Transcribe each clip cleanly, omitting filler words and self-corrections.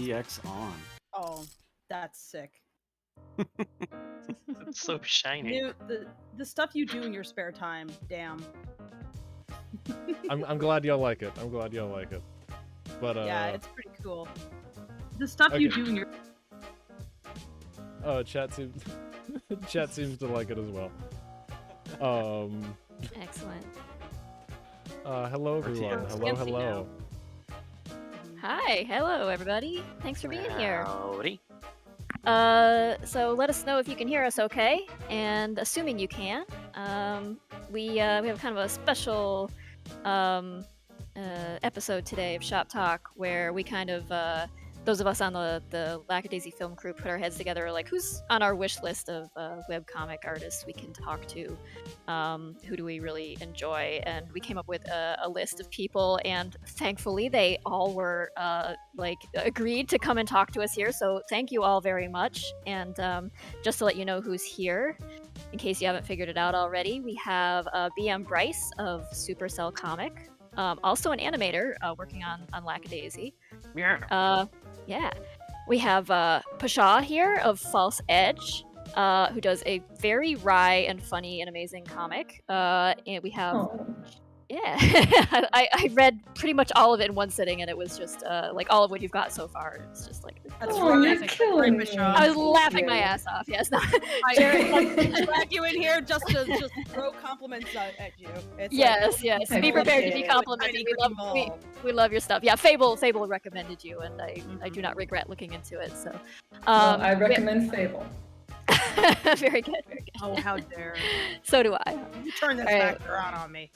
RTX on. Oh, that's sick. It's so shiny. The stuff you do in your spare time, damn. I'm glad y'all like it. But yeah, it's pretty cool. The stuff you do in your chat seems to like it as well. Excellent. Hello everyone. Hello. Hi, hello everybody. Thanks for being here. Howdy. So let us know if you can hear us okay, and assuming you can, we have kind of a special episode today of Shop Talk where we kind of those of us on the Lackadaisy film crew put our heads together, like who's on our wish list of webcomic artists we can talk to, who do we really enjoy, and we came up with a list of people, and thankfully they all were agreed to come and talk to us here, so thank you all very much. And just to let you know who's here, in case you haven't figured it out already, we have BM Bryce of Supercell Comic, also an animator working on Lackadaisy. Yeah. We have Pasha here of False Edge, who does a very wry and funny and amazing comic. And we have... Yeah, I read pretty much all of it in one sitting, and it was just like all of what you've got so far. It's just like you're killing me. I was laughing my ass off. Yes, no. I drag you in here just to throw compliments at you. It's yes. Be prepared to be complimented. We love your stuff. Yeah, Fable recommended you, and I do not regret looking into it. So, I recommend Fable. Very good. Oh, how dare! So do I. You turn this back around on me.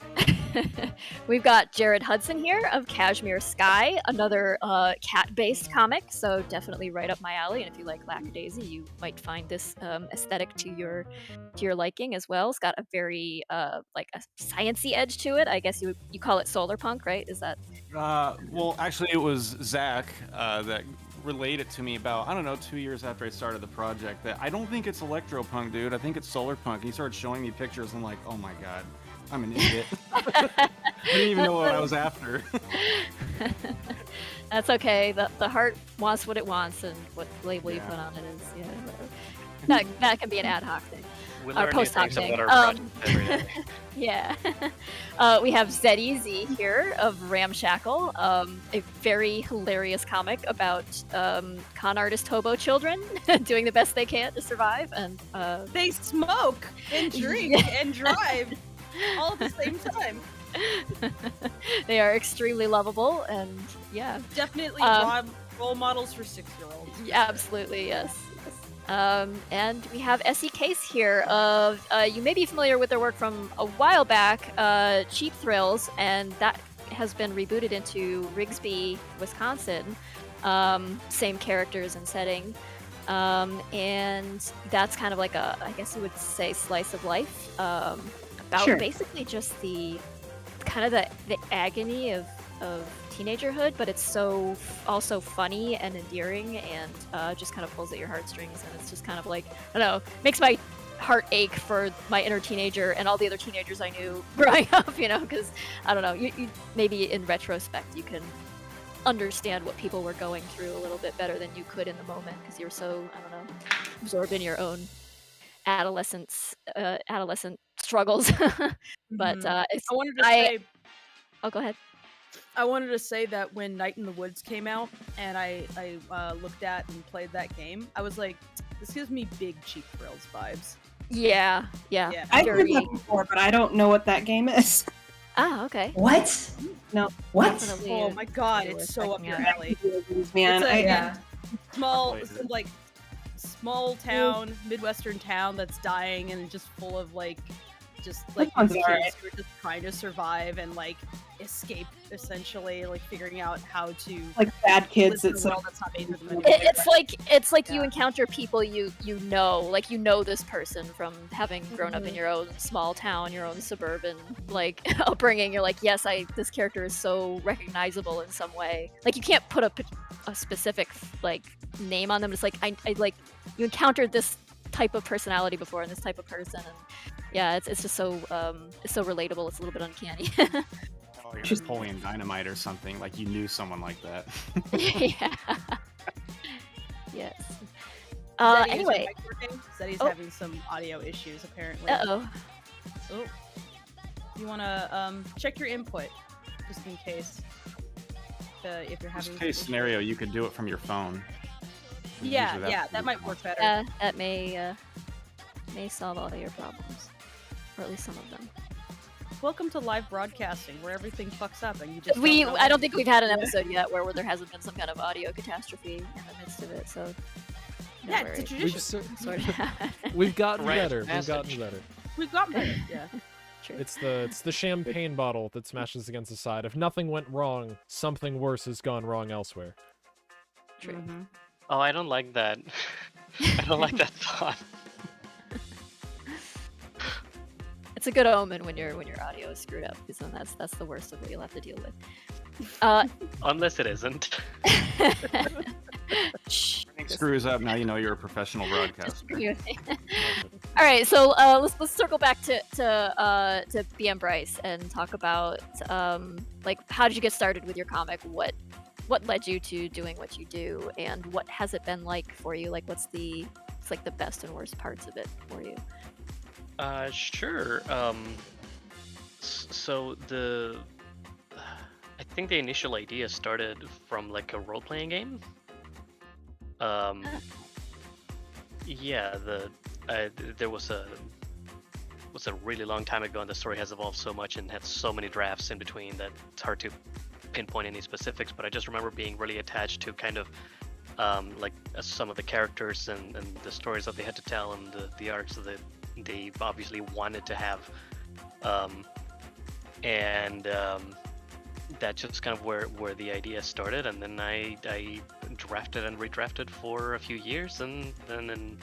We've got Jared Hudson here of Cashmere Sky, another cat-based comic, so definitely right up my alley. And if you like Lackadaisy, you might find this aesthetic to your liking as well. It's got a very like a sciencey edge to it. I guess you call it solar punk, right? Is that? Well, actually, it was Zach that relayed it to me about, I don't know, 2 years after I started the project, that I don't think it's electropunk, dude. I think it's solar punk. He started showing me pictures. I'm like, oh my god, I'm an idiot. I didn't even know what I was after. That's okay. The heart wants what it wants, and what label you put on it is, that can be an ad hoc thing. Our post-hoc thing. Yeah. We have Z-Easy here of Ramshackle, a very hilarious comic about con artist hobo children doing the best they can to survive, and they smoke and drink and drive all at the same time. They are extremely lovable, and definitely role models for 6-year-olds. Yeah, absolutely, yes. And we have Essie Case here of, you may be familiar with their work from a while back, Cheap Thrills, and that has been rebooted into Rigsby, Wisconsin. Same characters and setting. And that's kind of like I guess you would say, slice of life, about basically just the kind of the agony of teenagerhood, but it's so also funny and endearing, and just kind of pulls at your heartstrings, and it's just kind of like, I don't know, makes my heart ache for my inner teenager and all the other teenagers I knew growing up, because I don't know, you maybe in retrospect you can understand what people were going through a little bit better than you could in the moment, because you're so, I don't know, absorbed in your own adolescent struggles. But oh, go ahead. I wanted to say that when Night in the Woods came out, and I looked at and played that game, I was like, this gives me big Cheap Thrills vibes. Yeah. I've heard that before, but I don't know what that game is. Ah, okay. What? No. What? Definitely oh my god, it's so up your alley. Man, it's small town, Midwestern town that's dying, and just full of kids who are just trying to survive and escape, essentially, figuring out how to bad kids. It's not made for them. It's like you encounter people you know this person from having grown up in your own small town, your own suburban upbringing. You're like, yes, this character is so recognizable in some way. You can't put a specific name on them. It's you encountered this type of personality before and this type of person, and it's just so it's so relatable. It's a little bit uncanny. Oh, you're Napoleon Dynamite or something. You knew someone like that. Yeah. Anyway. Zeddy's Oh. having some audio issues apparently. Uh-oh. Oh. You wanna check your input, just in case. If you're having Worst case scenario, you could do it from your phone. Yeah, Usually yeah, that's that might work better. That may solve all your problems. Or at least some of them. Welcome to live broadcasting, where everything fucks up and you just I don't think we've had an episode yet where there hasn't been some kind of audio catastrophe in the midst of it, so no Yeah, worries. it's a tradition. Sort of. We've gotten Right, better. We've passage. gotten better. We've got better. Yeah. True. It's the champagne bottle that smashes against the side. If nothing went wrong, something worse has gone wrong elsewhere. True. Mhm. Oh, I don't like that. I don't like that thought. It's a good omen when your audio is screwed up, because then that's the worst of what you'll have to deal with. Unless it isn't. Shh. If it screws up, now you know you're a professional broadcaster. All right, so let's circle back to BM Bryce and talk about like how did you get started with your comic? What led you to doing what you do, and what has it been like for you? Like, what's the best and worst parts of it for you? Sure. So I think the initial idea started from like a role-playing game. Yeah, there was a really long time ago, and the story has evolved so much and had so many drafts in between that it's hard to pinpoint any specifics. But I just remember being really attached to kind of like some of the characters and the stories that they had to tell, and the arcs that they obviously wanted to have, and that's just kind of where the idea started. And then I drafted and redrafted for a few years, and then in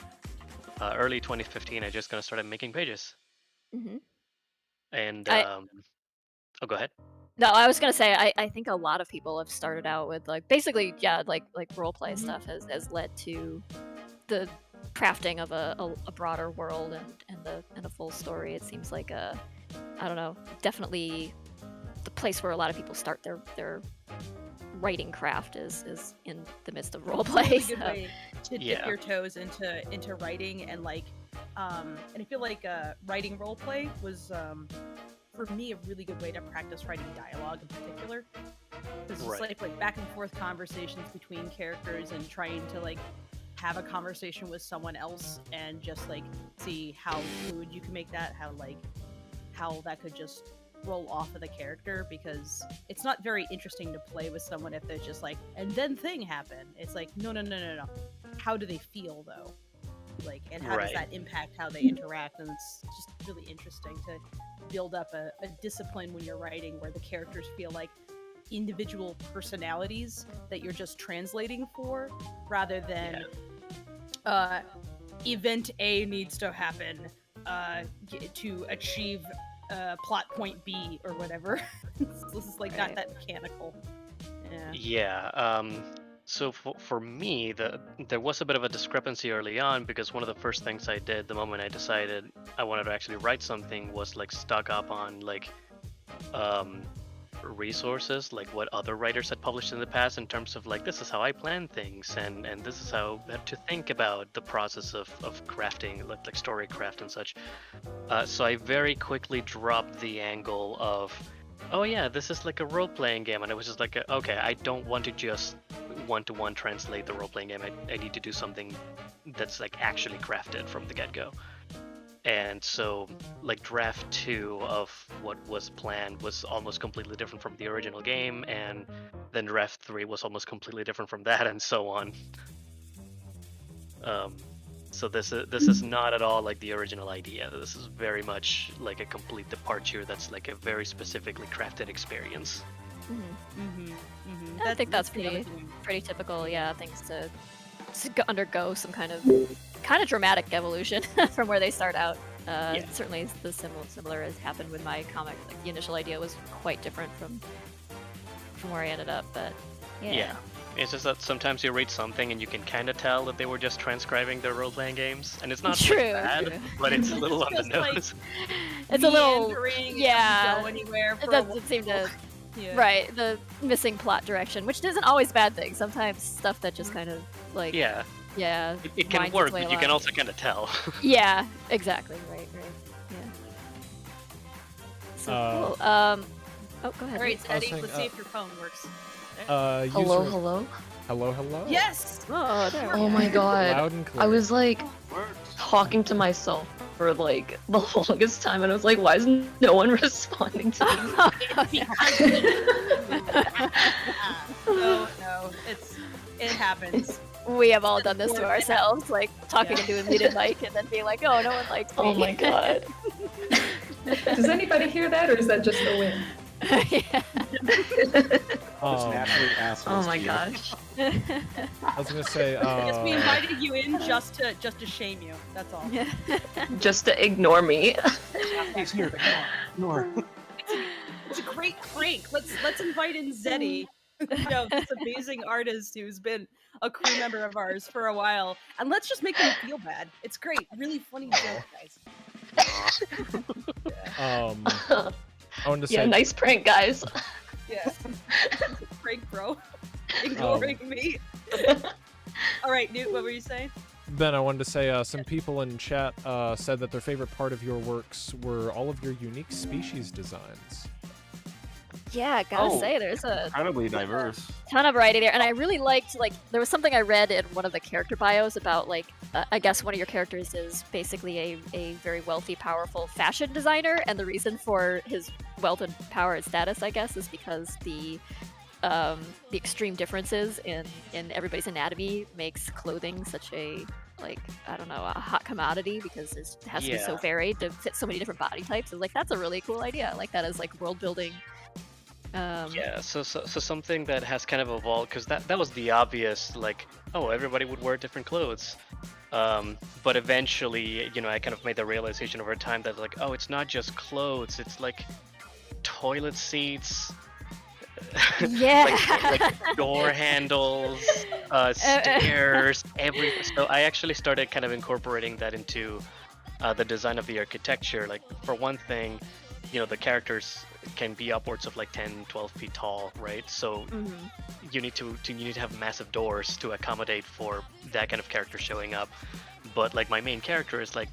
early 2015 I just kind of started making pages. Mm-hmm. And I- oh, go ahead. No, I was gonna say I think a lot of people have started out with like basically like role play stuff has led to the crafting of a broader world and a full story. It seems like I don't know, definitely the place where a lot of people start their writing craft is in the midst of role play. Really So. good way to Yeah. dip your toes into writing, and like and I feel like writing role play was for me a really good way to practice writing dialogue in particular, because it's Right. like back and forth conversations between characters and trying to like have a conversation with someone else and just like see how fluid you can make that, how that could just roll off of the character, because it's not very interesting to play with someone if there's just like and then thing happened. It's like no. How do they feel though? Like, and how does Right. that impact how they interact? And it's just really interesting to build up a discipline when you're writing where the characters feel like individual personalities that you're just translating for, rather than event A needs to happen to achieve plot point B or whatever. This is like not that mechanical. Yeah. So for me, there was a bit of a discrepancy early on, because one of the first things I did the moment I decided I wanted to actually write something was like stock up on like resources, like what other writers had published in the past, in terms of like, this is how I plan things, and this is how to think about the process of crafting, like story craft and such. So I very quickly dropped the angle of, oh yeah, this is like a role-playing game, and it was just like, okay, I don't want to just one-to-one translate the role-playing game. I need to do something that's like actually crafted from the get-go. And so like draft 2 of what was planned was almost completely different from the original game, and then draft 3 was almost completely different from that, and so on. So this is not at all like the original idea. This is very much like a complete departure that's like a very specifically crafted experience. I think that's pretty typical. Yeah, things to undergo some kind of dramatic evolution from where they start out. Certainly, the similar has happened with my comic. Like the initial idea was quite different from where I ended up, but yeah. It's just that sometimes you read something and you can kind of tell that they were just transcribing their role-playing games, and it's not True, bad, true. but it's a little on the just like nose. It's a little, meandering, yeah. it doesn't go anywhere. It For doesn't seem to. Yeah. Right, the missing plot direction, which isn't always a bad thing. Sometimes stuff that just kind of like yeah. It can winds work, its way but you can along. also kind of tell. Yeah, exactly. Right. Yeah. So cool. Oh, go ahead. All right, I was Eddie, saying, let's see if your phone works. Hello, user- hello. Hello. Yes. Oh, there we Oh go. my god. Loud and clear. I was like Works. talking to myself for like the longest time, and I was like, why is no one responding to me? No, it happens. We have all done this to ourselves, like talking into a muted mic and then being like, "Oh, no one likes me." Oh my god. Does anybody hear that, or is that just the wind? Yeah. Just naturally assholes Oh my to you. gosh. I was gonna say. Yes, we invited you in just to shame you. That's all. Just to ignore me. He's here. Ignore. It's a great prank. Let's invite in Zeddy, this amazing artist who's been a crew member of ours for a while, and let's just make him feel bad. It's great, really funny joke, guys. I wanted to say. Yeah, nice prank, guys. Yeah, prank, bro. Ignoring me. All right, Newt, what were you saying? Ben, I wanted to say some people in chat said that their favorite part of your works were all of your unique species designs. Yeah, gotta Oh. say, there's a Incredibly diverse. ton of variety there, and I really liked, like, there was something I read in one of the character bios about, like, I guess one of your characters is basically a very wealthy, powerful fashion designer, and the reason for his wealth and power and status, I guess, is because the extreme differences in everybody's anatomy makes clothing such a, like, I don't know, a hot commodity, because it has to be so Yeah. varied to fit so many different body types. I was like, that's a really cool idea. I like that as, like, world building. Yeah, so something that has kind of evolved, because that was the obvious, like, oh, everybody would wear different clothes. But eventually, I kind of made the realization over time that, like, oh, it's not just clothes, it's like toilet seats, Yeah. like door handles, stairs, So I actually started kind of incorporating that into the design of the architecture. Like, for one thing, the characters can be upwards of like 10, 12 feet tall, right? So you need to have massive doors to accommodate for that kind of character showing up. But like my main character is like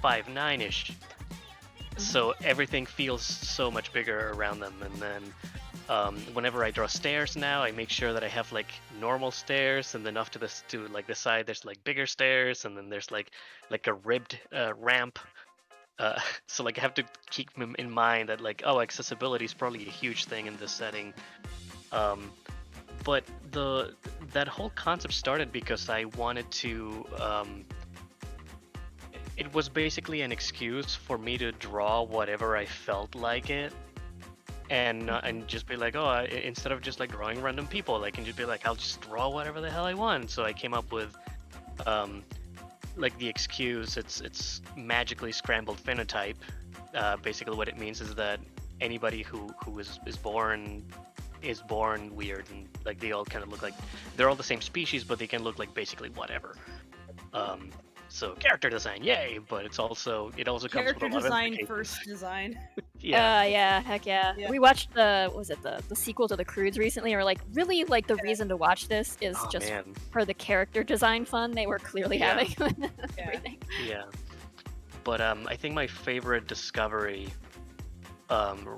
5'9"-ish, so everything feels so much bigger around them. And then whenever I draw stairs now, I make sure that I have like normal stairs, and then off to the side there's like bigger stairs, and then there's like a ribbed ramp. So like I have to keep in mind that, like, oh, accessibility is probably a huge thing in this setting. But that whole concept started because I wanted to. It was basically an excuse for me to draw whatever I felt like it, and just be like, oh, instead of just like drawing random people, I can just be like, I'll just draw whatever the hell I want. So I came up with. Like the excuse, it's magically scrambled phenotype. Basically what it means is that anybody who is born weird, and like they all kind of look like they're all the same species, but they can look like basically whatever. So character design, yay! But it also comes with a Character lot of design implications. first design. Yeah. Yeah, heck yeah. Yeah. We watched the sequel to The Croods recently, and we're like, really, like, the reason to watch this is Oh, just man. for the character design fun they were clearly Yeah. having with everything. Yeah. But I think my favorite discovery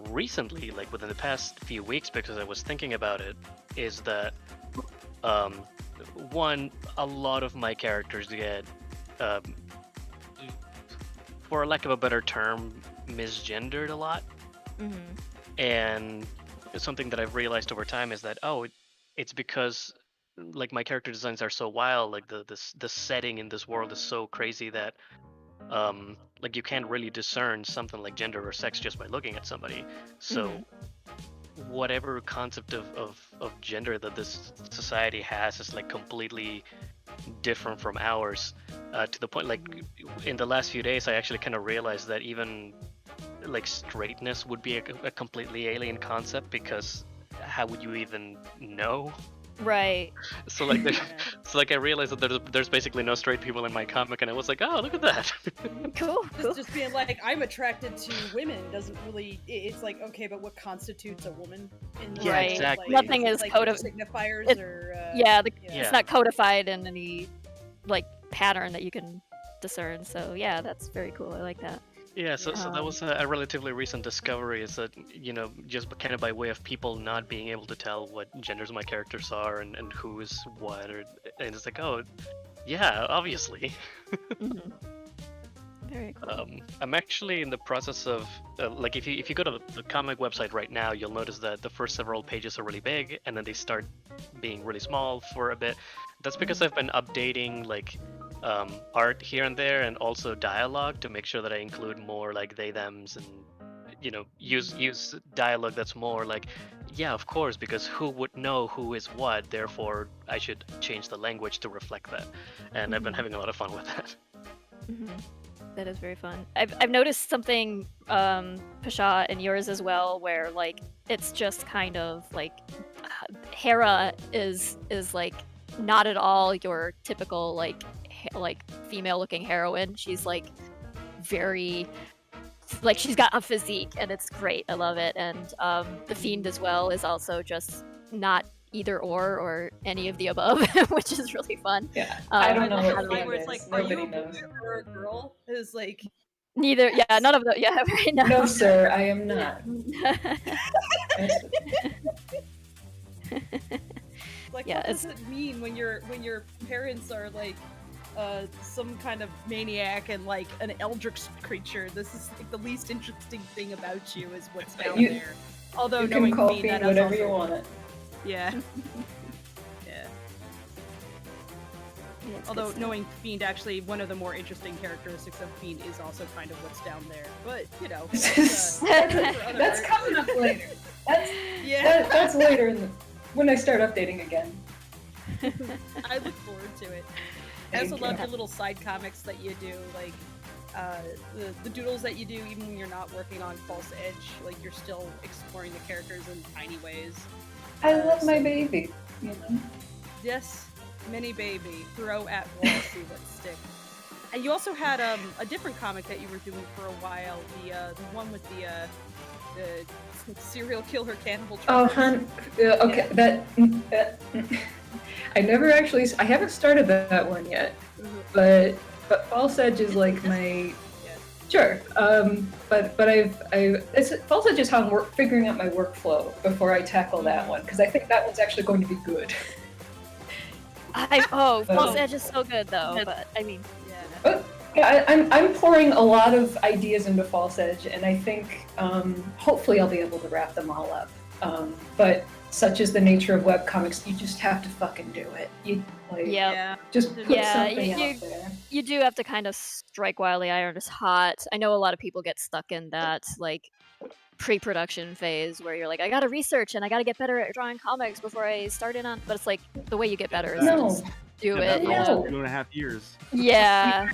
recently, like within the past few weeks, because I was thinking about it, is that one, a lot of my characters get, for lack of a better term, misgendered a lot. And something that I've realized over time is that, oh, it's because like my character designs are so wild, like the setting in this world is so crazy that like you can't really discern something like gender or sex just by looking at somebody. So whatever concept of gender that this society has is like completely different from ours, to the point, like, in the last few days I actually kind of realized that even like straightness would be a completely alien concept, because how would you even know? Right. So like I realized that there's basically no straight people in my comic, and I was like, oh, look at that. Cool. Just being like, I'm attracted to women doesn't really. It's like, okay, but what constitutes a woman? In the Yeah, Right. exactly. Like, Nothing is like codified. signifiers It- or. Yeah, Yeah. it's not codified in any like pattern that you can discern. So yeah, that's very cool. I like that. Yeah, so that was a relatively recent discovery. Is that just kind of by way of people not being able to tell what genders my characters are and who is what, and it's like, oh, yeah, obviously. Mm-hmm. Very cool. I'm actually in the process of like if you go to the comic website right now, you'll notice that the first several pages are really big and then they start being really small for a bit. That's because I've been updating like art here and there, and also dialogue to make sure that I include more like they thems, and use dialogue that's more like, yeah, of course, because who would know who is what, therefore I should change the language to reflect that. And I've been having a lot of fun with that. Mm-hmm. That is very fun. I've noticed something, Pasha, in yours as well, where like it's just kind of like Hera is like not at all your typical like female-looking heroine. She's like very like she's got a physique, and it's great. I love it. And the Fiend as well is also just not either or any of the above, which is really fun. Yeah, I don't know what where it's like, are you a boy or a girl? Is like neither. Yeah, none of the. Yeah, right now. No, sir, I am not. Like, yeah, what does it mean when your parents are like some kind of maniac and like an eldritch creature? This is like the least interesting thing about you is what's down there. Although you can call Fiend that whatever also... you want. Yeah. Yeah. Although knowing Fiend, actually, one of the more interesting characteristics of Fiend is also kind of what's down there. But that's coming up later. That's later when I start updating again. I look forward to it. I also love your little side comics that you do, like the doodles that you do, even when you're not working on False Edge. Like you're still exploring the characters in tiny ways. I love my baby. You know? Yes, mini baby. Throw at wall, see what sticks. And you also had a different comic that you were doing for a while. The one with the serial killer cannibal. Oh, okay. Yeah. That I never actually. I haven't started that one yet, but False Edge is like my. Sure, but False Edge is how I'm figuring out my workflow before I tackle that one, because I think that one's actually going to be good. False Edge is so good though, but I mean, yeah, I'm pouring a lot of ideas into False Edge, and I think hopefully I'll be able to wrap them all up. But such is the nature of webcomics, you just have to fucking do it. Just put something out there. You do have to kind of strike while the iron is hot. I know a lot of people get stuck in that like pre-production phase where you're like, I gotta research and I gotta get better at drawing comics before I start in on. But it's like the way you get better is to just do it. 2.5 years. Yeah.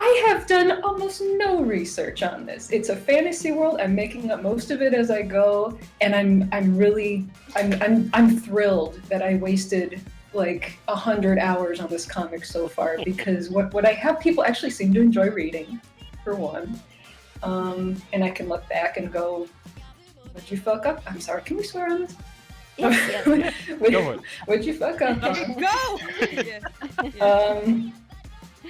I have done almost no research on this. It's a fantasy world. I'm making up most of it as I go, and I'm thrilled that I wasted like 100 hours on this comic so far, because what I have people actually seem to enjoy reading, for one, and I can look back and go, "What'd you fuck up?" I'm sorry. Can we swear on this? Yes. What'd you fuck up on? Go.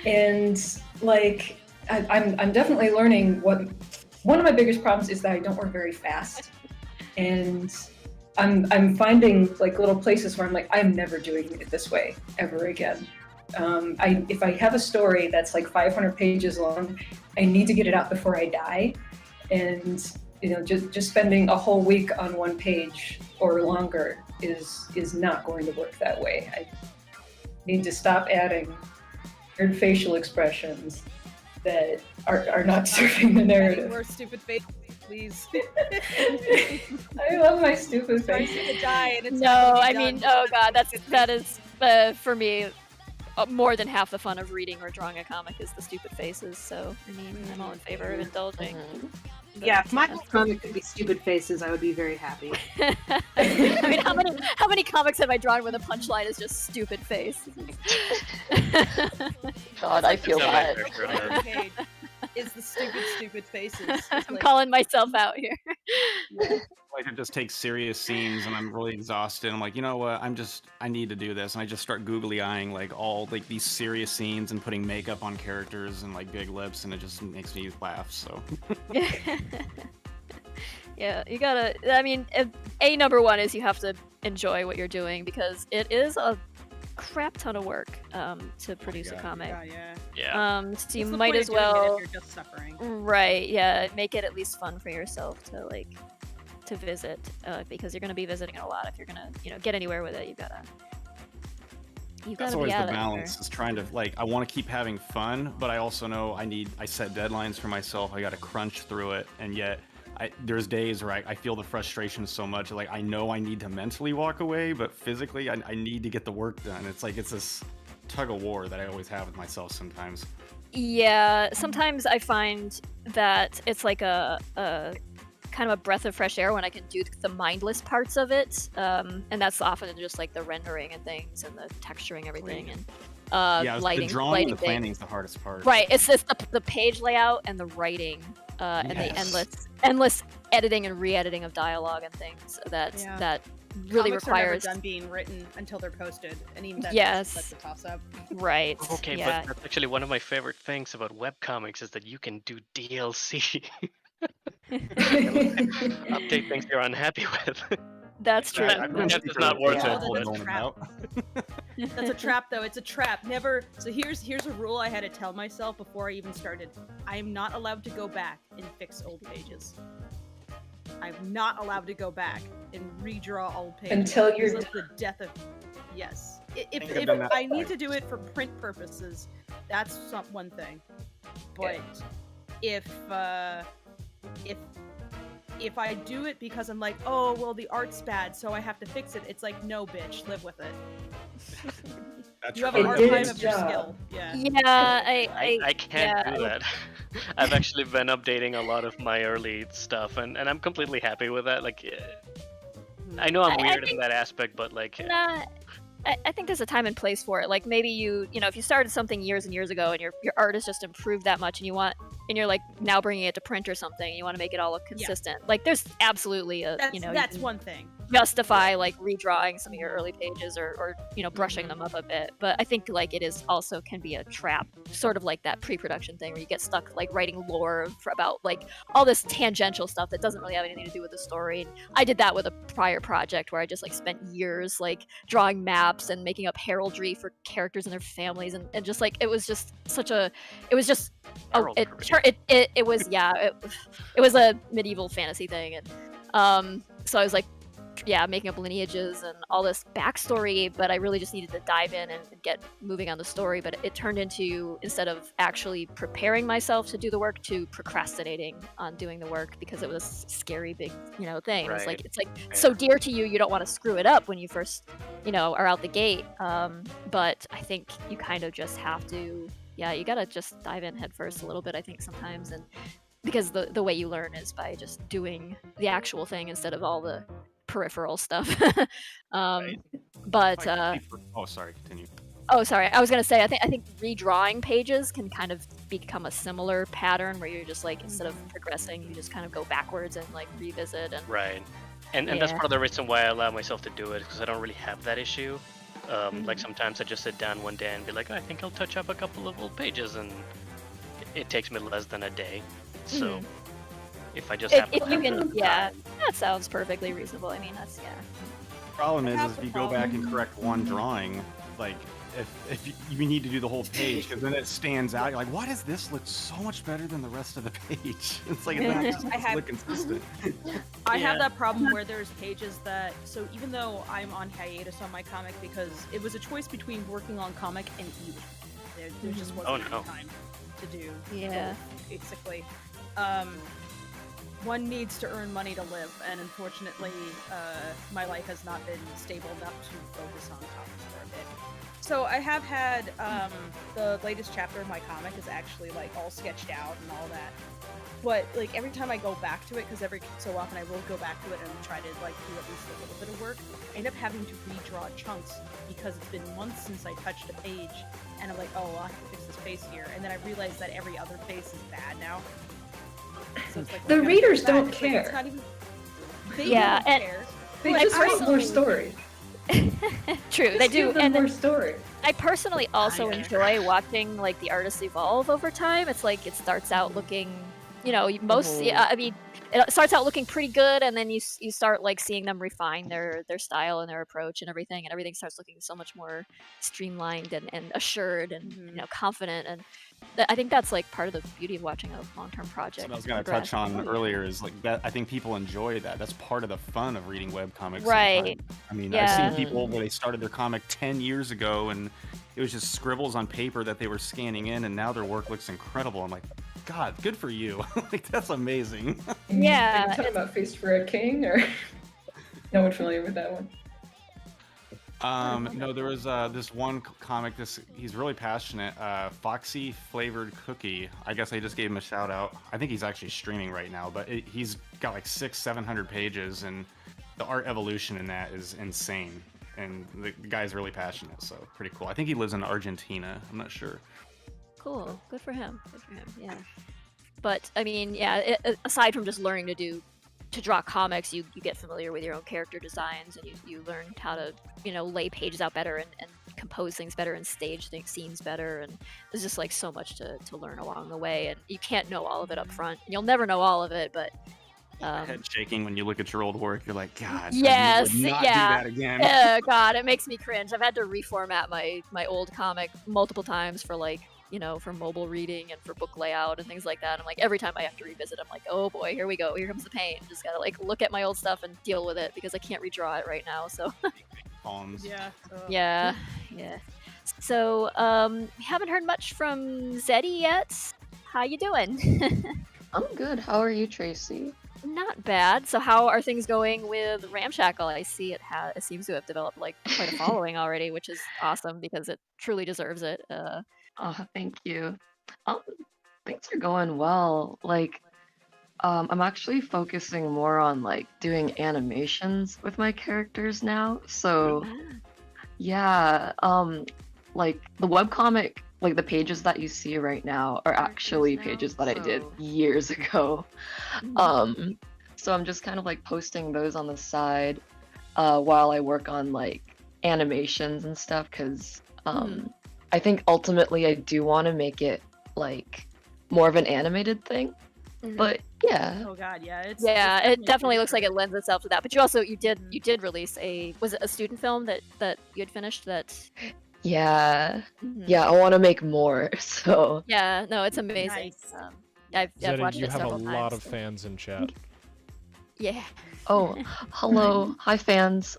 And like I'm definitely learning one of my biggest problems is that I don't work very fast, and I'm finding like little places where I'm like, I'm never doing it this way ever again. If I have a story that's like 500 pages long, I need to get it out before I die, and just spending a whole week on one page or longer is not going to work that way. I need to stop adding weird facial expressions that are not serving the narrative. More stupid faces, please. I love my stupid faces. Oh god, that is for me more than half the fun of reading or drawing a comic is the stupid faces. So I mean, I'm all in favor of indulging. Yeah, if my comic could be stupid faces, I would be very happy. I mean, how many comics have I drawn where the punchline is just stupid face? God, I feel bad. Is the stupid faces. I'm calling myself out here. Like, it just takes serious scenes and I'm really exhausted. I'm like, you know what? I need to do this. And I just start googly eyeing like all like these serious scenes and putting makeup on characters and like big lips, and it just makes me laugh. So Yeah, you gotta. I mean, number one is you have to enjoy what you're doing because it is a crap ton of work to produce a comic. Yeah. So you What's the might point as of doing it well. if you're just suffering. Right. Yeah. Make it at least fun for yourself to to visit because you're gonna be visiting a lot if you're gonna get anywhere with it. You gotta. That's be always the out there. balance, is trying to like, I want to keep having fun, but I also know I set deadlines for myself. I got to crunch through it, and yet there's days where I feel the frustration so much. Like, I know I need to mentally walk away, but physically I need to get the work done. It's like, it's this tug of war that I always have with myself sometimes. Yeah, sometimes I find that it's like a kind of a breath of fresh air when I can do the mindless parts of it, and that's often just like the rendering and things and the texturing, everything, and Yeah, lighting, the drawing lighting and the planning is the hardest part. Right, it's just the page layout and the writing, and the endless editing and re-editing of dialogue and things that really Comics requires. are never done being written until they're posted, and even that's a toss-up. Right. Okay, yeah. but that's actually one of my favorite things about webcomics is that you can do DLC. Update things you're unhappy with. That's true. It's not worth it. That's a trap, though. It's a trap. Never. So here's a rule I had to tell myself before I even started. I am not allowed to go back and fix old pages. I'm not allowed to go back and redraw old pages Until you're because of the death of. Yes. If that I need to do it for print purposes, that's one thing. But if I do it because I'm like, oh, well, the art's bad, so I have to fix it, it's like, no, bitch, live with it. You have an archive of your skill. Yeah. Yeah, I can't do that. I've actually been updating a lot of my early stuff, and I'm completely happy with that. Like, I know I'm weird in that aspect, but like... I think there's a time and place for it. Like maybe you know, if you started something years and years ago and your art has just improved that much and you're like now bringing it to print or something, and you want to make it all look consistent. Yeah. Like there's absolutely that's one thing. Justify like redrawing some of your early pages or brushing them up a bit. But I think like it is also can be a trap, sort of like that pre-production thing where you get stuck like writing lore about like all this tangential stuff that doesn't really have anything to do with the story. And I did that with a prior project where I just like spent years like drawing maps and making up heraldry for characters and their families, and just like it was just it was a medieval fantasy thing, and so I was like making up lineages and all this backstory, but I really just needed to dive in and get moving on the story. But it turned into, instead of actually preparing myself to do the work, to procrastinating on doing the work because it was a scary big thing. Right. It's like so dear to you don't want to screw it up when you first are out the gate, but I think you kind of just have to you gotta just dive in head first a little bit, I think, sometimes, and because the way you learn is by just doing the actual thing instead of all the peripheral stuff. But sorry, continue. Oh, sorry. I was gonna say I think redrawing pages can kind of become a similar pattern where you're just like, instead of progressing, you just kind of go backwards and like revisit and right. And that's part of the reason why I allow myself to do it, because I don't really have that issue. Like sometimes I just sit down one day and be like, I think I'll touch up a couple of old pages, and it takes me less than a day. So if I just have that sounds perfectly reasonable. I mean, that's Problem is if you go back and correct one drawing, like if you need to do the whole page, because then it stands out. You're like, why does this look so much better than the rest of the page? It's like it's not just look consistent. I have that problem where there's pages that, so even though I'm on hiatus on my comic because it was a choice between working on comic and eating, there just wasn't enough time to do both, basically. One needs to earn money to live, and unfortunately, my life has not been stable enough to focus on comics for a bit. So I have had the latest chapter of my comic is actually like all sketched out and all that. But like every time I go back to it, because every so often I will go back to it and try to like do at least a little bit of work, I end up having to redraw chunks because it's been months since I touched a page, and I'm like, oh, well, I have to fix this face here, and then I realize that every other face is bad now. So it's like, the readers don't it's care. Like, They Yeah, don't and- care. They Like, just want more personally- story. True, Just they do, give them and more story. I personally also yeah. enjoy watching like the artists evolve over time. It's like it starts out looking, you know, most. Yeah, I mean, it starts out looking pretty good, and then you start like seeing them refine their style and their approach and everything starts looking so much more streamlined and assured and you know confident. And I think that's like part of the beauty of watching a long-term project. Something I was going to progress. touch on earlier is like that. I think people enjoy that. That's part of the fun of reading webcomics. Right. sometimes. I mean, Yeah. I've seen people where they started their comic 10 years ago and it was just scribbles on paper that they were scanning in, and now their work looks incredible. I'm like, God, good for you. Like, that's amazing. Yeah, Are you talking about Feast for a King, or no one familiar with that one? No, there was this one comic. He's really passionate. Foxy Flavored Cookie. I guess I just gave him a shout out. I think he's actually streaming right now, but he's got like 600-700 pages, and the art evolution in that is insane. And the guy's really passionate, so pretty cool. I think he lives in Argentina. I'm not sure. Cool. Good for him. Good for him. Yeah. But I mean, yeah. Aside from just learning to draw comics, you get familiar with your own character designs, and you learn how to lay pages out better and compose things better and stage scenes better. And there's just like so much to learn along the way, and you can't know all of it up front. You'll never know all of it, but. Head shaking when you look at your old work. You're like, God, Yes, I would not yeah. do that again. Oh God, it makes me cringe. I've had to reformat my old comic multiple times for for mobile reading and for book layout and things like that. I'm like, every time I have to revisit, I'm like, oh boy, here we go. Here comes the pain. Just gotta like look at my old stuff and deal with it because I can't redraw it right now. So Poems. Yeah. yeah. So we haven't heard much from Zeddy yet. How you doing? I'm good. How are you, Tracy? Not bad. So how are things going with Ramshackle? I see it seems to have developed like quite a following already, which is awesome because it truly deserves it. Oh, thank you. Things are going well. Like, I'm actually focusing more on like doing animations with my characters now. So, yeah, like the webcomic, like the pages that you see right now are actually pages that I did years ago. So I'm just kind of like posting those on the side while I work on like animations and stuff, because I think ultimately I do want to make it like more of an animated thing. But yeah. Oh God, yeah. It's It definitely looks like it lends itself to that. But you did release was it a student film that you had finished that? Yeah. Yeah, I want to make more. So yeah, no, it's amazing. Nice. I've watched you it have a several lot times. of fans in chat. Yeah. Oh, hello. Hi, fans.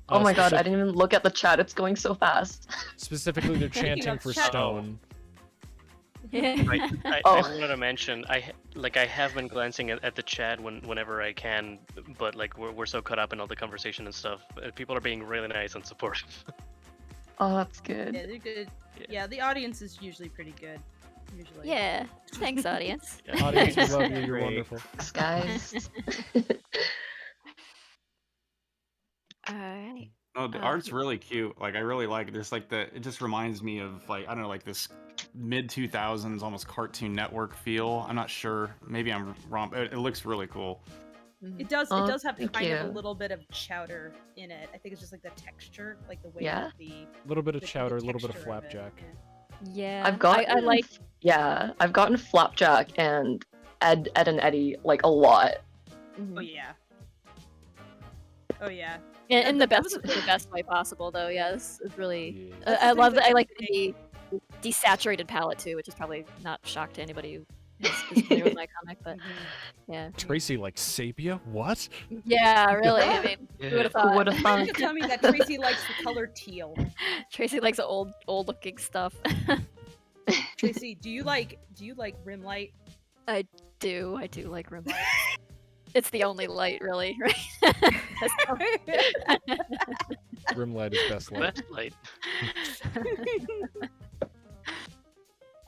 Oh my god, I didn't even look at the chat. It's going so fast. Specifically, they're chanting for chat. Stone. I wanted to mention I have been glancing at the chat whenever I can, but like we're so caught up in all the conversation and stuff. People are being really nice and supportive. Oh, that's good. Yeah, they're good. Yeah, the audience is usually pretty good. Usually. Yeah. Thanks, audience. Audience, we love you. You're Great. wonderful. Thanks, guys. All right. Oh, the art's really cute. Like, I really like it. There's like it just reminds me of like, I don't know, like this mid 2000s almost Cartoon Network feel. I'm not sure. Maybe I'm wrong. But it looks really cool. It does. Oh, It does have thank kind of you. a little bit of chowder in it. I think it's just like the texture, like the way Yeah. that the A little bit of the chowder, a little bit of texture of it, flapjack. yeah. Yeah. I've gotten I like. I've gotten Flapjack and Ed and Eddie like a lot. Oh yeah. Oh yeah. In the that best was the best way possible, though. Yeah, this is really. Yeah. I love that. I like the the desaturated palette too, which is probably not a shock to anybody who is familiar with my comic, but yeah. Tracy like sepia? What? Yeah, really. I mean, who would have Who thought? would have You thought? can tell me that Tracy likes the color teal. Tracy likes old looking stuff. Tracy, do you like rim light? I do like rim light. It's the only light, really, right? Rim light is best light. Best light.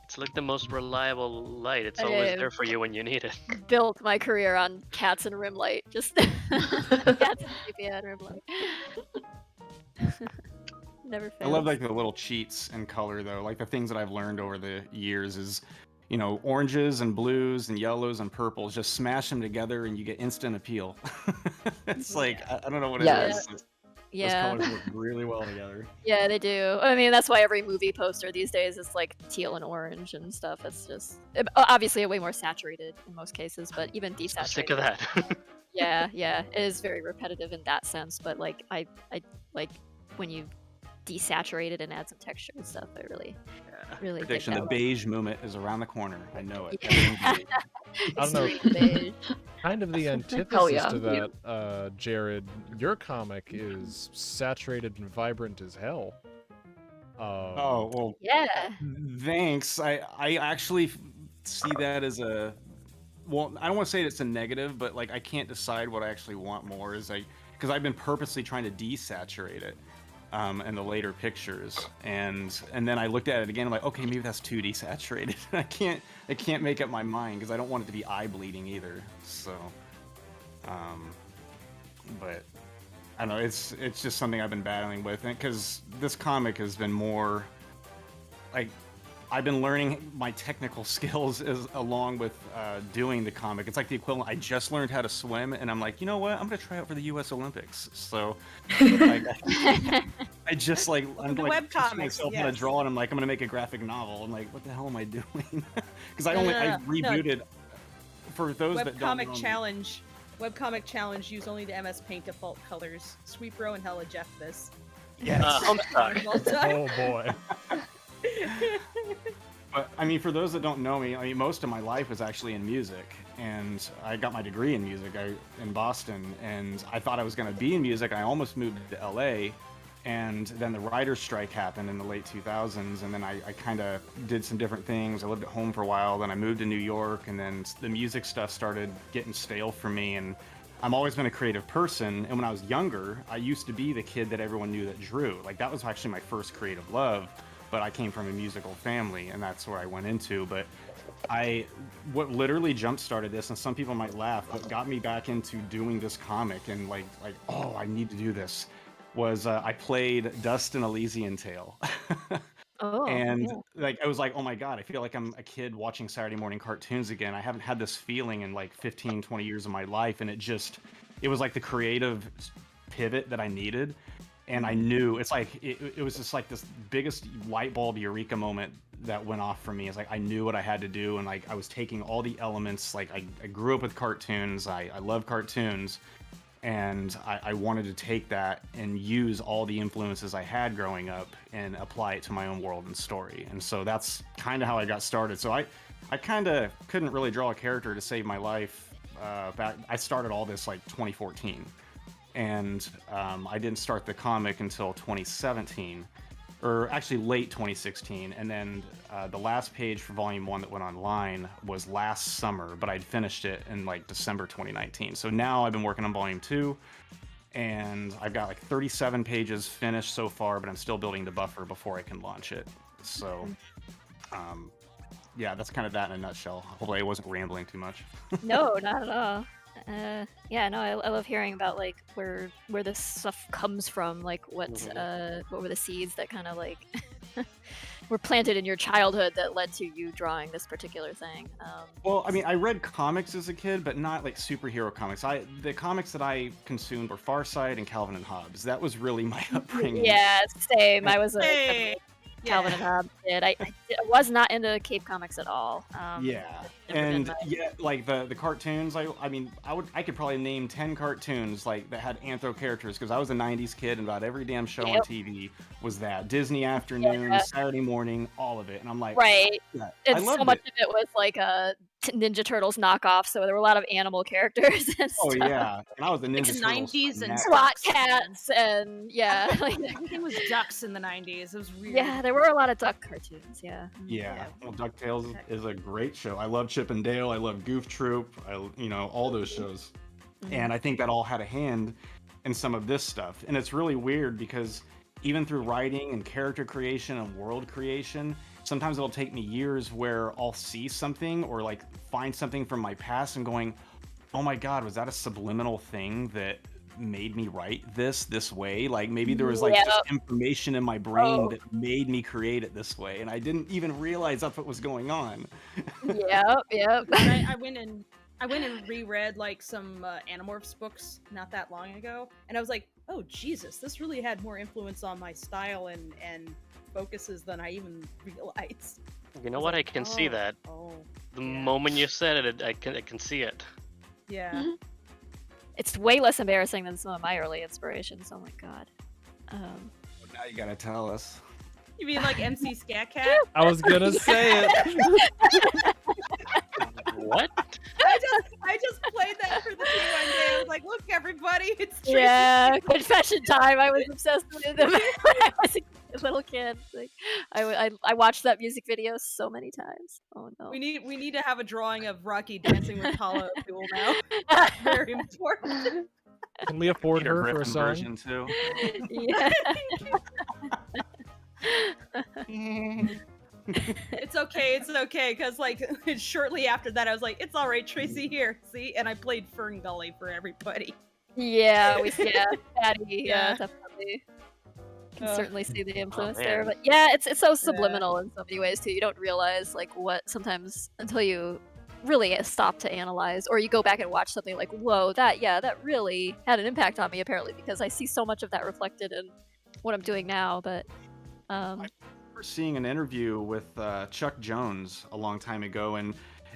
It's like the most reliable light. It's always there for you when you need it. Built my career on cats and rim light. Just cats and sepia and rim light. Never fails. I love like the little cheats in color though. Like the things that I've learned over the years is you know, oranges and blues and yellows and purples, just smash them together and you get instant appeal. It's like, I don't know what it Yes. is. Yeah. Those colors work really well together. Yeah, they do. I mean, that's why every movie poster these days is like teal and orange and stuff. It's just obviously way more saturated in most cases, but even desaturated. I'm sick of that. Yeah, it is very repetitive in that sense. But like, I like when you desaturate it and add some texture and stuff. I really dig Prediction: that the one. beige movement is around the corner. I know it. Yeah. I don't know. Extreme beige. Kind of the antithesis Oh, yeah. to that, Jared. Your comic is saturated and vibrant as hell. Oh well. Yeah. Thanks. I actually see that as a, well, I don't want to say it's a negative, but like I can't decide what I actually want more. Is like, because I've been purposely trying to desaturate it in the later pictures, and then I looked at it again. I'm like, okay, maybe that's too desaturated. I can't make up my mind because I don't want it to be eye bleeding either. So, but I don't know. It's just something I've been battling with, because this comic has been more like, I've been learning my technical skills along with doing the comic. It's like the equivalent. I just learned how to swim, and I'm like, you know what? I'm gonna try out for the U.S. Olympics. So, like, I just like, I'm The like teaching webcomics, myself how to yes. draw, and I'm like, I'm gonna make a graphic novel. I'm like, what the hell am I doing? Because I rebooted. For those that don't Webcomic know me- challenge. Webcomic challenge. Use only the MS Paint default colors. Sweep Row and Hella Jeff this. Yes. Homestuck. Well done. Oh boy. But I mean, for those that don't know me, I mean, most of my life was actually in music, and I got my degree in music in Boston, and I thought I was going to be in music. I almost moved to LA, and then the writer's strike happened in the late 2000s, and then I kind of did some different things. I lived at home for a while, then I moved to New York, and then the music stuff started getting stale for me, and I've always been a creative person, and when I was younger, I used to be the kid that everyone knew that drew. Like, that was actually my first creative love. But I came from a musical family, and that's where I went into. But what literally jump-started this, and some people might laugh, what got me back into doing this comic and like, oh, I need to do this, was I played Dust in Elysian Tale. Oh. And yeah. like, I was like, oh my God, I feel like I'm a kid watching Saturday morning cartoons again. I haven't had this feeling in like 15, 20 years of my life. And it was like the creative pivot that I needed. And I knew, it's like, it was just like this biggest light bulb eureka moment that went off for me. It's like, I knew what I had to do. And like, I was taking all the elements, like I grew up with cartoons. I love cartoons. And I wanted to take that and use all the influences I had growing up and apply it to my own world and story. And so that's kind of how I got started. So I kind of couldn't really draw a character to save my life. I started all this like 2014. And I didn't start the comic until 2017, or actually late 2016. And then the last page for Volume 1 that went online was last summer, but I'd finished it in like December 2019. So now I've been working on Volume 2, and I've got like 37 pages finished so far, but I'm still building the buffer before I can launch it. So yeah, that's kind of that in a nutshell. Hopefully I wasn't rambling too much. No, not at all. Yeah, no, I love hearing about like where this stuff comes from, like what were the seeds that kind of like were planted in your childhood that led to you drawing this particular thing. Well, I mean, I read comics as a kid, but not like superhero comics. The comics that I consumed were Far Side and Calvin and Hobbes. That was really my upbringing. Yeah, same. I was a Hey. Calvin and Hobbes kid. I was not into Cape Comics at all. Yeah, never been and my- yeah, like the cartoons. I mean, I could probably name 10 cartoons like that had anthro characters, because I was a '90s kid, and about every damn show on Yep. TV was that. Disney afternoon, Yeah. Saturday morning, all of it, and I'm like, Right. yeah, I And loved so much it. of it was like a Ninja Turtles knockoff, so there were a lot of animal characters and Oh stuff. yeah, and I was the Ninja It's Turtles 90s and fanatic. SWAT cats and yeah, like, Everything was ducks in the 90s. It was weird. yeah, there were a lot of duck cartoons. Yeah. Yeah, well, DuckTales is a great show. I love Chip and Dale. I love Goof Troop. All those shows. And I think that all had a hand in some of this stuff. And it's really weird because even through writing and character creation and world creation, sometimes it'll take me years where I'll see something or like find something from my past and going, oh my God, was that a subliminal thing that made me write this way. Like maybe there was like just information in my brain that made me create it this way, and I didn't even realize that's what was going on. Yep. And I went and reread like some Animorphs books not that long ago, and I was like, oh Jesus, this really had more influence on my style and focuses than I even realized. You know what? I can see that. The moment you said it, I can see it. Yeah. It's way less embarrassing than some of my early inspirations. Oh my god. Now you gotta tell us. You mean like MC Scat Cat? I was gonna say it. What? I just played that for the team one day. I was like, look, everybody, it's Tracy. Yeah, confession time. I was obsessed with him when I was a little kid. Like, I watched that music video so many times. Oh no. We need to have a drawing of Rocky dancing with Paula Abdul now. Very important. Can we afford Peter her for a Griffin song? version too. Yeah. It's okay, because like shortly after that I was like, it's alright, Tracy, here, see? And I played Fern Gully for everybody. Yeah, Patty, Yeah. definitely. Can certainly see the influence man. there, but yeah, it's so subliminal in so many ways too. You don't realize like what sometimes until you really stop to analyze, or you go back and watch something like, whoa, that really had an impact on me apparently, because I see so much of that reflected in what I'm doing now. But I remember seeing an interview with Chuck Jones a long time ago, and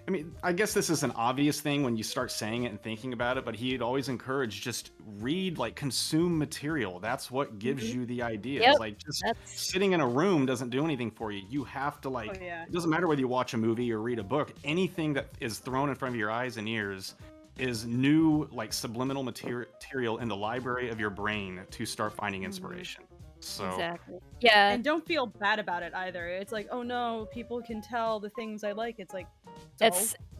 I mean, I guess this is an obvious thing when you start saying it and thinking about it, but he'd always encourage just read, like consume material. That's what gives you the ideas. Yep. Like just sitting in a room doesn't do anything for you. You have to like, it doesn't matter whether you watch a movie or read a book, anything that is thrown in front of your eyes and ears is new, like subliminal material in the library of your brain to start finding inspiration. So exactly. Yeah. And don't feel bad about it either. It's like, oh no, people can tell the things I like. It's like,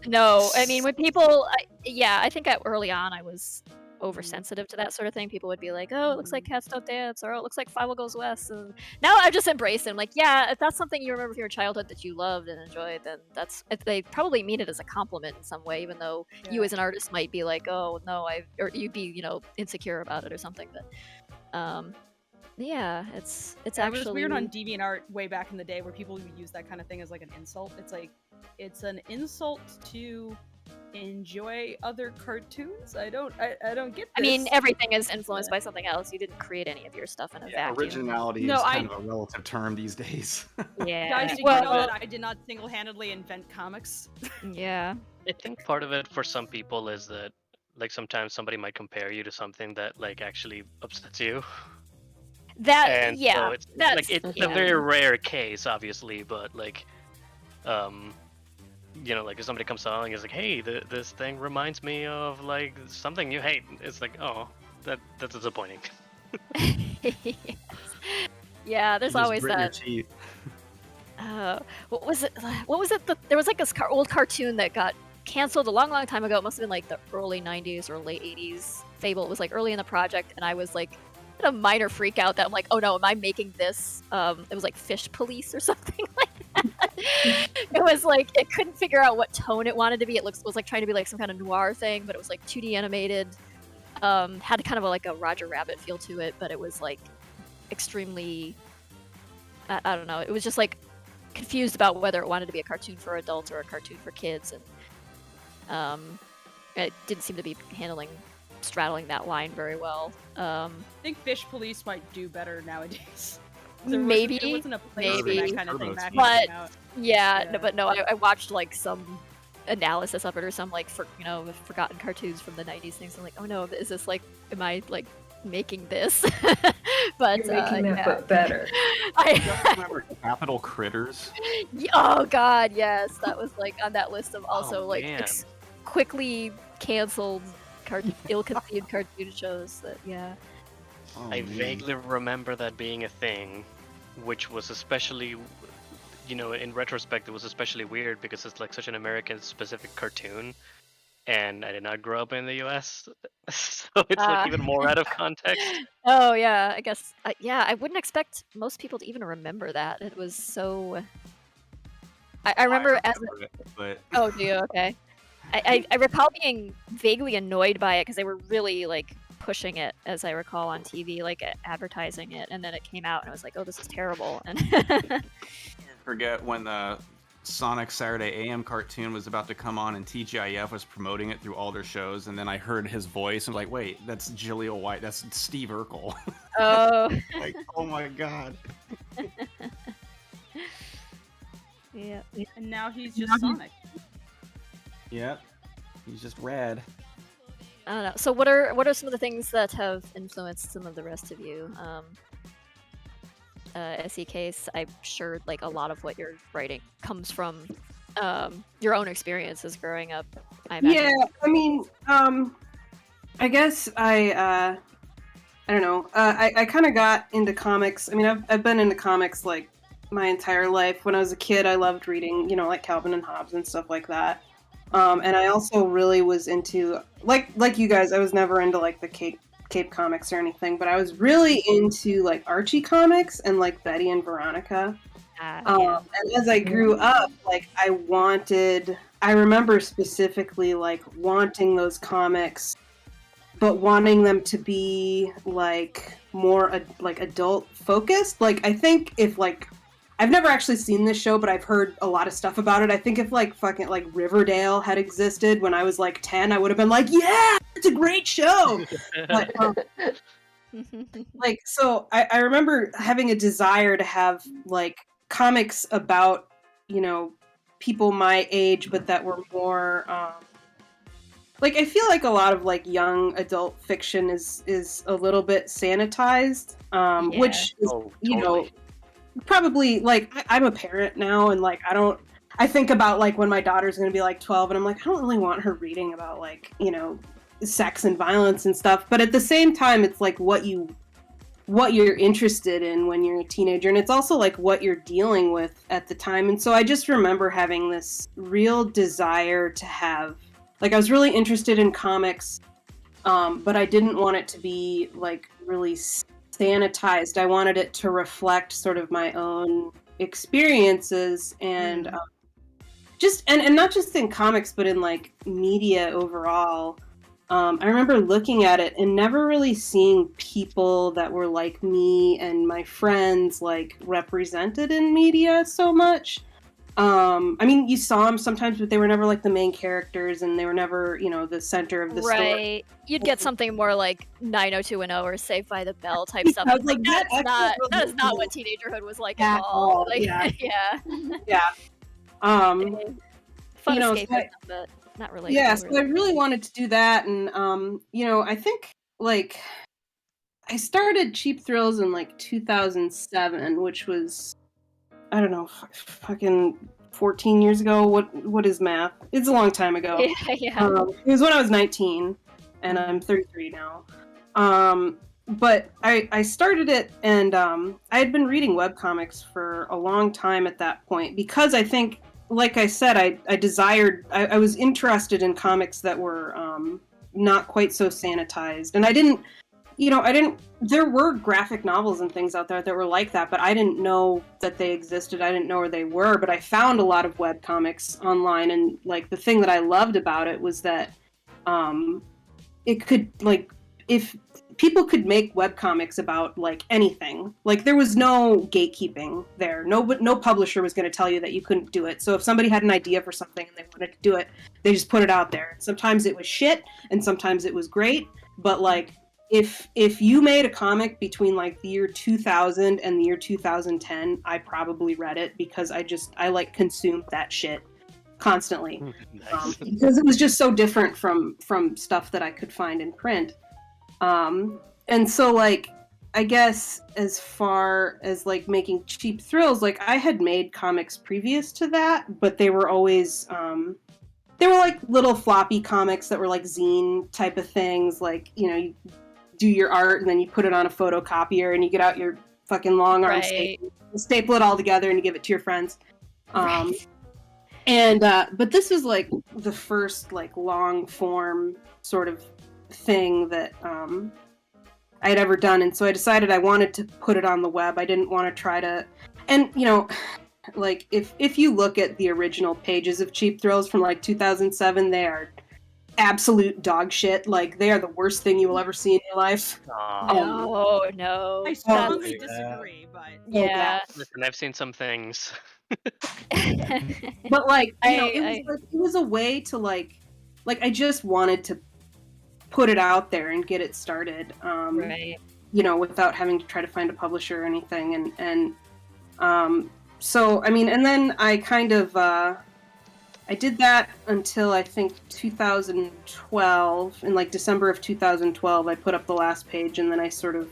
no. I mean, when people, I think early on I was oversensitive to that sort of thing. People would be like, oh, it looks like Cats Don't Dance, or oh, it looks like Fable Goes West. And now I've just embraced it. I'm like, yeah, if that's something you remember from your childhood that you loved and enjoyed, then they probably mean it as a compliment in some way, even though you as an artist might be like, oh no, or you'd be, insecure about it or something. But yeah, it's actually. It was weird on DeviantArt way back in the day where people would use that kind of thing as like an insult. It's like, it's an insult to enjoy other cartoons. I don't get this. I mean, everything is influenced by something else. You didn't create any of your stuff in a vacuum. Originality is kind of a relative term these days. Yeah. Guys, did you know that I did not single-handedly invent comics? Yeah. I think part of it for some people is that like sometimes somebody might compare you to something that like actually upsets you. So it's like it's a very rare case, obviously, but like, like if somebody comes along and is like, "Hey, this thing reminds me of like something you hate," it's like, "Oh, that's disappointing." Yeah, there's always that. What was it? There was like this old cartoon that got canceled a long time ago. It must have been like the early 90s or late 80s. Fable. It was like early in the project, and I was like a minor freak out that I'm like, oh no, am I making this? It was like Fish Police or something like that. It was like, it couldn't figure out what tone it wanted to be. It was like trying to be like some kind of noir thing, but it was like 2D animated. Had kind of like a Roger Rabbit feel to it, but it was like extremely, I don't know. It was just like confused about whether it wanted to be a cartoon for adults or a cartoon for kids. And it didn't seem to be straddling that line very well. I think Fish Police might do better nowadays. Maybe, there wasn't a place for that kind of thing back but yeah. No, I watched like some analysis of it or some like forgotten cartoons from the 90s things. I'm like, oh no, is this like, am I like making this? But you're making that but better. I remember Capital Critters. Oh god, yes, that was like on that list of also quickly canceled ill-conceived cartoon shows that I vaguely remember that being a thing, which was especially, in retrospect, it was especially weird because it's like such an American-specific cartoon, and I did not grow up in the U.S., so it's like even more out of context. Oh yeah, I guess. I wouldn't expect most people to even remember that. It was so. I remember but... Oh, do you? Okay. I recall being vaguely annoyed by it because they were really like pushing it, as I recall, on TV, like advertising it, and then it came out, and I was like, oh, this is terrible. And Forget when the Sonic Saturday AM cartoon was about to come on and TGIF was promoting it through all their shows, and then I heard his voice and was like, wait, that's Jaleel White, that's Steve Urkel. oh, Like, oh my god. yeah. And now he's just Sonic. Yep. He's just rad. I don't know. So what are some of the things that have influenced some of the rest of you? SE Case, I'm sure like a lot of what you're writing comes from your own experiences growing up. I imagine. Yeah, I mean, I guess I don't know. I kind of got into comics. I mean, I've been into comics like my entire life. When I was a kid, I loved reading, like Calvin and Hobbes and stuff like that. And I also really was into like you guys. I was never into like the Cape comics or anything, but I was really into like Archie comics and like Betty and Veronica. Yeah. And as I grew up, like I remember specifically like wanting those comics, but wanting them to be like more like adult focused. Like I think if like I've never actually seen this show, but I've heard a lot of stuff about it. I think if like fucking like Riverdale had existed when I was like 10, I would have been like, yeah, it's a great show. But, like, so I remember having a desire to have like comics about, people my age, but that were more, like, I feel like a lot of like young adult fiction is a little bit sanitized, which is, totally. Probably like I'm a parent now, and like I think about like when my daughter's gonna be like 12, and I'm like, I don't really want her reading about like sex and violence and stuff, but at the same time it's like what you're interested in when you're a teenager, and it's also like what you're dealing with at the time. And so I just remember having this real desire to have, like, I was really interested in comics, but I didn't want it to be like really sanitized. I wanted it to reflect sort of my own experiences, and just and not just in comics, but in like media overall. I remember looking at it and never really seeing people that were like me and my friends like represented in media so much. I mean, you saw them sometimes, but they were never like the main characters, and they were never, the center of the story. Right. You'd get something more like 90210 or Saved by the Bell type stuff. I was Like like, that is not what teenagerhood was like at all. Like, yeah. yeah. Fun escapism, but not really. Yeah, so I really wanted to do that, and I think like I started Cheap Thrills in like 2007, which was, I don't know, fucking 14 years ago. What is math? It's a long time ago. Yeah. It was when I was 19, and I'm 33 now. But I started it, and I had been reading webcomics for a long time at that point, because I think, like I said, I was interested in comics that were not quite so sanitized. And I didn't, there were graphic novels and things out there that were like that, but I didn't know that they existed. I didn't know where they were, but I found a lot of webcomics online, and like the thing that I loved about it was that it could, like, if people could make webcomics about like anything, like there was no gatekeeping there. No publisher was going to tell you that you couldn't do it. So if somebody had an idea for something and they wanted to do it, they just put it out there. Sometimes it was shit, and sometimes it was great. But like, if you made a comic between like the year 2000 and the year 2010, I probably read it, because I like consumed that shit constantly. Nice. Because it was just so different from stuff that I could find in print. And so like, I guess as far as like making Cheap Thrills, like I had made comics previous to that, but they were always, they were like little floppy comics that were like zine type of things. Like, you do your art and then you put it on a photocopier and you get out your fucking long arm staple it all together and you give it to your friends. But this was like the first like long form sort of thing that I had ever done, and so I decided I wanted to put it on the web. I didn't want to try to, and like if you look at the original pages of Cheap Thrills from like 2007, they are absolute dog shit. Like they are the worst thing you will ever see in your life. No. I That's- strongly disagree, but yeah. Listen, I've seen some things. But like, you know, I- it was a way to like I just wanted to put it out there and get it started. Right. You know, without having to try to find a publisher or anything. So I mean, and then I kind of I did that until I think 2012. In like December of 2012, I put up the last page, and then I sort of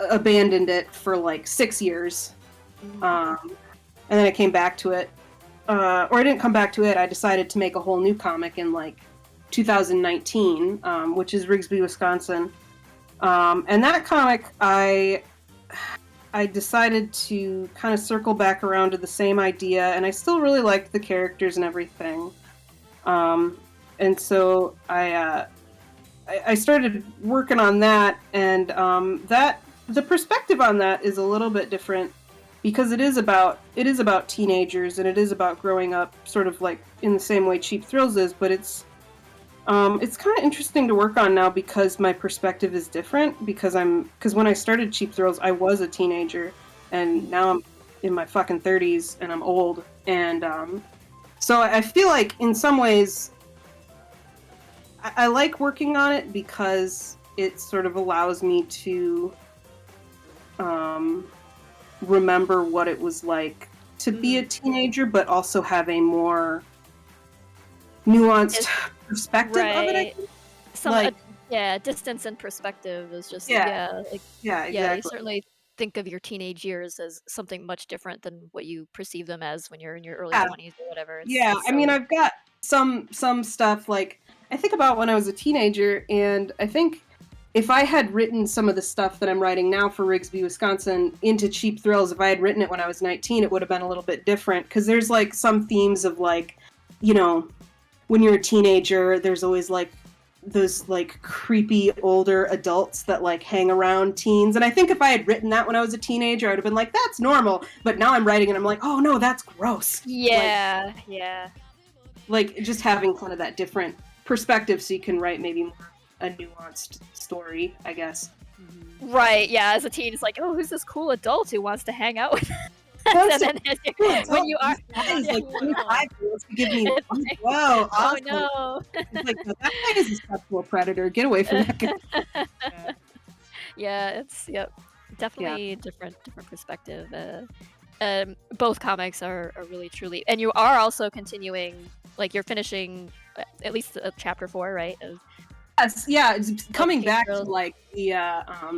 abandoned it for like 6 years. And then I came back to it. Or I didn't come back to it. I decided to make a whole new comic in like 2019, which is Rigsby, Wisconsin. And that comic, I decided to kind of circle back around to the same idea, and I still really liked the characters and everything. And so I started working on that, and the perspective on that is a little bit different because it is about teenagers, and it is about growing up, sort of like in the same way Cheap Thrills is, but it's kind of interesting to work on now because my perspective is different. Because when I started Cheap Thrills, I was a teenager, and now I'm in my fucking 30s and I'm old, and so I feel like in some ways I like working on it because it sort of allows me to remember what it was like to be a teenager, but also have a more nuanced perspective of it. I think. Distance and perspective is just exactly. you certainly think of your teenage years as something much different than what you perceive them as when you're in your early 20s or whatever. I mean, I've got some stuff, like I think about when I was a teenager, and I think if I had written some of the stuff that I'm writing now for Rigsby, Wisconsin into Cheap Thrills, if I had written it when I was 19, it would have been a little bit different, because there's like some themes of like, you know, when you're a teenager, there's always like those like creepy older adults that like hang around teens. And I think if I had written that when I was a teenager, I would have been like, that's normal. But now I'm writing and I'm like, oh no, that's gross. Yeah. Like just having kind of that different perspective so you can write maybe more a nuanced story, I guess. Right, yeah, as a teen, it's like, oh, who's this cool adult who wants to hang out with and then when you are like 25 years to give me like, whoa, oh awesome. no. It's like, that guy is a sexual predator. Get away from that guy. Yeah, it's definitely different perspective. Both comics are really truly, and you are also continuing, like you're finishing at least chapter 4, right? Yes, yeah, it's coming back to like the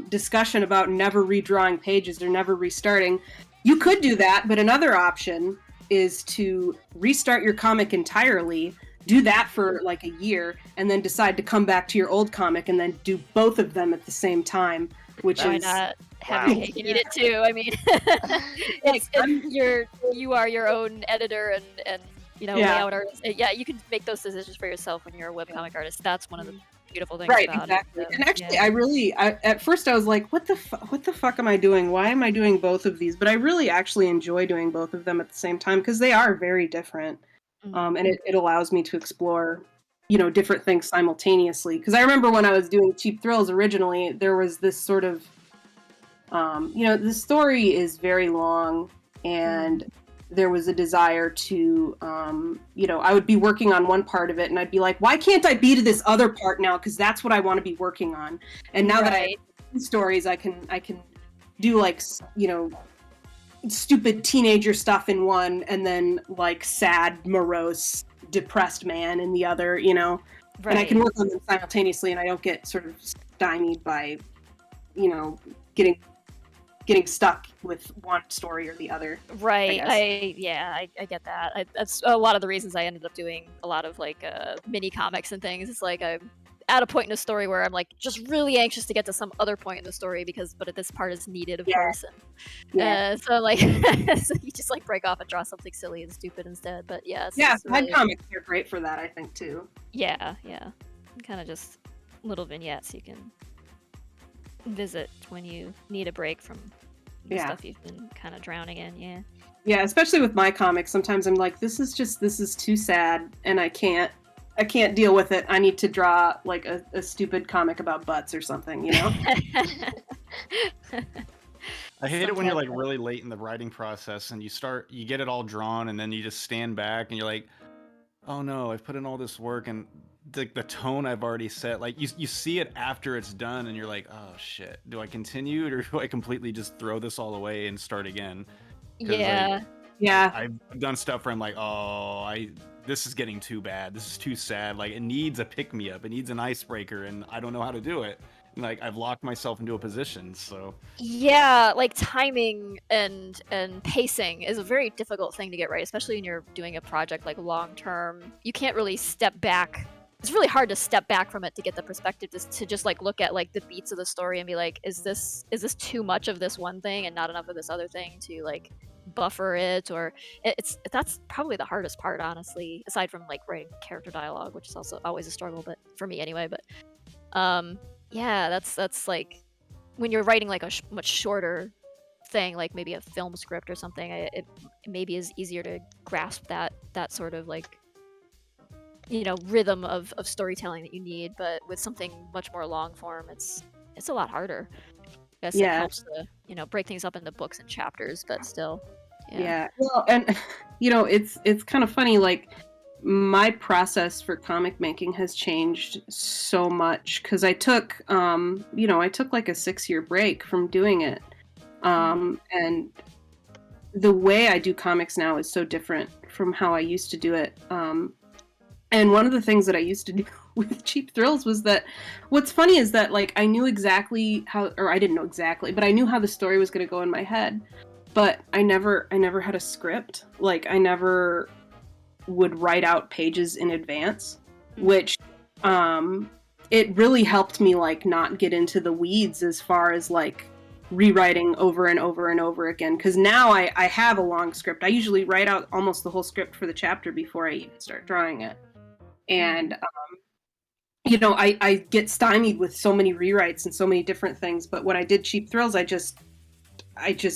discussion about never redrawing pages or never restarting. You could do that, but another option is to restart your comic entirely, do that for like a year, and then decide to come back to your old comic and then do both of them at the same time, which Why is not have your cake and eat it too? I mean, you are your own editor and layout artist. Yeah, you can make those decisions for yourself when you're a webcomic artist. That's one of the beautiful things about exactly. it. And actually, I at first I was like, what the fuck am I doing? Why am I doing both of these? But I really actually enjoy doing both of them at the same time because they are very different. And it allows me to explore, different things simultaneously. Because I remember when I was doing Cheap Thrills originally, there was this sort of, the story is very long, and there was a desire to, I would be working on one part of it, and I'd be like, why can't I be to this other part now? Because that's what I want to be working on. And now that I have 2 stories, I can do like, stupid teenager stuff in one, and then like sad, morose, depressed man in the other, and I can work on them simultaneously, and I don't get sort of stymied by, getting stuck with one story or the other. Right. I get that. That's a lot of the reasons I ended up doing a lot of like mini comics and things. It's like I'm at a point in a story where I'm like just really anxious to get to some other point in the story but this part is needed, of course. And, so like so you just like break off and draw something silly and stupid instead. But head comics are great for that, I think, too. Yeah. Kind of just little vignettes you can visit when you need a break from the stuff you've been kind of drowning in. Yeah, especially with my comics, sometimes I'm like, this is too sad, and I can't I can't deal with it. I need to draw like a stupid comic about butts or something, you know? I hate it when you're like really late in the writing process and you get it all drawn and then you just stand back and you're like, oh no, I've put in all this work and the tone I've already set. Like you see it after it's done and you're like, oh shit, do I continue or do I completely just throw this all away and start again? Yeah. Yeah. I've done stuff where I'm like, oh, this is getting too bad. This is too sad. Like it needs a pick me up. It needs an icebreaker, and I don't know how to do it. And, like I've locked myself into a position. So Yeah, like timing and pacing is a very difficult thing to get right, especially when you're doing a project like long term. You can't really step back. It's really hard to step back from it to get the perspective to just like look at like the beats of the story and be like, is this too much of this one thing and not enough of this other thing to like buffer it? Or that's probably the hardest part, honestly, aside from like writing character dialogue, which is also always a struggle, but for me anyway. But yeah, that's like when you're writing like a much shorter thing, like maybe a film script or something, it maybe is easier to grasp that sort of like, you know, rhythm of storytelling that you need. But with something much more long form, it's a lot harder. I guess it helps to, you know, break things up into books and chapters, but still. Yeah. Well, and you know, it's kind of funny, like my process for comic making has changed so much because I took like a 6-year break from doing it. And the way I do comics now is so different from how I used to do it. And one of the things that I used to do with Cheap Thrills was that what's funny is that like I knew exactly how, or I didn't know exactly, but I knew how the story was going to go in my head. But I never had a script. Like I never would write out pages in advance, which it really helped me like not get into the weeds as far as like rewriting over and over and over again. Because now I have a long script. I usually write out almost the whole script for the chapter before I even start drawing it. And you know, I get stymied with so many rewrites and so many different things. But when I did Cheap Thrills, I just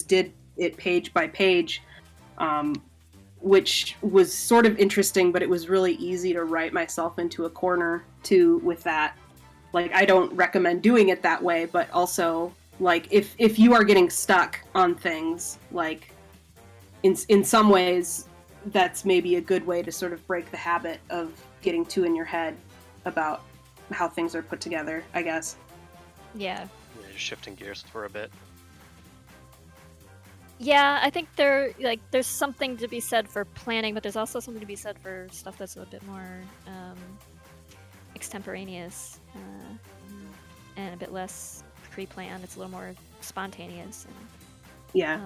did it page by page, which was sort of interesting, but it was really easy to write myself into a corner too with that. Like, I don't recommend doing it that way, but also, like, if you are getting stuck on things, like, in some ways, that's maybe a good way to sort of break the habit of getting too in your head about how things are put together, I guess. Yeah. You're shifting gears for a bit. Yeah, I think there's something to be said for planning, but there's also something to be said for stuff that's a bit more extemporaneous and a bit less pre-planned. It's a little more spontaneous. And, yeah.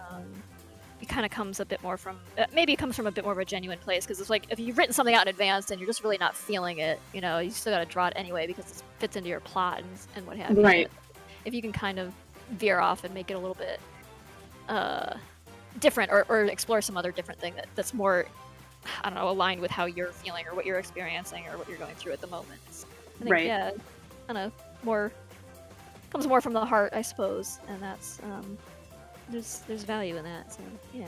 It kind of comes a bit more from maybe it comes from a bit more of a genuine place, because it's like if you've written something out in advance and you're just really not feeling it, you know, you still got to draw it anyway because it fits into your plot and what have you. Right. But if you can kind of veer off and make it a little bit different or explore some other different thing that's more, I don't know, aligned with how you're feeling or what you're experiencing or what you're going through at the moment. I think, right. Yeah, kind of more comes more from the heart, I suppose, and that's there's value in that. So yeah.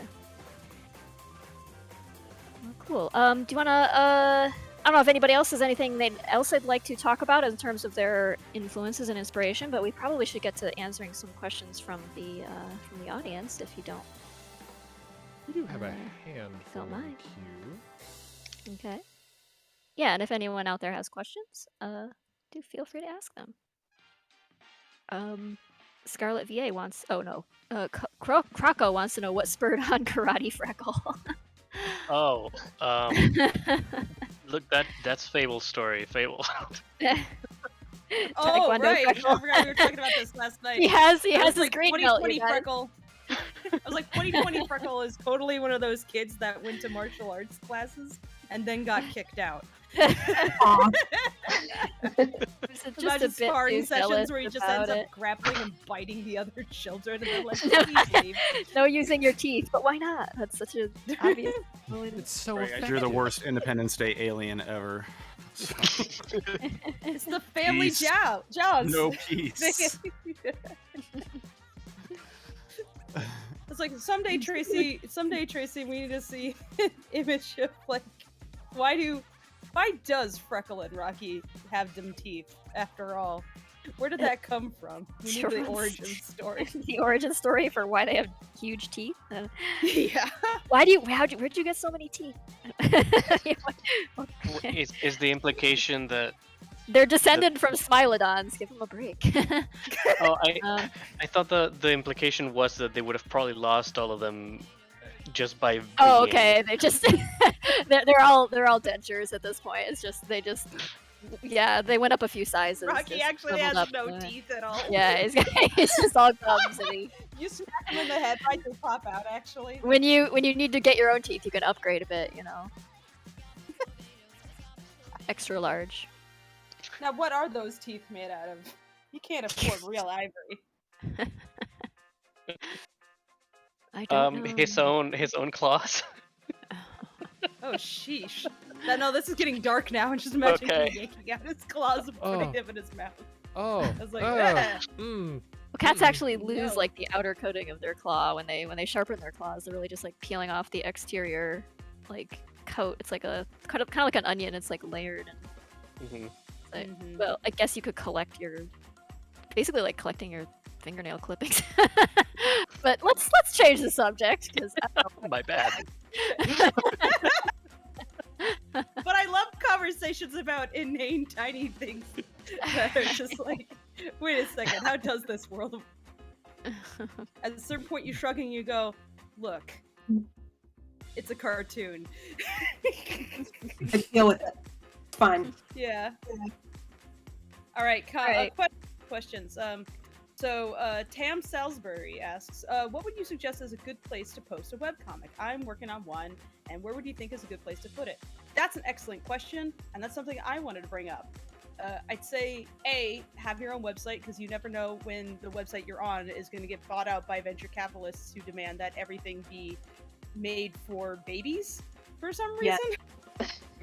Well, cool. Do you wanna? I don't know if anybody else has anything else they'd like to talk about in terms of their influences and inspiration, but we probably should get to answering some questions from the audience if you don't. We do have a hand Don't for mind. queue. Okay. Yeah, and if anyone out there has questions, do feel free to ask them. Scarlet VA wants. Oh no. Croco wants to know what spurred on Karate Freckle. Oh, look, that's Fable's story. Fable. Oh, Taekwondo right. Freckle. I forgot we were talking about this last night. He has I was his like, green belt. 2020 you guys. Freckle. I was like, 2020 Freckle is totally one of those kids that went to martial arts classes and then got kicked out. Imagine sparring sessions where he just ends up grappling and biting the other children, and they're like, "Please leave." No using your teeth, but why not? That's such an obvious. It's so Right, guys, you're the worst Independence Day alien ever. It's the family Peace. Jaws. No peace. It's like someday, Tracy, we need to see an image of like, why do Why does Freckle and Rocky have them teeth, after all? Where did that come from? We need the origin story. The origin story for why they have huge teeth. Yeah. Where'd you get so many teeth? Is the implication that They're descended from Smilodons. Give them a break. I thought the implication was that they would have probably lost all of them just by Oh, being- okay. They just they're all dentures at this point. It's just they went up a few sizes. Rocky just actually shriveled has up. no teeth at all. Yeah, he's just all gums. And You smack him in the head, right? They pop out, actually. when you need to get your own teeth, you can upgrade a bit. Extra large. Now, what are those teeth made out of? You can't afford real ivory. I don't know. his own claws. Oh, sheesh. No, this is getting dark now, and just imagine Okay. him yanking out his claws and putting them in his mouth. Oh. I was like, "Ah." Well, cats actually lose like the outer coating of their claw when they sharpen their claws. They're really just like peeling off the exterior like coat. It's like a kind of like an onion. It's like layered. And well, I guess you could collect basically like collecting your fingernail clippings. But let's change the subject because My bad. But I love conversations about inane, tiny things that are just like, wait a second, how does this world? At a certain point, you shrug and you go, look, it's a cartoon. I deal with it. It's fine. Yeah. All right, questions. So Tam Salisbury asks, what would you suggest as a good place to post a webcomic? I'm working on one, and where would you think is a good place to put it? That's an excellent question, and that's something I wanted to bring up. I'd say, A, have your own website, because you never know when the website you're on is going to get bought out by venture capitalists who demand that everything be made for babies for some reason.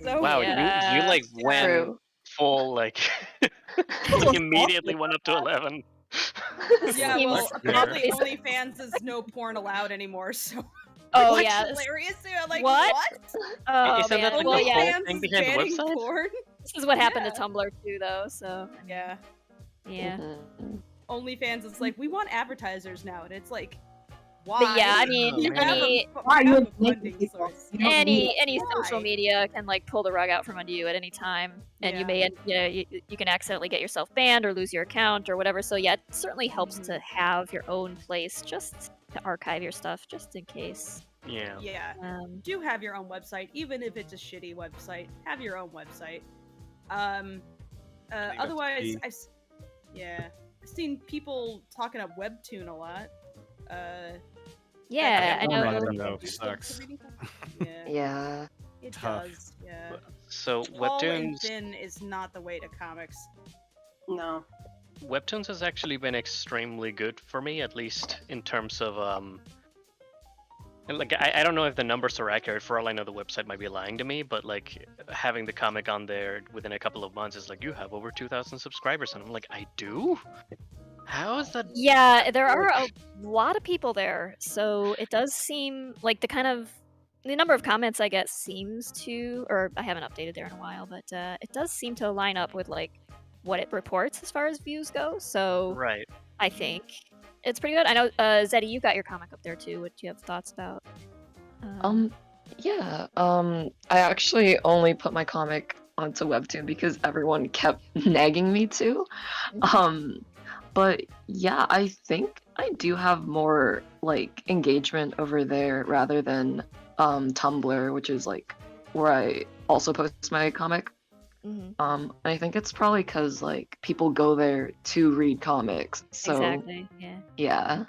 So, Wow, yeah, you like went true. full like immediately went up to 11. Yeah, well, Seems- apparently OnlyFans is no porn allowed anymore, so... Oh Which yeah. is hilarious. I'm like, What? what? Oh Isn't that man. like Well, the yeah. whole OnlyFans thing is behind the banning website? porn. This is what happened Yeah. to Tumblr too, though. So Yeah. yeah. OnlyFans is like, we want advertisers now, and it's like, why? But yeah, I mean, you have any Why you have would a you funding people? source. You don't need any Why? social media can like pull the rug out from under you at any time, and you may you can accidentally get yourself banned or lose your account or whatever. So yeah, it certainly helps to have your own place just to archive your stuff, just in case. Yeah. Yeah. Um, Do have your own website, even if it's a shitty website. Have your own website. that's Otherwise, key. I've seen people talking up Webtoon a lot. yeah, I Oh, know. man, no, sucks. Yeah, Yeah. it Tough. does. Yeah. So Tall and webtoons thin is not the way to comics. No. webtoons has actually been extremely good for me, at least in terms of like I don't know if the numbers are accurate. For all I know, the website might be lying to me, but like having the comic on there within a couple of months is like, you have over 2,000 subscribers, and I'm like, I do? How is that? Yeah, there are a lot of people there, so it does seem like the number of comments I get seems to, or I haven't updated there in a while, but it does seem to line up with like what it reports as far as views go. So Right. I think it's pretty good. I know, Zeddy, you got your comic up there too. What do you have thoughts about? Yeah. I actually only put my comic onto Webtoon because everyone kept nagging me to. But yeah, I think I do have more like engagement over there rather than Tumblr, which is like where I also post my comic. I think it's probably because like people go there to read comics. So Exactly. Yeah. yeah.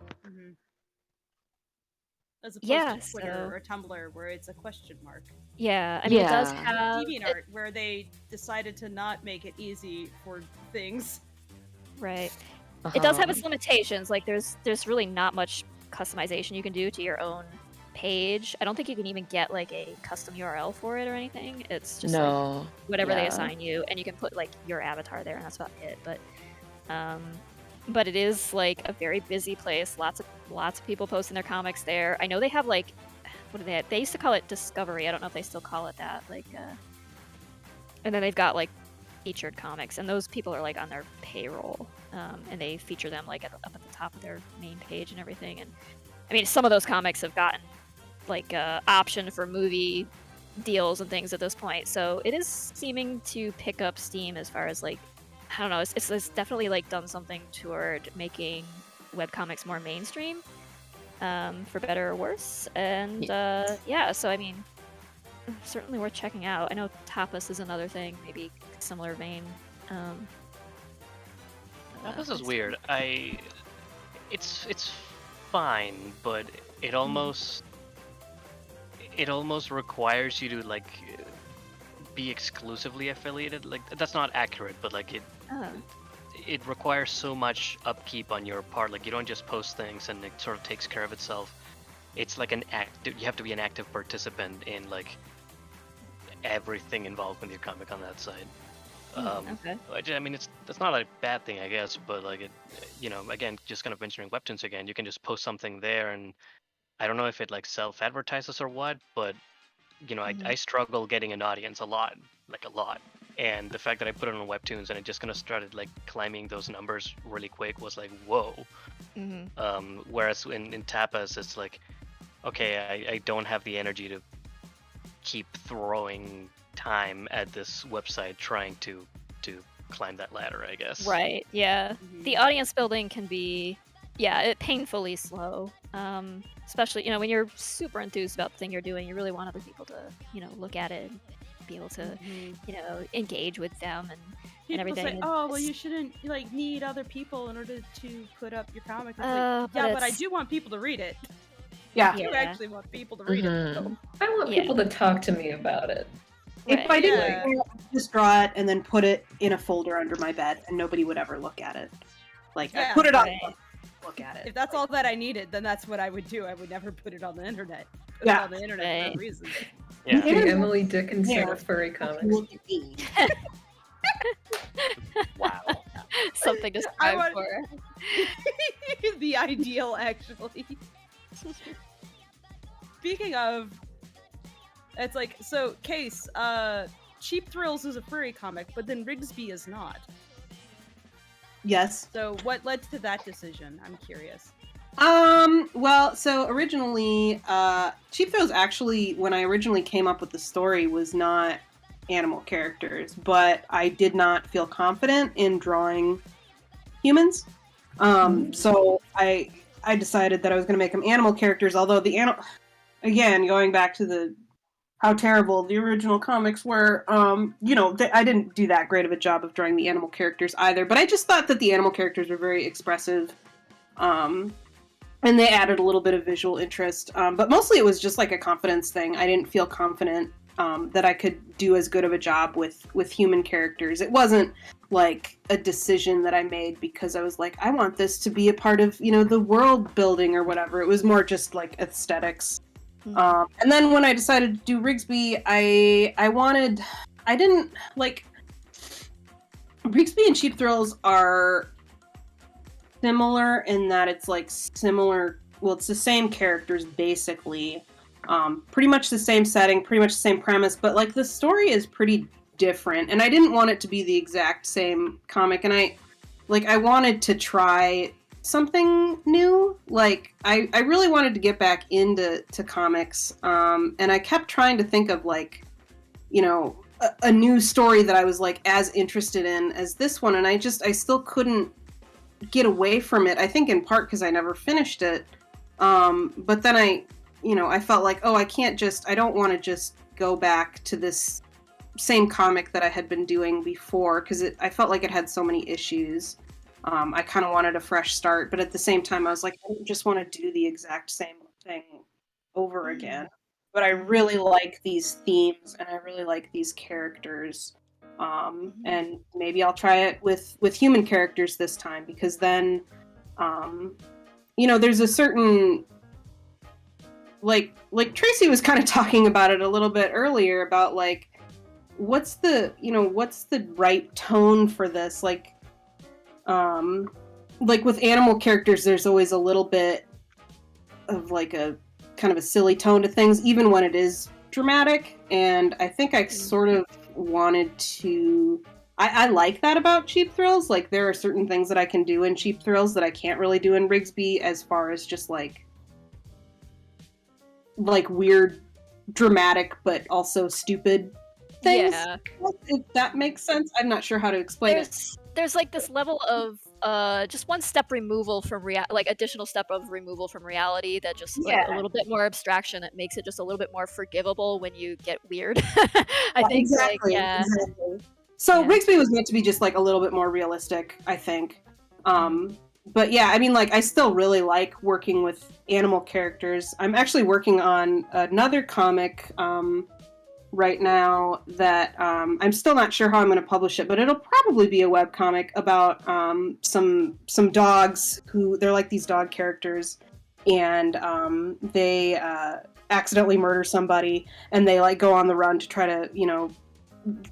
As opposed Yeah, to Twitter so- or Tumblr, where it's a question mark. Yeah. I mean, it does Yeah. have. DeviantArt, where they decided to not make it easy for things. Right. It does have Um, its limitations. Like there's really not much customization you can do to your own page. I don't think you can even get like a custom URL for it or anything. It's just like no. whatever they yeah. assign you, and you can put like your avatar there, and that's about it. But it is like a very busy place. Lots of people posting their comics there. I know they have like, what do they have? They used to call it Discovery. I don't know if they still call it that. Like And then they've got like featured comics, and those people are like on their payroll, and they feature them like up at the top of their main page and everything. And I mean, some of those comics have gotten like option for movie deals and things at this point, so it is seeming to pick up steam as far as like, I don't know, it's definitely like done something toward making webcomics more mainstream, for better or worse. And yeah, so I mean, certainly worth checking out. I know Tapas is another thing, maybe similar vein. Tapas is weird. It's fine, but it almost requires you to like be exclusively affiliated. Like that's not accurate, but like it requires so much upkeep on your part. Like you don't just post things and it sort of takes care of itself. It's like you have to be an active participant in like everything involved with your comic on that side. Okay. I mean, that's not a bad thing, I guess, but like it, again, just kind of mentioning Webtoons again, you can just post something there, and I don't know if it like self-advertises or what, but I struggle getting an audience a lot, and the fact that I put it on Webtoons and it just kind of started like climbing those numbers really quick was like whoa. Whereas in Tapas, it's like, okay, I don't have the energy to keep throwing time at this website trying to climb that ladder, I guess. Right, yeah. The audience building can be, painfully slow. Especially, when you're super enthused about the thing you're doing, you really want other people to, look at it and be able to, engage with them and everything. Say, oh, well, you shouldn't need other people in order to put up your comic. But I do want people to read it. Yeah. I do actually want people to read it. So. I want people to talk to me about it. If I didn't just draw it and then put it in a folder under my bed and nobody would ever look at it. I put it on look at it. If that's all that I needed, then that's what I would do. I would never put it on the internet. Put it on the internet for no reason. Yeah. The Emily Dickinson of furry comics. Wow. Something to strive for. The ideal, actually. Speaking of, it's like, so Case, Cheap Thrills is a furry comic, but then Rigsby is not. Yes. So what led to that decision? I'm curious. Well, so originally, Cheap Thrills actually, when I originally came up with the story, was not animal characters, but I did not feel confident in drawing humans. So I decided that I was going to make them animal characters, although again, going back to how terrible the original comics were, I didn't do that great of a job of drawing the animal characters either, but I just thought that the animal characters were very expressive, and they added a little bit of visual interest, but mostly it was just like a confidence thing. I didn't feel confident that I could do as good of a job with human characters. It wasn't like a decision that I made because I was like, I want this to be a part of, the world building or whatever. It was more just like aesthetics. And then when I decided to do Rigsby, Rigsby and Cheap Thrills are similar in that it's like similar, well, it's the same characters basically, pretty much the same setting, pretty much the same premise, but like the story is pretty different, and I didn't want it to be the exact same comic, and I wanted to try something new. Like I really wanted to get back into comics, and I kept trying to think of like, a new story that I was like as interested in as this one, and I still couldn't get away from it. I think in part because I never finished it, but then I felt like, oh, I don't want to just go back to this same comic that I had been doing before, because I felt like it had so many issues. I kind of wanted a fresh start, but at the same time, I was like, I don't just want to do the exact same thing over again. But I really like these themes, and I really like these characters. And maybe I'll try it with human characters this time, because then, there's a certain, like Tracy was kind of talking about it a little bit earlier about like, what's the right tone for this? Like with animal characters, there's always a little bit of like a kind of a silly tone to things, even when it is dramatic. And I think I sort of wanted to. I like that about Cheap Thrills. Like, there are certain things that I can do in Cheap Thrills that I can't really do in Rigsby, as far as just like weird, dramatic, but also stupid things. Yeah. If that makes sense. I'm not sure how to explain it. There's like this level of just one step removal from additional step of removal from reality that just like, a little bit more abstraction that makes it just a little bit more forgivable when you get weird. I think exactly. So Yeah. Rigsby was meant to be just like a little bit more realistic, I think. But yeah, I mean, like, I still really like working with animal characters. I'm actually working on another comic right now that I'm still not sure how I'm going to publish it, but it'll probably be a webcomic about some dogs who, they're like these dog characters, and they accidentally murder somebody, and they like go on the run to try to,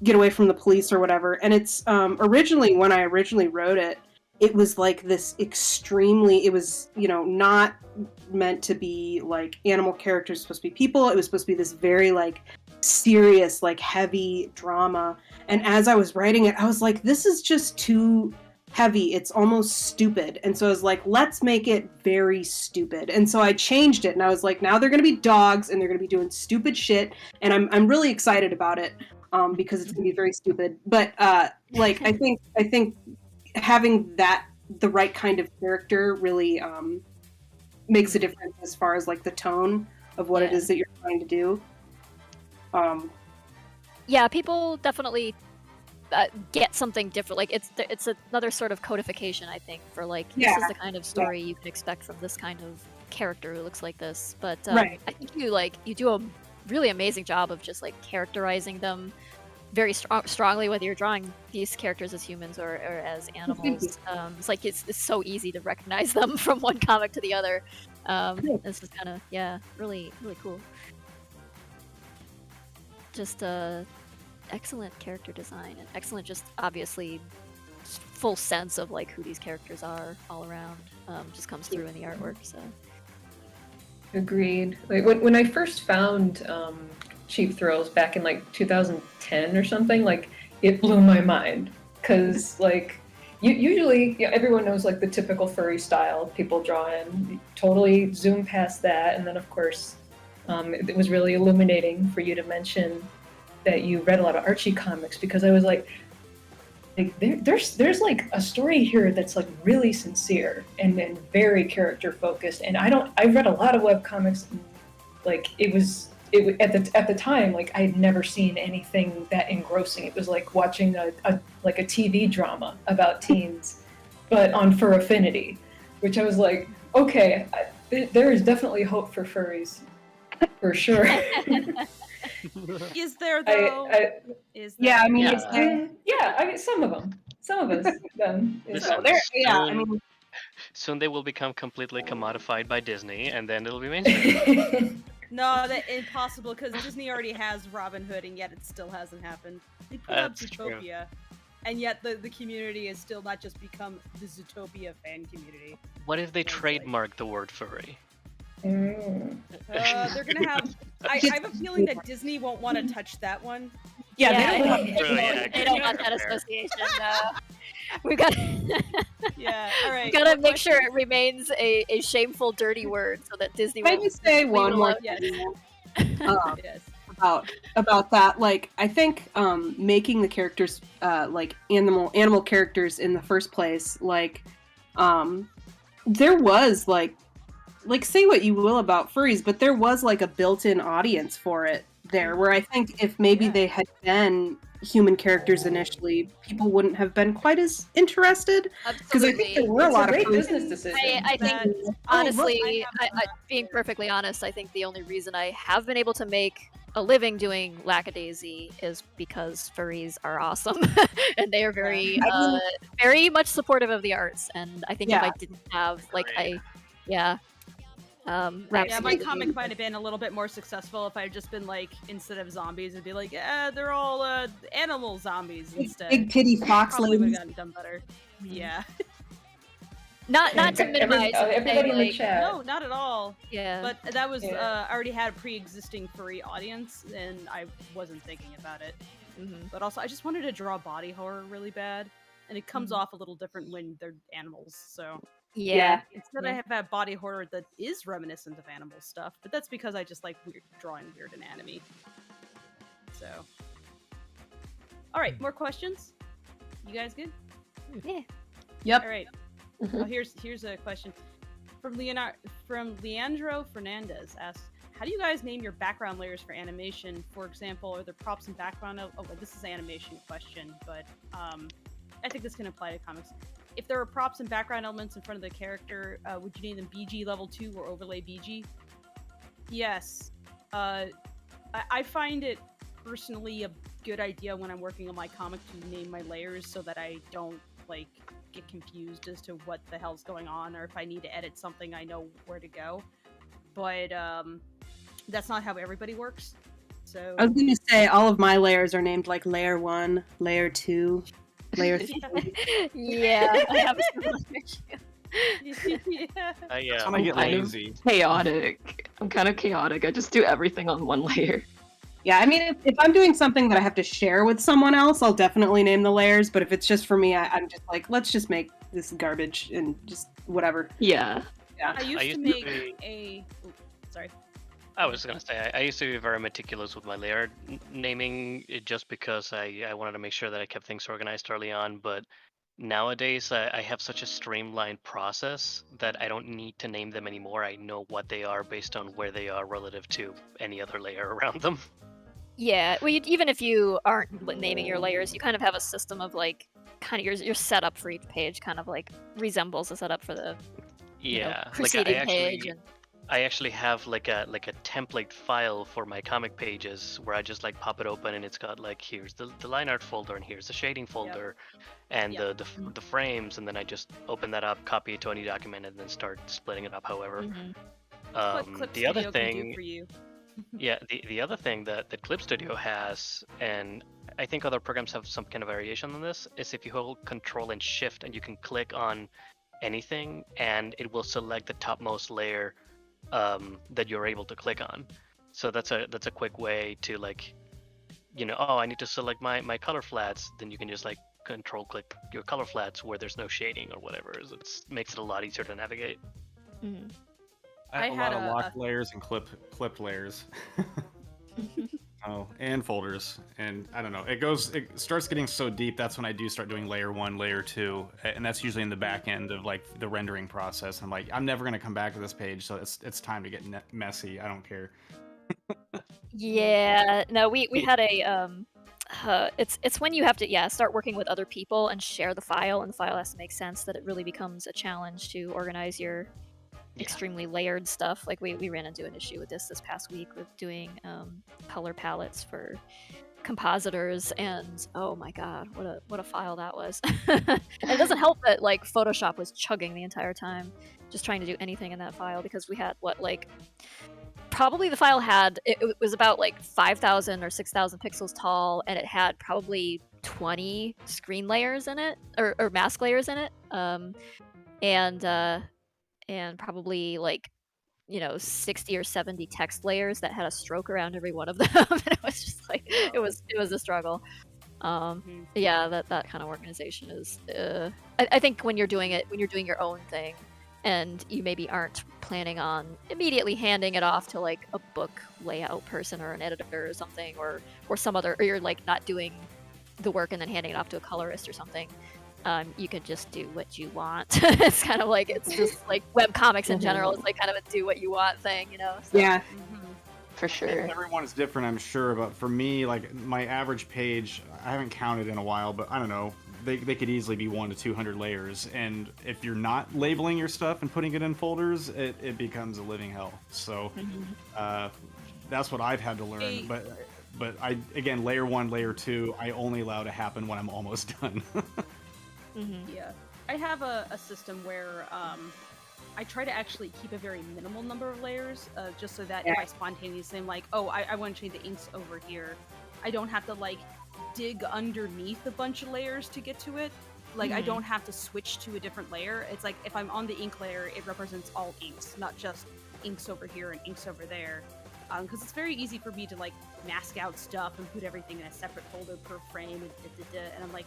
get away from the police or whatever. And it's originally, when I originally wrote it, it was like this extremely, it was, not meant to be like animal characters, supposed to be people. It was supposed to be this very like serious, like heavy drama. And as I was writing it, I was like, this is just too heavy. It's almost stupid. And so I was like, let's make it very stupid. And so I changed it, and I was like, now they're going to be dogs, and they're going to be doing stupid shit. And I'm really excited about it because it's going to be very stupid. But like, I think having the right kind of character really makes a difference as far as like the tone of what it is that you're trying to do. Yeah, people definitely get something different. Like it's another sort of codification, I think, for like this is the kind of story you can expect from this kind of character who looks like this. But I think you do a really amazing job of just like characterizing them very strongly, whether you're drawing these characters as humans or as animals. It's like it's so easy to recognize them from one comic to the other. This is kind of really cool. Just excellent character design and excellent, just obviously full sense of like who these characters are all around. Just comes through in the artwork. So agreed. Like when I first found Cheap Thrills back in like 2010 or something, like it blew my mind because like usually everyone knows like the typical furry style people draw in. You totally zoom past that, and then of course it was really illuminating for you to mention that you read a lot of Archie comics, because I was like there's like a story here that's like really sincere and very character focused. And I've read a lot of webcomics, and like it was at the time, like I had never seen anything that engrossing. It was like watching a TV drama about teens, but on Fur Affinity, which I was like, okay, there is definitely hope for furries, for sure. Is there though? Is there? Yeah, I mean, I mean, some of us. Soon they will become completely commodified by Disney, and then it'll be mainstream. No, that's impossible, because Disney already has Robin Hood, and yet it still hasn't happened. They put up That's Zootopia, and yet the community has still not just become the Zootopia fan community. What if they trademark the word furry? They're gonna have. I have a feeling that Disney won't want to touch that one. They don't want that association. We got. All right. We gotta make sure it remains a shameful, dirty word so that Disney. Can I just say one more thing about that? Like, I think making the characters like animal characters in the first place, like there was like say what you will about furries, but there was like a built-in audience for it there, where I think if maybe they had been human characters initially, people wouldn't have been quite as interested. Because I think there were a lot of business decisions. I think, honestly, being perfectly honest, I think the only reason I have been able to make a living doing Lackadaisy is because furries are awesome and they are very, very much supportive of the arts. And I think if I didn't have, my comic might have been a little bit more successful if I had just been like, instead of zombies, it'd be like, they're all animal zombies instead. Big titty fox Probably would ladies. have gotten done better. Yeah. Not to minimize. Everybody in the chat. No, not at all. Yeah. But that was I already had a pre-existing furry audience, and I wasn't thinking about it. But also, I just wanted to draw body horror really bad, and it comes off a little different when they're animals. So Yeah. instead, I have that body horror that is reminiscent of animal stuff, but that's because I just like drawing weird anatomy. So, all right, more questions? You guys good? Yeah. Yep. All right. Oh, here's a question from Leandro Fernandez asks, how do you guys name your background layers for animation? For example, are there props and background? This is an animation question, but I think this can apply to comics. If there are props and background elements in front of the character, would you name them BG level 2 or overlay BG? Yes. I find it personally a good idea when I'm working on my comic to name my layers so that I don't like get confused as to what the hell's going on, or if I need to edit something, I know where to go. But that's not how everybody works. So I was going to say all of my layers are named like layer 1, layer 2, layer 3. Yeah. I have a yeah. I get kind of lazy. chaotic. I'm kind of chaotic. I just do everything on one layer. Yeah, I mean, if I'm doing something that I have to share with someone else, I'll definitely name the layers. But if it's just for me, I'm just like, let's just make this garbage and just whatever. Yeah. I used to make a. Sorry. I was gonna say I used to be very meticulous with my layer naming, just because I wanted to make sure that I kept things organized early on. But nowadays I have such a streamlined process that I don't need to name them anymore. I know what they are based on where they are relative to any other layer around them. Yeah, well, even if you aren't naming your layers, you kind of have a system of like, kind of your setup for each page kind of like resembles the setup for the preceding page. I actually have like a template file for my comic pages where I just like pop it open and it's got like, here's the line art folder and here's the shading folder and the frames, and then I just open that up, copy it to a new document, and then start splitting it up however. The other thing, the other thing that Clip Studio has, and I think other programs have some kind of variation on this, is if you hold Control and Shift and you can click on anything and it will select the topmost layer that you're able to click on. So that's a quick way to like, I need to select my color flats. Then you can just like control click your color flats where there's no shading or whatever. It makes it a lot easier to navigate. Mm-hmm. I have a lot of locked layers and clipped layers. And folders, and I don't know. It starts getting so deep. That's when I do start doing layer 1, layer 2, and that's usually in the back end of like the rendering process. I'm like, I'm never gonna come back to this page, so it's time to get messy. I don't care. Yeah, no, we had a it's when you have to start working with other people and share the file, and the file has to make sense, that it really becomes a challenge to organize your extremely layered stuff. Like we ran into an issue with this past week with doing color palettes for compositors, and oh my god, what a file that was. And it doesn't help that like Photoshop was chugging the entire time just trying to do anything in that file, because we had probably the file had it was about like 5,000 or 6,000 pixels tall, and it had probably 20 screen layers in it, or mask layers in it, and probably like 60 or 70 text layers that had a stroke around every one of them. And it was just like it was a struggle. Yeah, that kind of organization is I think when you're doing your own thing, and you maybe aren't planning on immediately handing it off to like a book layout person or an editor or something, or some other, or you're like not doing the work and then handing it off to a colorist or something. You can just do what you want. It's kind of like, it's just like webcomics in general. It's like kind of a do what you want thing, So. Yeah. For sure. Everyone's different, I'm sure, but for me, like my average page, I haven't counted in a while, but I don't know, they could easily be 100 to 200 layers, and if you're not labeling your stuff and putting it in folders, it becomes a living hell. So that's what I've had to learn. But I, again, layer 1, layer 2, I only allow to happen when I'm almost done. Yeah, I have a system where I try to actually keep a very minimal number of layers, just so that if I spontaneously am like, oh, I want to change the inks over here, I don't have to like dig underneath a bunch of layers to get to it. Like I don't have to switch to a different layer. It's like if I'm on the ink layer, it represents all inks, not just inks over here and inks over there. because it's very easy for me to like mask out stuff and put everything in a separate folder per frame, and I'm like,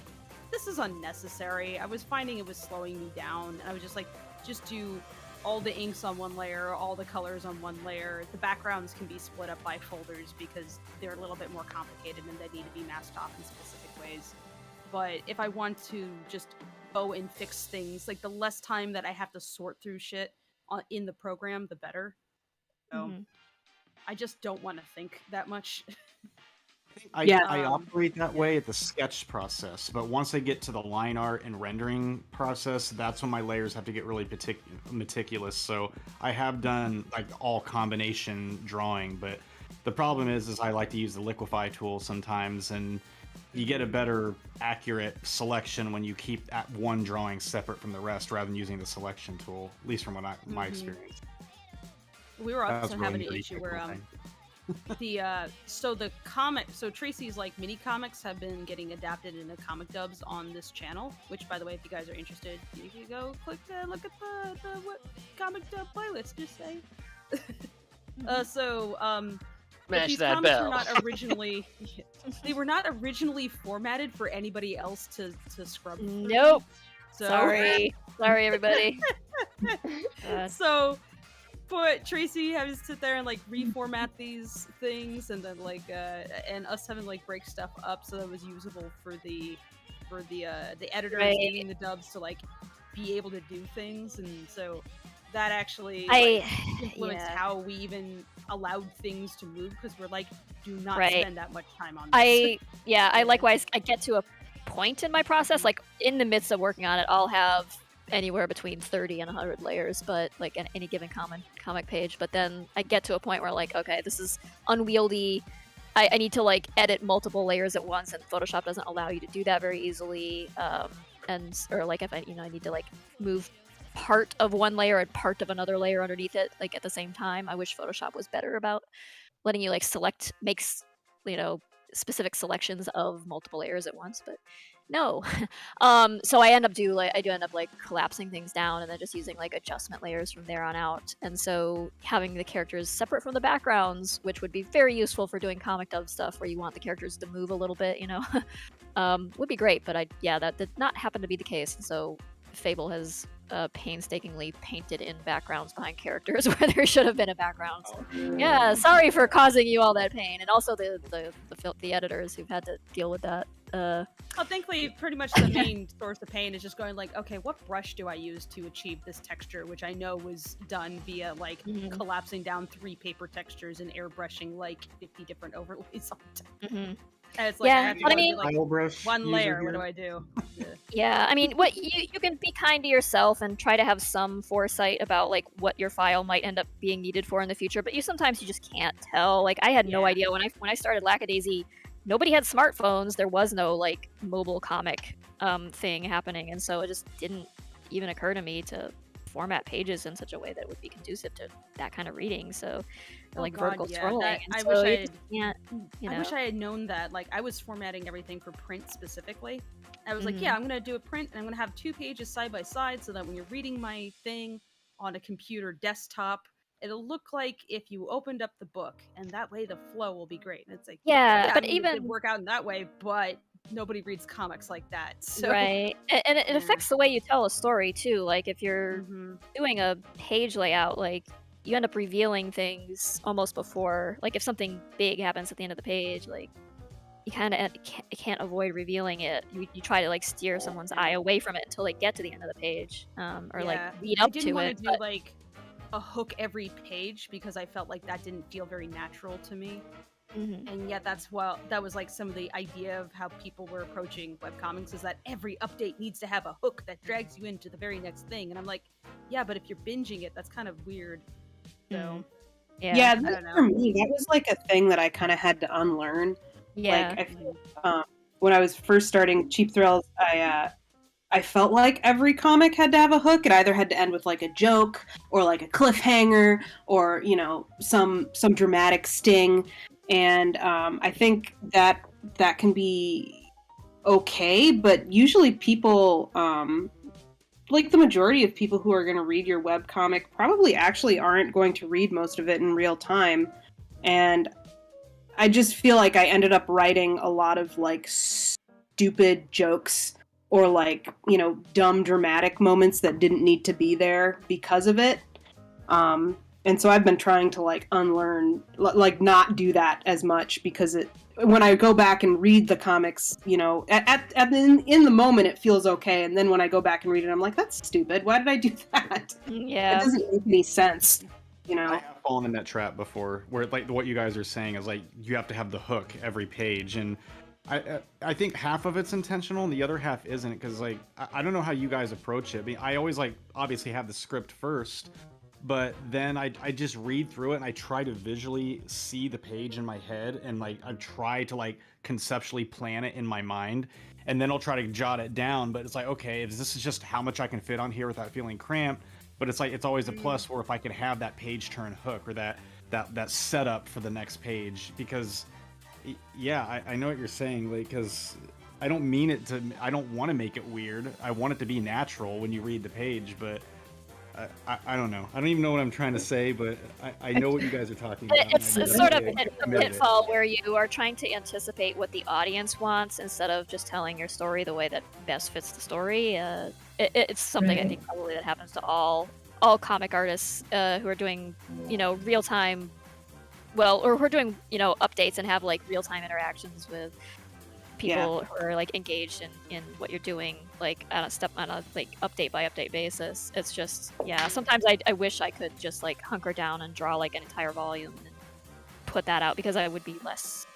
this is unnecessary. I was finding it was slowing me down, and I was just like, just do all the inks on one layer, all the colors on one layer. The backgrounds can be split up by folders because they're a little bit more complicated and they need to be masked off in specific ways. But if I want to just go and fix things, like the less time that I have to sort through shit in the program, the better. So I just don't want to think that much. I operate that way at the sketch process, but once I get to the line art and rendering process, that's when my layers have to get really meticulous. So I have done like all combination drawing, but the problem is I like to use the liquify tool sometimes, and you get a better accurate selection when you keep that one drawing separate from the rest rather than using the selection tool, at least from my experience. We were also having an issue where so Tracy's like mini comics have been getting adapted into comic dubs on this channel, which by the way, if you guys are interested, you can go look at the what comic dub playlist, just say. Smash these that comics bell. were not originally they were not originally formatted for anybody else to scrub through. Nope. So Sorry everybody. But Tracy has to sit there and like reformat these things, and then like and us having to like break stuff up so that it was usable for the editors doing the dubs to like be able to do things, and so that actually influenced how we even allowed things to move, because we're like, do not spend that much time on this. I likewise, I get to a point in my process, like in the midst of working on it, I'll have anywhere between 30 and 100 layers, but like in any given comic page. But then I get to a point where like, okay, this is unwieldy. I need to like edit multiple layers at once, and Photoshop doesn't allow you to do that very easily. Or like if I need to like move part of one layer and part of another layer underneath it like at the same time. I wish Photoshop was better about letting you like specific selections of multiple layers at once, but no. So I do end up like collapsing things down and then just using like adjustment layers from there on out. And so having the characters separate from the backgrounds, which would be very useful for doing comic dub stuff where you want the characters to move a little bit, would be great. But that did not happen to be the case. And so Fable has painstakingly painted in backgrounds behind characters where there should have been a background. So, yeah, sorry for causing you all that pain, and also the editors who've had to deal with that. Thankfully, pretty much the main source of pain is just going like, okay, what brush do I use to achieve this texture, which I know was done via like collapsing down 3 paper textures and airbrushing like 50 different overlays on text. And it's like, one layer. What do I do? Yeah, I mean, what you can be kind to yourself and try to have some foresight about like what your file might end up being needed for in the future, but sometimes you just can't tell. Like I had no idea when I started Lackadaisy. Nobody had smartphones. There was no like mobile comic thing happening, and so it just didn't even occur to me to format pages in such a way that would be conducive to that kind of reading. So vertical scrolling. I wish I had known that. Like I was formatting everything for print specifically. I was like, I'm gonna do a print and I'm gonna have 2 pages side by side so that when you're reading my thing on a computer desktop, it'll look like if you opened up the book, and that way the flow will be great. And it's like, but it even did work out in that way, but nobody reads comics like that. So. Right, and it affects the way you tell a story too. Like if you're doing a page layout, like you end up revealing things almost before. Like if something big happens at the end of the page, like you kind of can't avoid revealing it. You try to like steer someone's eye away from it until they get to the end of the page, or like lead up to it. I didn't want to do like a hook every page because I felt like that didn't feel very natural to me. And yet that was like some of the idea of how people were approaching webcomics, is that every update needs to have a hook that drags you into the very next thing. And I'm like, yeah, but if you're binging it, that's kind of weird. So I don't know. For me, that was like a thing that I kind of had to unlearn. Yeah. Like I feel, when I was first starting Cheap Thrills, I felt like every comic had to have a hook. It either had to end with like a joke or like a cliffhanger or some dramatic sting. And I think that can be okay, but usually people, like the majority of people who are going to read your webcomic probably actually aren't going to read most of it in real time. and I just feel like I ended up writing a lot of like stupid jokes or like, you know, dumb dramatic moments that didn't need to be there because of it. And so I've been trying to like unlearn, like not do that as much, because when I go back and read the comics, you know, in the moment it feels okay, and then when I go back and read it, I'm like, that's stupid. Why did I do that? Yeah. It doesn't make any sense, you know. I have fallen in that trap before, where like what you guys are saying is like you have to have the hook every page, and I think half of it's intentional and the other half isn't, because like I don't know how you guys approach it. I mean, I always like obviously have the script first, but then I just read through it and I try to visually see the page in my head, and like I try to like conceptually plan it in my mind, and then I'll try to jot it down. But it's like, okay, if this is just how much I can fit on here without feeling cramped. But it's like it's always a plus where if I could have that page turn hook or that setup for the next page, because yeah, I know what you're saying, like, because I don't mean it to, I don't want to make it weird. I want it to be natural when you read the page, but I don't know. I don't even know what I'm trying to say, but I know what you guys are talking about. It's sort of a pitfall where you are trying to anticipate what the audience wants instead of just telling your story the way that best fits the story. It's something I think probably that happens to all comic artists who are doing, you know, real time, or who are doing, you know, updates and have like real time interactions with people who are like engaged in what you're doing, like on a like update by update basis. It's just, yeah, sometimes I wish I could just like hunker down and draw like an entire volume and put that out, because I would be less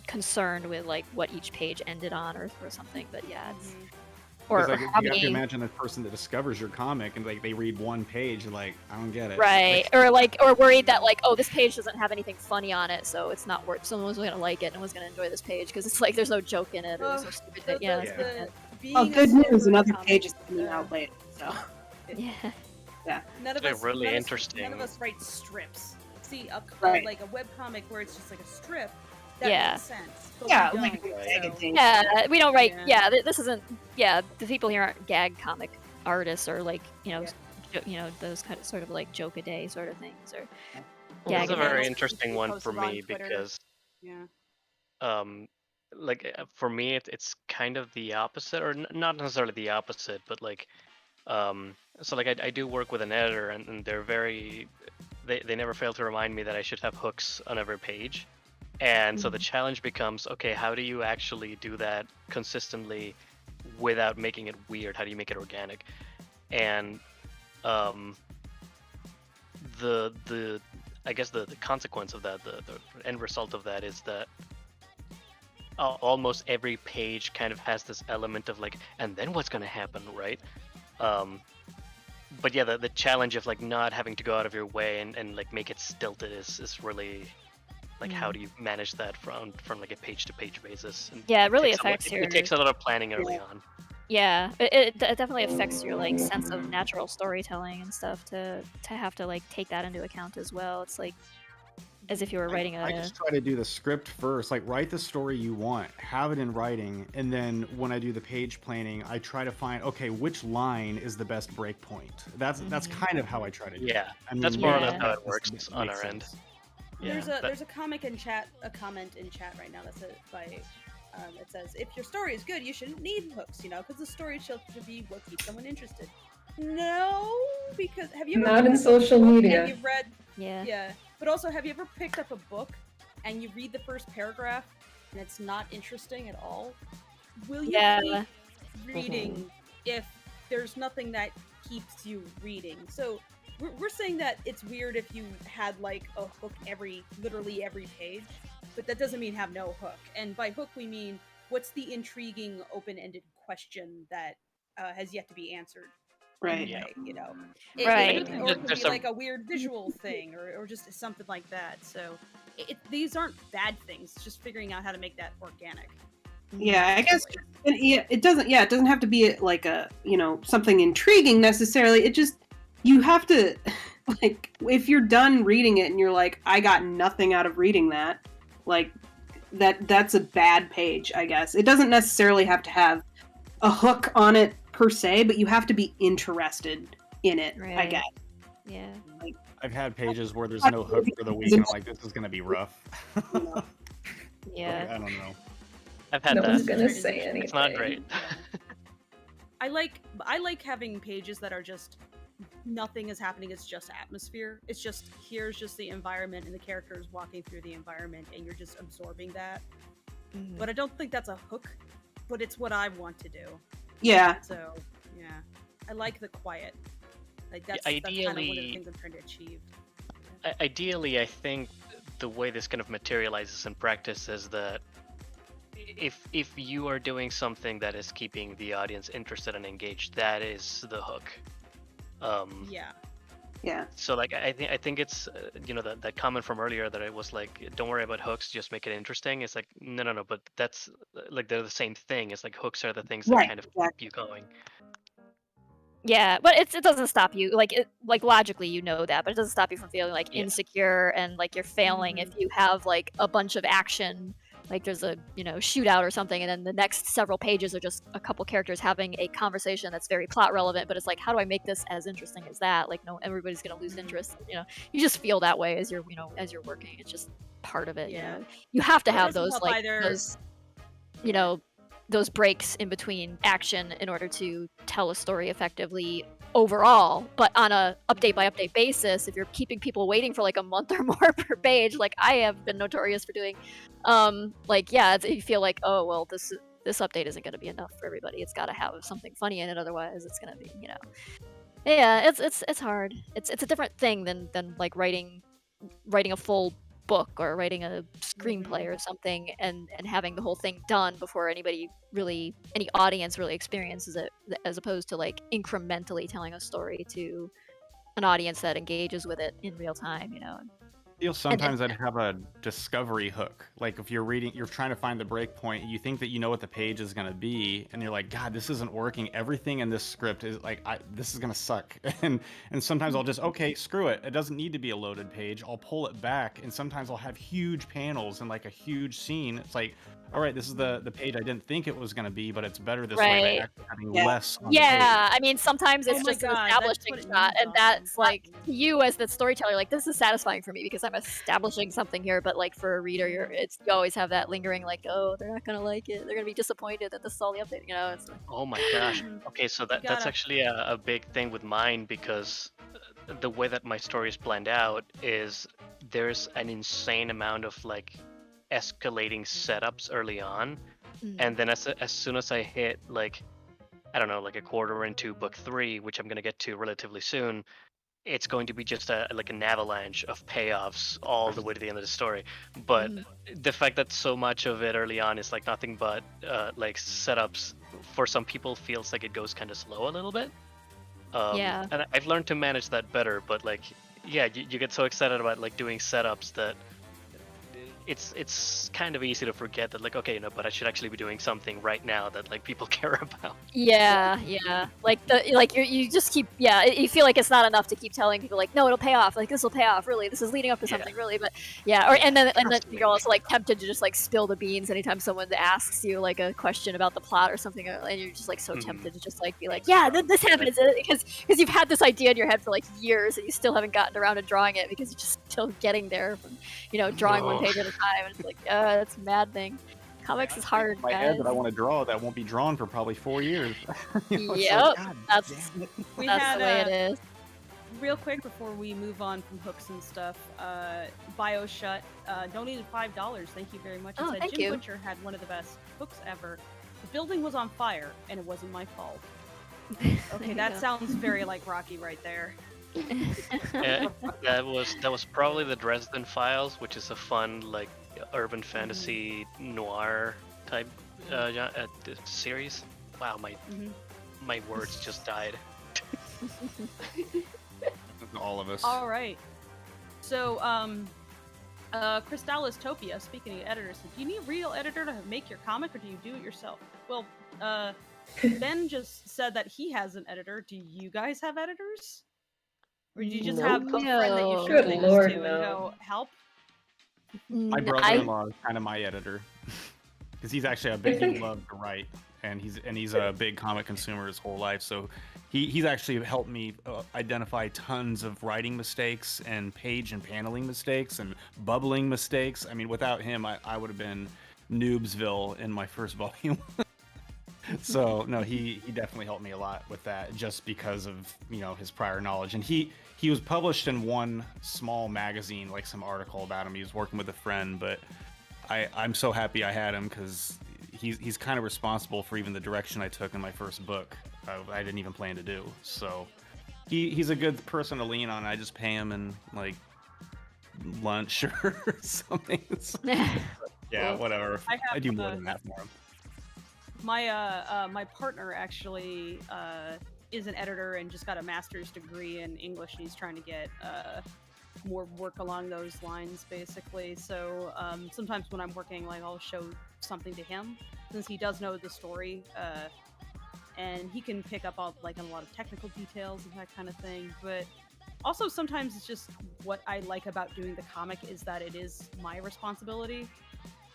concerned with like what each page ended on or something. But yeah, it's or like, how you have to many, imagine the person that discovers your comic and like they read one page and like, I don't get it. right? Or worried that like, oh, this page doesn't have anything funny on it, so it's not worth. Someone's gonna like it, no one's gonna enjoy this page because it's like there's no joke in it or there's no stupid thing. Oh, good news! Another page is coming out later. So yeah. None of They're us, really none of us- interesting. None of us write strips. See, Right. like a webcomic where it's just like a strip. That Yeah. makes sense. But yeah, we like don't, magazine. Yeah, we don't write. Yeah. This isn't. Yeah, the people here aren't gag comic artists or like, you know, those kind of sort of like joke a day sort of things or Well, gag. this is a Yeah, very it's interesting one for posted on me Twitter. because Yeah. like for me it's kind of the opposite, or not necessarily the opposite, but like so like I do work with an editor, and they're very, they never fail to remind me that I should have hooks on every page. And so the challenge becomes, okay, how do you actually do that consistently without making it weird? How do you make it organic? And the I guess the consequence of that, the end result of that is that almost every page kind of has this element of like, and then what's going to happen, right? But yeah, the challenge of like not having to go out of your way and like make it stilted is really like, how do you manage that from like a page to page basis? And Yeah, it really takes a lot- affects your. It takes a lot of planning early on. Yeah, it definitely affects your like sense of natural storytelling and stuff to have to like take that into account as well. It's like as if you were writing I just try to do the script first, like write the story you want, have it in writing, and then when I do the page planning, I try to find, okay, which line is the best break point. That's kind of how I try to do it. Yeah, I mean, that's more or yeah. less how it This works makes on our end. sense. Yeah, There's a comment in chat right now that's by it says, if your story is good, you shouldn't need hooks, you know, because the story should be what keeps someone interested. No, because have you ever Not in picked up a social book and media. you've read, Yeah. but also, have you ever picked up a book and you read the first paragraph and it's not interesting at all? Will you Yeah. keep reading if there's nothing that keeps you reading? So we're saying that it's weird if you had like a hook literally every page, but that doesn't mean have no hook. And by hook we mean, what's the intriguing open-ended question that has yet to be answered? Right. Anyway, you know, Right. Or it could be like a weird visual thing, or just something like that. So these aren't bad things. It's just figuring out how to make that organic. Yeah, I guess it doesn't. Yeah, it doesn't have to be like a, you know, something intriguing necessarily. It just, you have to, like, if you're done reading it and you're like, I got nothing out of reading that, like that's a bad page, I guess. It doesn't necessarily have to have a hook on it per se, but you have to be interested in it, I Right. guess. Yeah. I've had pages where there's no hook for the week, and I'm like, this is gonna be rough. Yeah. Like, I don't know. I've had No that. one's gonna say anything. It's not great. I like having pages that are just nothing is happening. It's just atmosphere. It's just here's just the environment and the characters walking through the environment, and you're just absorbing that. But I don't think that's a hook. But it's what I want to do. Yeah. So yeah, I like the quiet. Like that's kind of one of the things I'm trying to achieve. Ideally, I think the way this kind of materializes in practice is that if you are doing something that is keeping the audience interested and engaged, that is the hook. Yeah. So like I think it's that comment from earlier that it was like, don't worry about hooks, just make it interesting. It's like no, but that's like they're the same thing. It's like hooks are the things that kind of keep you going. Yeah, but it doesn't stop you. Like logically you know that, but it doesn't stop you from feeling like insecure and like you're failing if you have like a bunch of action. Like there's a shootout or something, and then the next several pages are just a couple characters having a conversation that's very plot relevant. But it's like, how do I make this as interesting as that? Like, no, everybody's gonna lose interest. You just feel that way as you're working. It's just part of it. Yeah. You have to have doesn't those help like either. those breaks in between action in order to tell a story effectively overall. But on a update by update basis, if you're keeping people waiting for like a month or more per page, like I have been notorious for doing, you feel like, oh well, this update isn't going to be enough for everybody. It's got to have something funny in it, otherwise it's going to be, yeah, it's hard. It's a different thing than like writing a full book or writing a screenplay or something and having the whole thing done before any audience really experiences it, as opposed to like incrementally telling a story to an audience that engages with it in real time. I feel sometimes I'd have a discovery hook. Like if you're reading, you're trying to find the break point, you think that you know what the page is going to be, and you're like, God, this isn't working. Everything in this script is like, this is going to suck. And sometimes I'll just, okay, screw it. It doesn't need to be a loaded page. I'll pull it back, and sometimes I'll have huge panels and like a huge scene. It's like, all right, this is the page I didn't think it was going to be, but it's better this way by actually having less on the page. I mean, sometimes it's Oh my just an God, establishing that's what it shot, means and that's like, to you as the storyteller, like, this is satisfying for me because I'm establishing something here, but like for a reader, you always have that lingering, like, oh, they're not gonna like it, they're gonna be disappointed that this is all the update, It's like, Oh my gosh. Okay, so that's actually a big thing with mine, because the way that my story is planned out is there's an insane amount of like escalating setups early on, and then as soon as I hit like, I don't know, like a quarter into book 3, which I'm gonna get to relatively soon, it's going to be just like an avalanche of payoffs all the way to the end of the story. But the fact that so much of it early on is like nothing but like setups, for some people feels like it goes kind of slow a little bit. And I've learned to manage that better, but like, yeah, you get so excited about like doing setups that it's kind of easy to forget that, like, okay, no, but I should actually be doing something right now that like people care about. Yeah. Like you just keep, you feel like it's not enough to keep telling people like, no, it'll pay off. Like this will pay off. Really, this is leading up to something. Really, but and then you're also like tempted to just like spill the beans anytime someone asks you like a question about the plot or something, and you're just like so tempted to just like be like, yeah, this happens, because you've had this idea in your head for like years and you still haven't gotten around to drawing it because you're just still getting there from drawing one page at a time, and it's like, that's maddening. Comics is hard, in my guys. head that I want to draw that won't be drawn for probably 4 years. Yep, that's the way it is. Real quick before we move on from hooks and stuff, BioShut donated $5. Thank you very much. It said, thank Jim you. Butcher had one of the best hooks ever. The building was on fire, and it wasn't my fault. Okay, that sounds very like Rocky right there. That was probably the Dresden Files, which is a fun like urban fantasy noir type series. Wow, my words just died. All of us. All right. So, Crystallis Topia, speaking of editors, do you need a real editor to make your comic, or do you do it yourself? Well, Ben just said that he has an editor. Do you guys have editors? Or do you just have a friend that you show Good things Lord, to and no. go, help? My brother-in-law is kind of my editor, because he's actually he loves to write, and he's a big comic consumer his whole life. So he's actually helped me identify tons of writing mistakes and page and paneling mistakes and bubbling mistakes. I mean, without him, I would have been Noobsville in my first volume. So no, he definitely helped me a lot with that, just because of his prior knowledge. And he was published in one small magazine, like some article about him. He was working with a friend, but I'm so happy I had him, because he's kind of responsible for even the direction I took in my first book. I didn't even plan to do. So he's a good person to lean on. I just pay him in like lunch or something. Yeah, whatever. I do more than that for him. My partner actually is an editor and just got a master's degree in English, and he's trying to get more work along those lines, basically. So sometimes when I'm working, like, I'll show something to him, since he does know the story, and he can pick up on a lot of technical details and that kind of thing. But also sometimes it's just what I like about doing the comic is that it is my responsibility,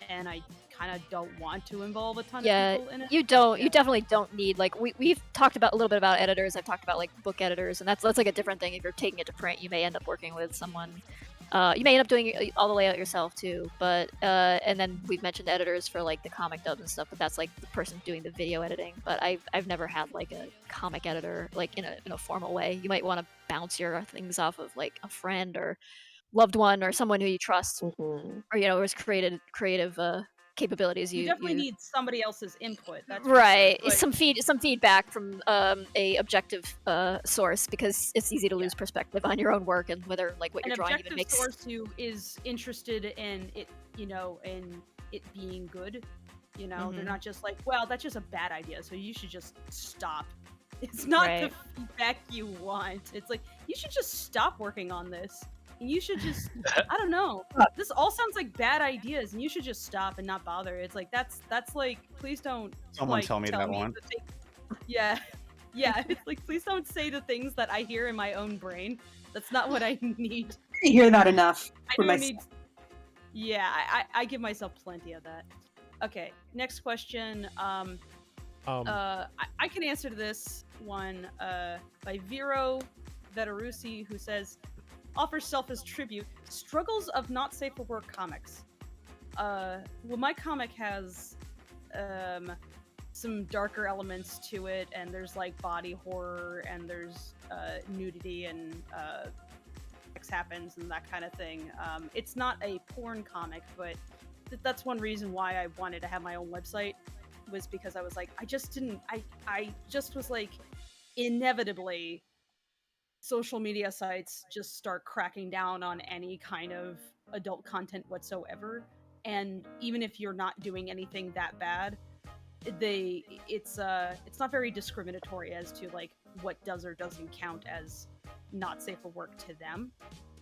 and I kind of don't want to involve a ton of people in it. You definitely don't need, like, we've talked about a little bit about editors. I've talked about like book editors, and that's like a different thing. If you're taking it to print, you may end up working with someone. You may end up doing all the layout yourself too, but and then we've mentioned editors for like the comic dubs and stuff, but that's like the person doing the video editing. But I've never had like a comic editor like in a formal way. You might want to bounce your things off of like a friend or loved one or someone who you trust, or has creative capabilities. You definitely need somebody else's input. That's right. Sure, some feedback from a objective source, because it's easy to lose perspective on your own work and whether like what you're drawing even makes. An objective source who is interested in it, in it being good. They're not just like, well, that's just a bad idea, so you should just stop. It's not the feedback you want. It's like, you should just stop working on this. And you should just, I don't know. This all sounds like bad ideas, and you should just stop and not bother. It's like, that's like, please don't. Someone tell me that one. Yeah. It's like, please don't say the things that I hear in my own brain. That's not what I need. I hear that enough. I don't need. Yeah, I give myself plenty of that. Okay, next question. I can answer this one by Vero Vetarusi, who says, offers self as tribute, struggles of not safe for work comics. Well, my comic has some darker elements to it, and there's like body horror, and there's nudity, and sex happens, and that kind of thing. It's not a porn comic, but that's one reason why I wanted to have my own website, was because I was like, I just was like, inevitably social media sites just start cracking down on any kind of adult content whatsoever, and even if you're not doing anything that bad, it's not very discriminatory as to like what does or doesn't count as not safe for work to them.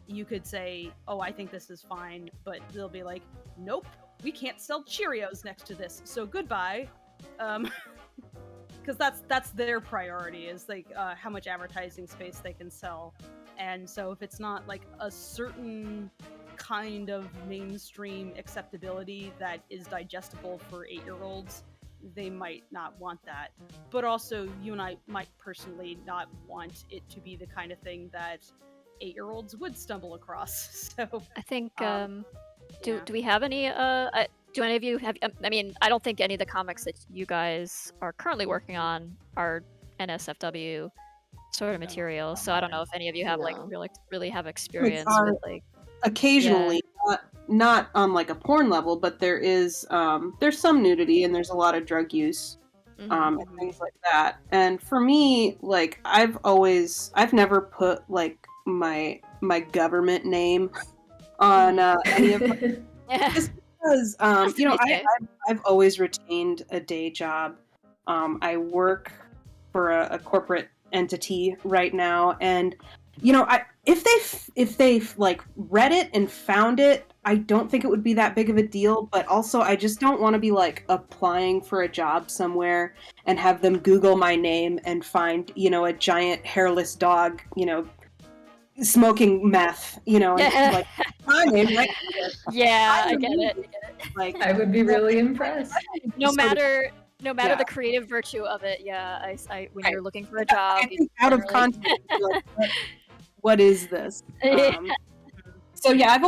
You could say, oh, I think this is fine, but they'll be like, nope, we can't sell Cheerios next to this, so goodbye. Because that's their priority, is like how much advertising space they can sell. And so if it's not like a certain kind of mainstream acceptability that is digestible for 8-year-olds, they might not want that. But also, you and I might personally not want it to be the kind of thing that 8-year-olds would stumble across. So I think do we have any do any of you have, I mean, I don't think any of the comics that you guys are currently working on are NSFW sort of material, so I don't know if any of you have like really have experience with like occasionally not on like a porn level, but there is there's some nudity and there's a lot of drug use and things like that. And for me, like I've never put like my government name on any of my just because I've always retained a day job. I work for a corporate entity right now, and if they like read it and found it, I don't think it would be that big of a deal. But also, I just don't want to be like applying for a job somewhere and have them Google my name and find a giant hairless dog smoking meth, and like my name right here. Yeah, I get it. Like I would be really impressed. No matter no matter Yeah. the creative virtue of it, yeah, when Right. you're looking for a job, I think out of generally- context, like, what is this? Yeah. So yeah, I've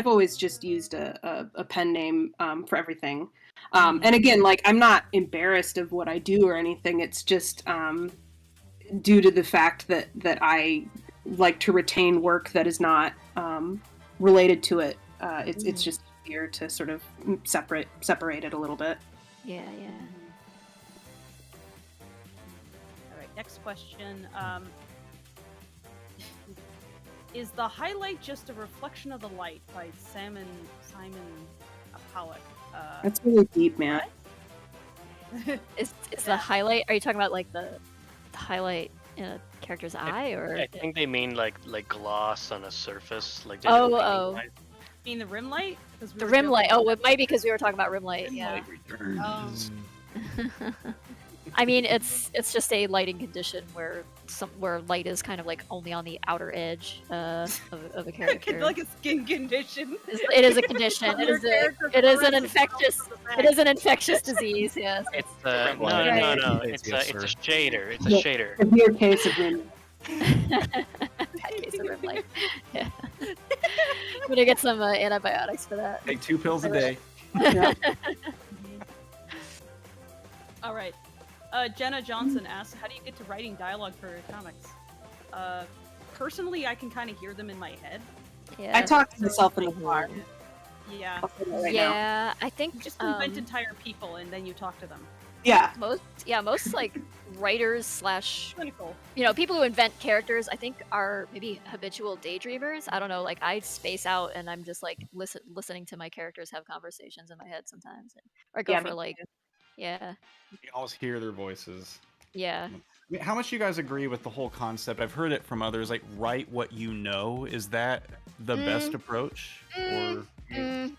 always just used a pen name for everything. And again, like I'm not embarrassed of what I do or anything. It's just due to the fact that I like to retain work that is not related to it. It's just easier to sort of separate it a little bit. Yeah. All right, next question. Is the highlight just a reflection of the light by Simon Pollock? That's really deep, man. Is the highlight? Are you talking about like the highlight in a character's eye, or? I think they mean like gloss on a surface, like. Oh. You mean the rim light? 'Cause we The were rim joking light. Oh, about it might be because we were talking about rim light. Yeah. Returns. I mean, it's just a lighting condition where light is kind of like only on the outer edge of a character. like a skin condition. It is a condition. It is an infectious disease. Yes. It's Rim no. light. It's Yes, a sir. shader. It's a Yeah. shader. Severe case of rim. Bad case of rim light. Yeah. I'm gonna get some antibiotics for that. Take 2 pills a day. All right. Jenna Johnson asks, how do you get to writing dialogue for your comics? Personally, I can kind of hear them in my head. Yeah. I talk to myself in the car. Yeah. I'll say that right now. Yeah, I think You just invent entire people and then you talk to them. Yeah. most like writers / Clinical. people who invent characters, I think are maybe habitual daydreamers. I don't know, like I space out and I'm just like listening to my characters have conversations in my head sometimes, or go Yeah, for me like, too. yeah, You can always hear their voices. yeah. I mean, how much you guys agree with the whole concept? I've heard it from others, like write what you know. Is that the best approach? Or You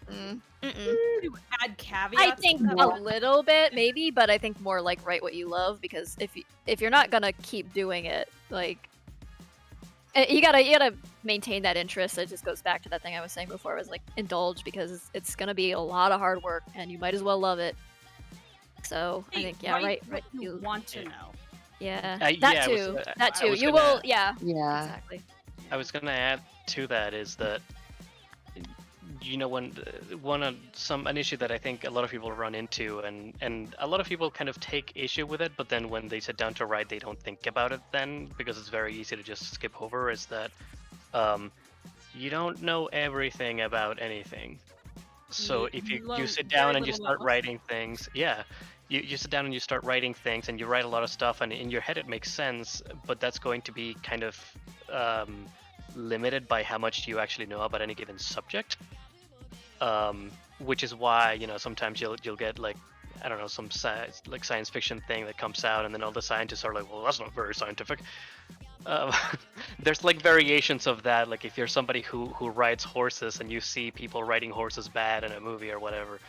add caveats. I think to a that. little bit maybe, but I think more like write what you love, because if you're not gonna keep doing it, like you gotta maintain that interest. It just goes back to that thing I was saying before. It was like indulge, because it's gonna be a lot of hard work and you might as well love it. So I think write right. what you want to know. Yeah, yeah, that I was- too. I That too. was You gonna- will. Yeah. Yeah. Exactly. I was gonna add to that is that when an issue that I think a lot of people run into, and a lot of people kind of take issue with it, but then when they sit down to write, they don't think about it then, because it's very easy to just skip over, is that you don't know everything about anything. So if you sit down and you start writing things, you sit down and you start writing things and you write a lot of stuff, and in your head it makes sense, but that's going to be kind of limited by how much you actually know about any given subject. Which is why sometimes you'll get like, I don't know, some science fiction thing that comes out, and then all the scientists are like, well, that's not very scientific. There's like variations of that. Like if you're somebody who rides horses and you see people riding horses bad in a movie or whatever.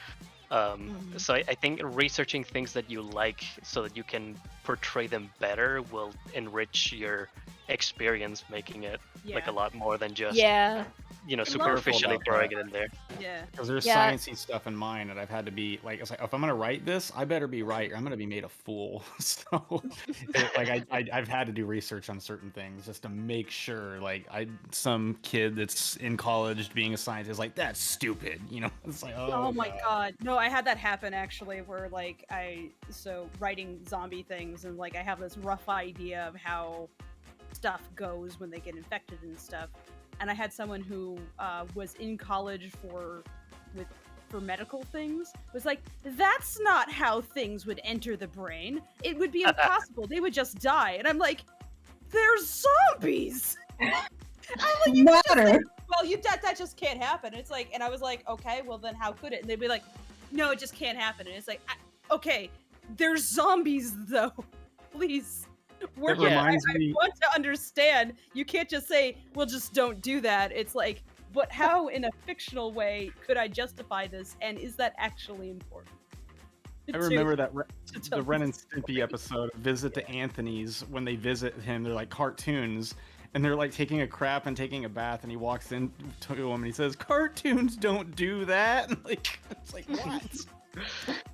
So I think researching things that you like so that you can portray them better will enrich your experience, making it like a lot more than just superficially about throwing that. it in there. Yeah. Because there's Yeah. sciencey stuff in mine that I've had to be like, it's like, if I'm gonna write this, I better be right, or I'm gonna be made a fool. So, I've had to do research on certain things just to make sure. Like, some kid that's in college being a scientist, like, that's stupid. It's like, Oh my god. No, I had that happen actually, where like writing zombie things, and like I have this rough idea of how stuff goes when they get infected and stuff. And I had someone who was in college for medical things, was like, that's not how things would enter the brain. It would be impossible. They would just die. And I'm like, they're zombies. I'm like, Matter. well, that just can't happen. It's like, and I was like, okay, well then how could it? And they'd be like, no, it just can't happen. And it's like, okay, they're zombies though. Please. It reminds me. I want to understand. You can't just say, well, just don't do that. It's like, but how in a fictional way could I justify this? And is that actually important? I remember that the Ren and Stimpy episode, Visit to Anthony's, when they visit him, they're like cartoons, and they're like taking a crap and taking a bath, and he walks in to him and he says, cartoons don't do that. Like, it's like, what?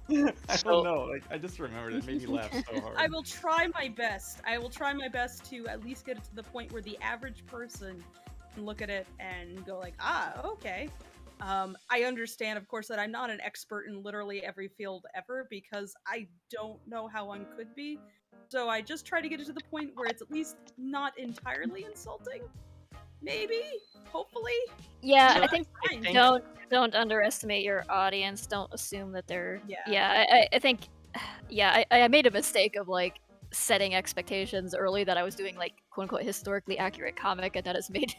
I So- don't know. Like, I just remembered it made me laugh so hard. I will try my best. I will try my best to at least get it to the point where the average person can look at it and go like, ah, okay. I understand, of course, that I'm not an expert in literally every field ever because I don't know how one could be. So I just try to get it to the point where it's at least not entirely insulting. Maybe, hopefully. Yeah, So I think I think- don't underestimate your audience. Don't assume that they're. Yeah. I think. Yeah, I made a mistake of like setting expectations early that I was doing like quote unquote historically accurate comic, and that has made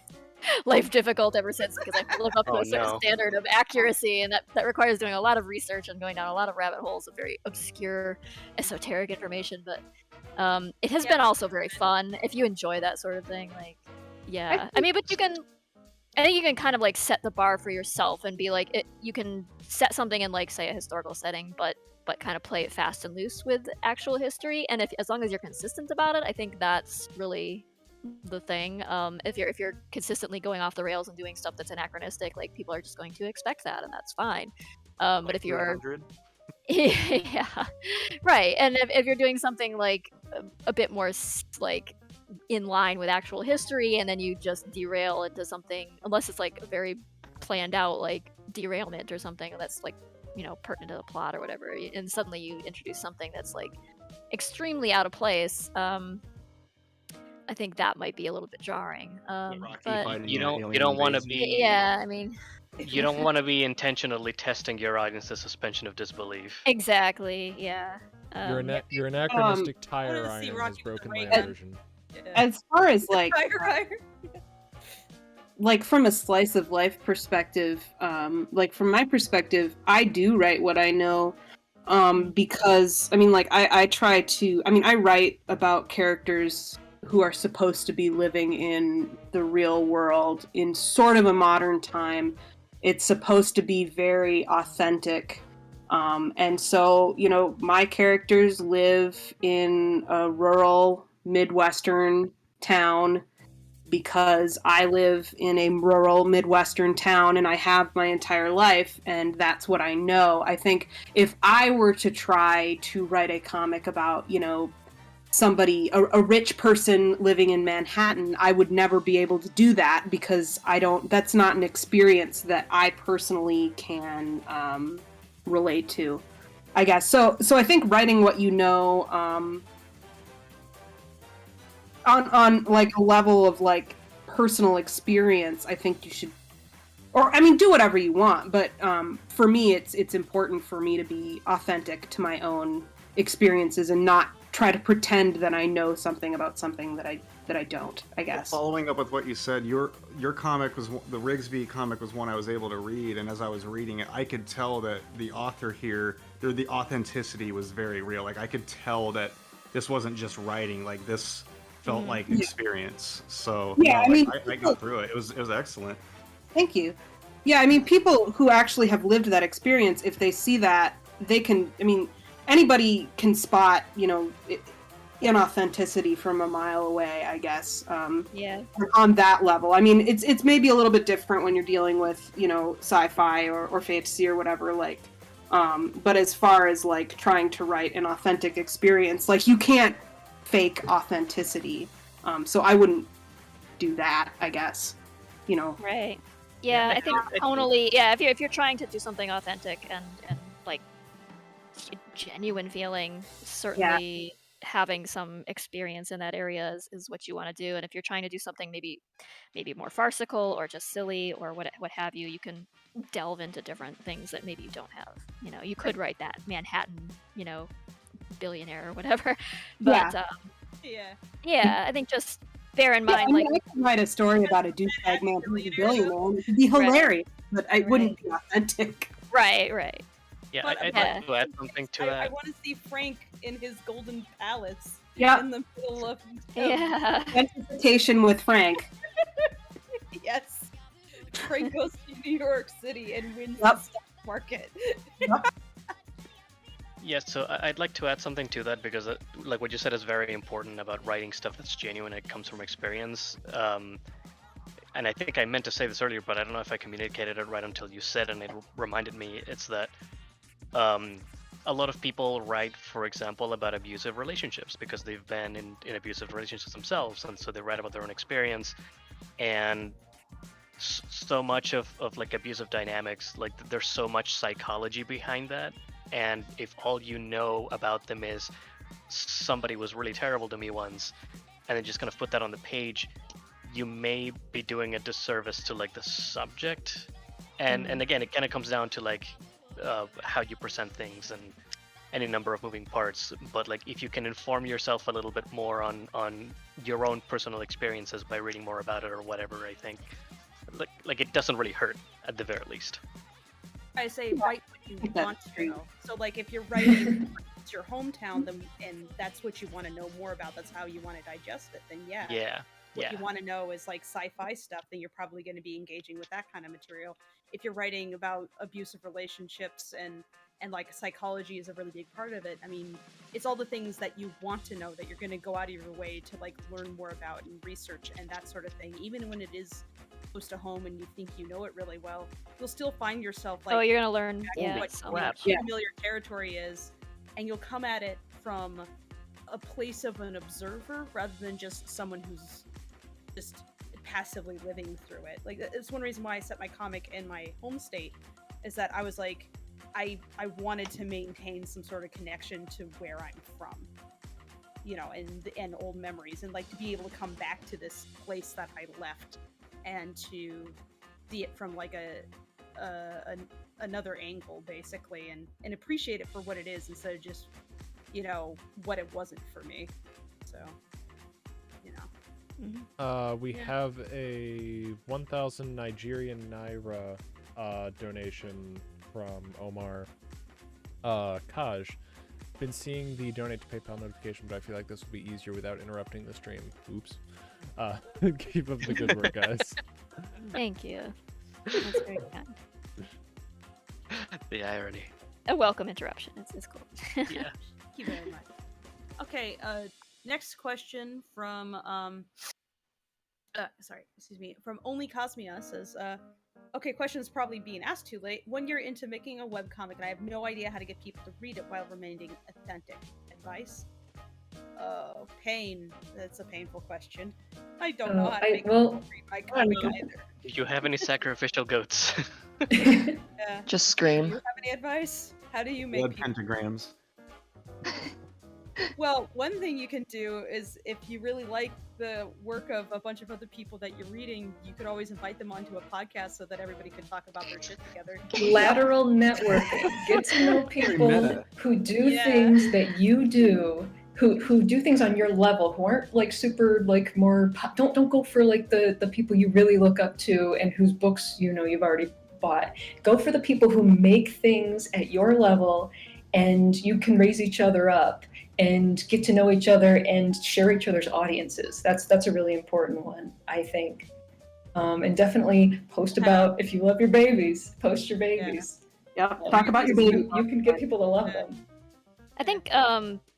life difficult ever since because I have to live up to Oh, a certain no. standard of accuracy, and that requires doing a lot of research and going down a lot of rabbit holes of very obscure, esoteric information. But it has been also very fun if you enjoy that sort of thing. Like, yeah, I mean, but you can. I think you can kind of like set the bar for yourself and be like, you can set something in like say a historical setting, but kind of play it fast and loose with actual history. And as long as you're consistent about it, I think that's really the thing. If you're consistently going off the rails and doing stuff that's anachronistic, like people are just going to expect that, and that's fine. But Like if you're 300? yeah, right, and if you're doing something like a bit more like in line with actual history, and then you just derail into something, unless it's like a very planned out like derailment or something that's like pertinent to the plot or whatever, and suddenly you introduce something that's like extremely out of place. I think that might be a little bit jarring. Rocky But fighting You that don't alien want to base. be yeah, I mean, you don't want to be intentionally testing your audience's suspension of disbelief. exactly, yeah. Your anachronistic I tire wanna see iron Rocky has broken my with the ray gun. immersion. Yeah. As far as Right. from a slice of life perspective, like from my perspective, I do write what I know, because I mean, like I try to. I mean, I write about characters who are supposed to be living in the real world in sort of a modern time. It's supposed to be very authentic. And so, my characters live in a rural Midwestern town because I live in a rural Midwestern town and I have my entire life, and that's what I know. I think if I were to try to write a comic about, somebody, a rich person living in Manhattan, I would never be able to do that because that's not an experience that I personally can relate to, I guess. So I think writing what you know, on like a level of like personal experience, I think you should, or I mean, do whatever you want. But for me, it's important for me to be authentic to my own experiences and not try to pretend that I know something about something that I don't, I guess. Following up with what you said, your comic was the Rigsby comic was one I was able to read, and as I was reading it, I could tell that the author here, the authenticity was very real. Like I could tell that this wasn't just writing. Like this felt like experience. So Yeah, I mean, I got through it. It was excellent. Thank you. Yeah, I mean, people who actually have lived that experience, if they see that, they can. I mean, anybody can spot, inauthenticity from a mile away, I guess. yeah. On that level, I mean, it's maybe a little bit different when you're dealing with, sci-fi or fantasy or whatever. Like, but as far as like trying to write an authentic experience, like you can't fake authenticity. So I wouldn't do that, I guess. Right. Yeah, I think tonally, if you're trying to do something authentic and like genuine feeling, certainly having some experience in that area is what you want to do. And if you're trying to do something maybe more farcical or just silly or what have you, you can delve into different things that maybe you don't have. You could write that Manhattan, billionaire or whatever. But I think just bear in mind, I could write a story about a douchebag man who's a billionaire. It would be hilarious, but it wouldn't be authentic. Right. Yeah, But- I'd like to add something to I that. want to see Frank in his golden palace Yeah. in the middle of Yeah. Anticipation with Frank. yes. Frank goes to New York City and wins Yep. the stock market. Yes, so I'd like to add something to that because, like what you said, is very important about writing stuff that's genuine. It comes from experience. And I think I meant to say this earlier, but I don't know if I communicated it right until you said, and it reminded me. It's that a lot of people write, for example, about abusive relationships because they've been in abusive relationships themselves, and so they write about their own experience. And so much of like abusive dynamics, like there's so much psychology behind that. And if all you know about them is somebody was really terrible to me once, and then just kind of put that on the page, you may be doing a disservice to like the subject. And again, it kind of comes down to like how you present things and any number of moving parts. But like if you can inform yourself a little bit more on your own personal experiences by reading more about it or whatever, I think like it doesn't really hurt at the very least. I say write what you want to know. So like if you're writing it's your hometown, then, and that's what you want to know more about, that's how you want to digest it, then If you want to know is like sci-fi stuff, then you're probably going to be engaging with that kind of material. If you're writing about abusive relationships and like psychology is a really big part of it, I mean, it's all the things that you want to know that you're going to go out of your way to like learn more about and research and that sort of thing. Even when it is close to home and you think you know it really well, you'll still find yourself like, you're gonna learn what so much. familiar territory is, and you'll come at it from a place of an observer rather than just someone who's just passively living through it. Like it's one reason why I set my comic in my home state, is that I was like, I wanted to maintain some sort of connection to where I'm from, you know, and old memories, and like to be able to come back to this place that I left and to see it from like another angle basically, and appreciate it for what it is instead of just, you know, what it wasn't for me. So, you know. We have a 1,000 Nigerian naira donation from Omar. Kaj, been seeing the donate to PayPal notification, but I feel like this will be easier without interrupting the stream. Oops. Keep up the good work, guys. Thank you. That's very kind. The irony. A welcome interruption. It's cool. Yeah. Thank you very much. Okay, next question from from Only Cosmia says, okay, question is probably being asked too late. 1 year into making a webcomic and I have no idea how to get people to read it while remaining authentic. Advice? Oh, pain. That's a painful question. I don't know how to make people read my comic either. Do you have any sacrificial goats? Yeah. Just Do scream. you have any advice? How do you make Blood people... pentagrams. Well, one thing you can do is if you really like the work of a bunch of other people that you're reading, you could always invite them onto a podcast so that everybody can talk about their shit together. Lateral networking. Get to know people meta. who do things that you do, who do things on your level, who aren't like super like more. Don't go for like the people you really look up to and whose books you know you've already bought. Go for the people who make things at your level, and you can raise each other up and get to know each other and share each other's audiences. That's a really important one, I think. And definitely post about if you love your babies, post your babies. Yeah, talk about your baby. You can get people to love them. I think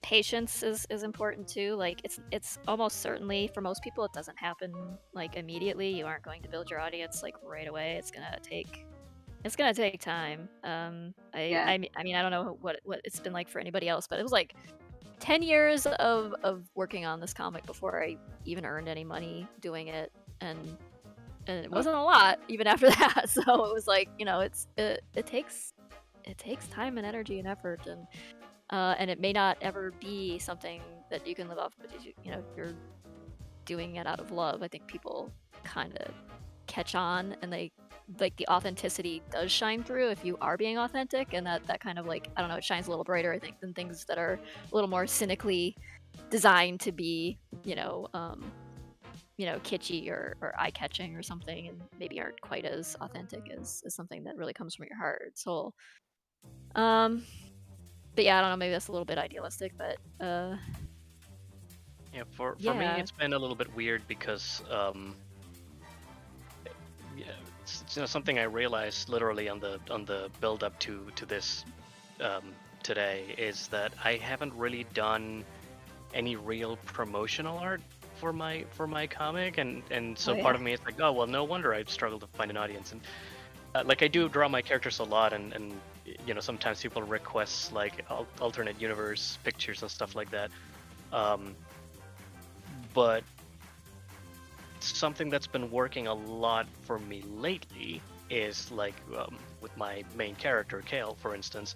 patience is important too. Like it's almost certainly for most people it doesn't happen like immediately. You aren't going to build your audience like right away. It's gonna take time. I mean I don't know what it's been like for anybody else, but it was like 10 years of working on this comic before I even earned any money doing it, and it wasn't a lot even after that. So it was like, you know, it takes time and energy and effort, and it may not ever be something that you can live off, but you know, you're doing it out of love. I think people kind of catch on, and they like the authenticity does shine through if you are being authentic, and that kind of like, I don't know, it shines a little brighter, I think, than things that are a little more cynically designed to be, kitschy or eye-catching or something, and maybe aren't quite as authentic as something that really comes from your heart and soul. But yeah, I don't know, maybe that's a little bit idealistic, but Yeah, for me, it's been a little bit weird because it's something I realized literally on the build up to this today is that I haven't really done any real promotional art for my comic, and so part of me is like, oh well, no wonder I've struggled to find an audience, and like I do draw my characters a lot, and sometimes people request like alternate universe pictures and stuff like that. But something that's been working a lot for me lately is like with my main character Kale, for instance.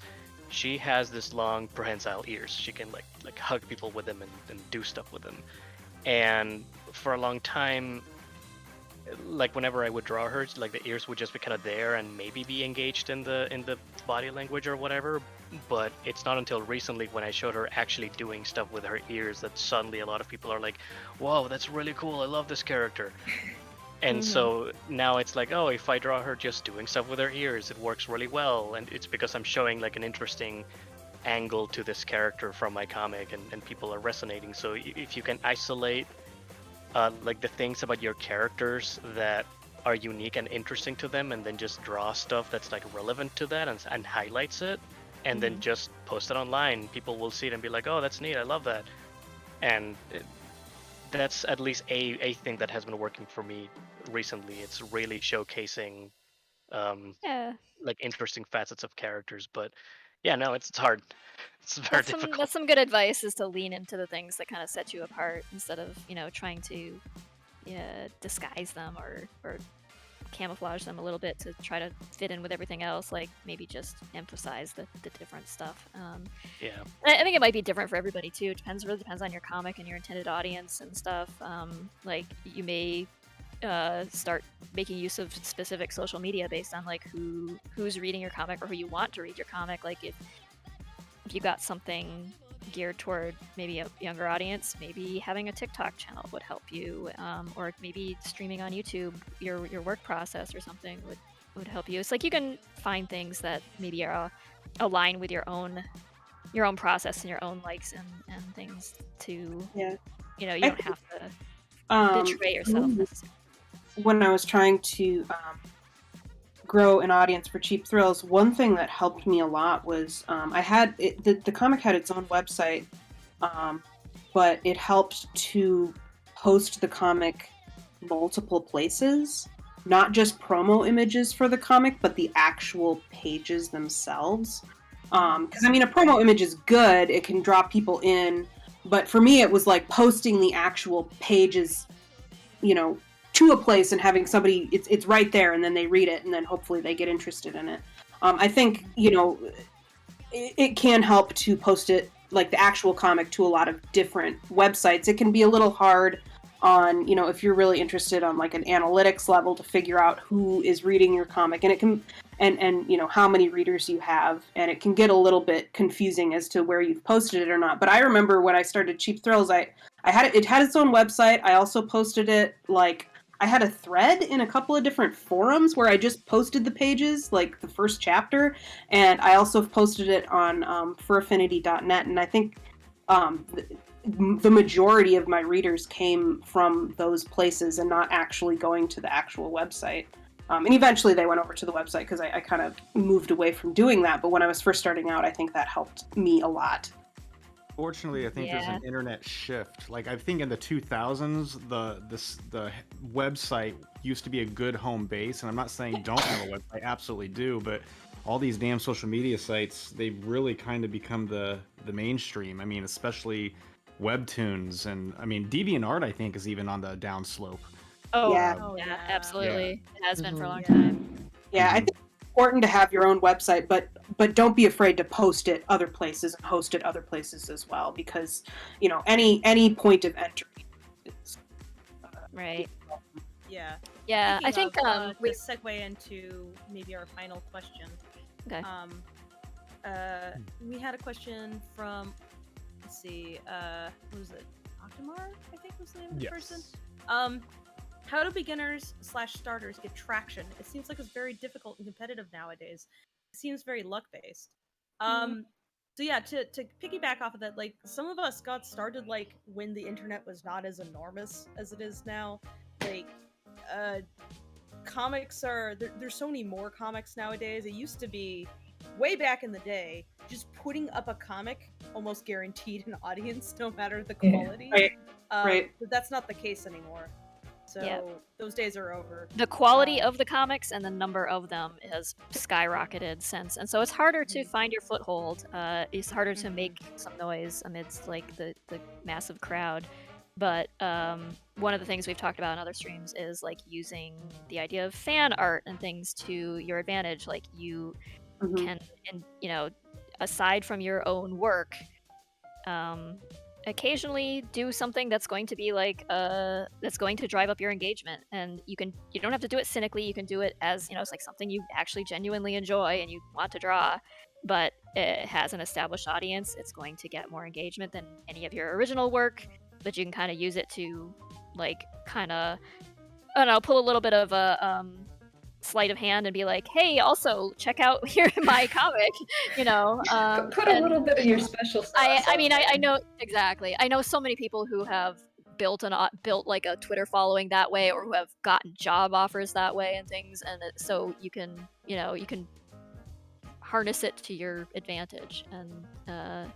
She has this long prehensile ears. She can like hug people with them and do stuff with them. And for a long time, like whenever I would draw her, like the ears would just be kind of there and maybe be engaged in the body language or whatever. But it's not until recently when I showed her actually doing stuff with her ears that suddenly a lot of people are like, "Whoa, that's really cool! I love this character." And so now it's like, oh, if I draw her just doing stuff with her ears, it works really well. And it's because I'm showing like an interesting angle to this character from my comic, and people are resonating. So if you can isolate like the things about your characters that are unique and interesting to them, and then just draw stuff that's like relevant to that and highlights it, and then just post it online, people will see it and be like, oh, that's neat, I love that. And that's at least a thing that has been working for me recently. It's really showcasing like interesting facets of characters. But yeah, no, it's hard. It's very difficult. That's some good advice, is to lean into the things that kind of set you apart instead of trying to disguise them or camouflage them a little bit to try to fit in with everything else. Like maybe just emphasize the different stuff. Yeah, I think it might be different for everybody too. It really depends on your comic and your intended audience and stuff. Like you may start making use of specific social media based on like who's reading your comic or who you want to read your comic. Like if you got something geared toward maybe a younger audience, maybe having a TikTok channel would help you, or maybe streaming on YouTube your work process or something would help you. It's like you can find things that maybe are align with your own process and your own likes and things to you don't have to betray yourself necessarily. When I was trying to grow an audience for Cheap Thrills, one thing that helped me a lot was the comic had its own website, but it helped to post the comic multiple places, not just promo images for the comic, but the actual pages themselves. Because I mean, a promo image is good; it can draw people in, but for me, it was like posting the actual pages, to a place and having somebody, it's right there, and then they read it, and then hopefully they get interested in it. I think it can help to post it, like the actual comic, to a lot of different websites. It can be a little hard on if you're really interested on like an analytics level to figure out who is reading your comic, and it can and how many readers you have, and it can get a little bit confusing as to where you've posted it or not. But I remember when I started Cheap Thrills, it had its own website. I also posted it, like I had a thread in a couple of different forums where I just posted the pages, like the first chapter, and I also posted it on furaffinity.net, and I think the majority of my readers came from those places and not actually going to the actual website. And eventually they went over to the website because I kind of moved away from doing that, but when I was first starting out, I think that helped me a lot. Fortunately, I think there's an internet shift. Like I think in the 2000s, the website used to be a good home base, and I'm not saying don't have a website, absolutely do, but all these damn social media sites, they've really kind of become the mainstream. I mean, especially Webtoons, and I mean DeviantArt, I think, is even on the downslope. Oh yeah, absolutely. It has been for a long time. Yeah, I think it's important to have your own website, but don't be afraid to post it other places and host it other places as well, because any point of entry is right. Yeah. Yeah, I think we segue into maybe our final question. Okay. We had a question from, let's see, who was it? Octomar, I think was the name of the person. How do beginners/starters get traction? It seems like it's very difficult and competitive nowadays. It seems very luck-based. So yeah, to piggyback off of that, like some of us got started like when the internet was not as enormous as it is now. Like comics there's so many more comics nowadays. It used to be way back in the day, just putting up a comic almost guaranteed an audience no matter the quality. Right. But that's not the case anymore. So Yeah. those days are over. The quality of the comics and the number of them has skyrocketed since, and so it's harder to find your foothold. It's harder to make some noise amidst like the massive crowd. But one of the things we've talked about in other streams is like using the idea of fan art and things to your advantage. Like you can, and aside from your own work, occasionally do something that's going to be like that's going to drive up your engagement, and you don't have to do it cynically. You can do it as it's like something you actually genuinely enjoy and you want to draw, but it has an established audience. It's going to get more engagement than any of your original work, but you can kind of use it to like kind of pull a little bit of a sleight of hand and be like, hey, also check out here my comic, Put a little bit of your special sauce. I know exactly. I know so many people who have built like a Twitter following that way, or who have gotten job offers that way and things, and so you can harness it to your advantage, and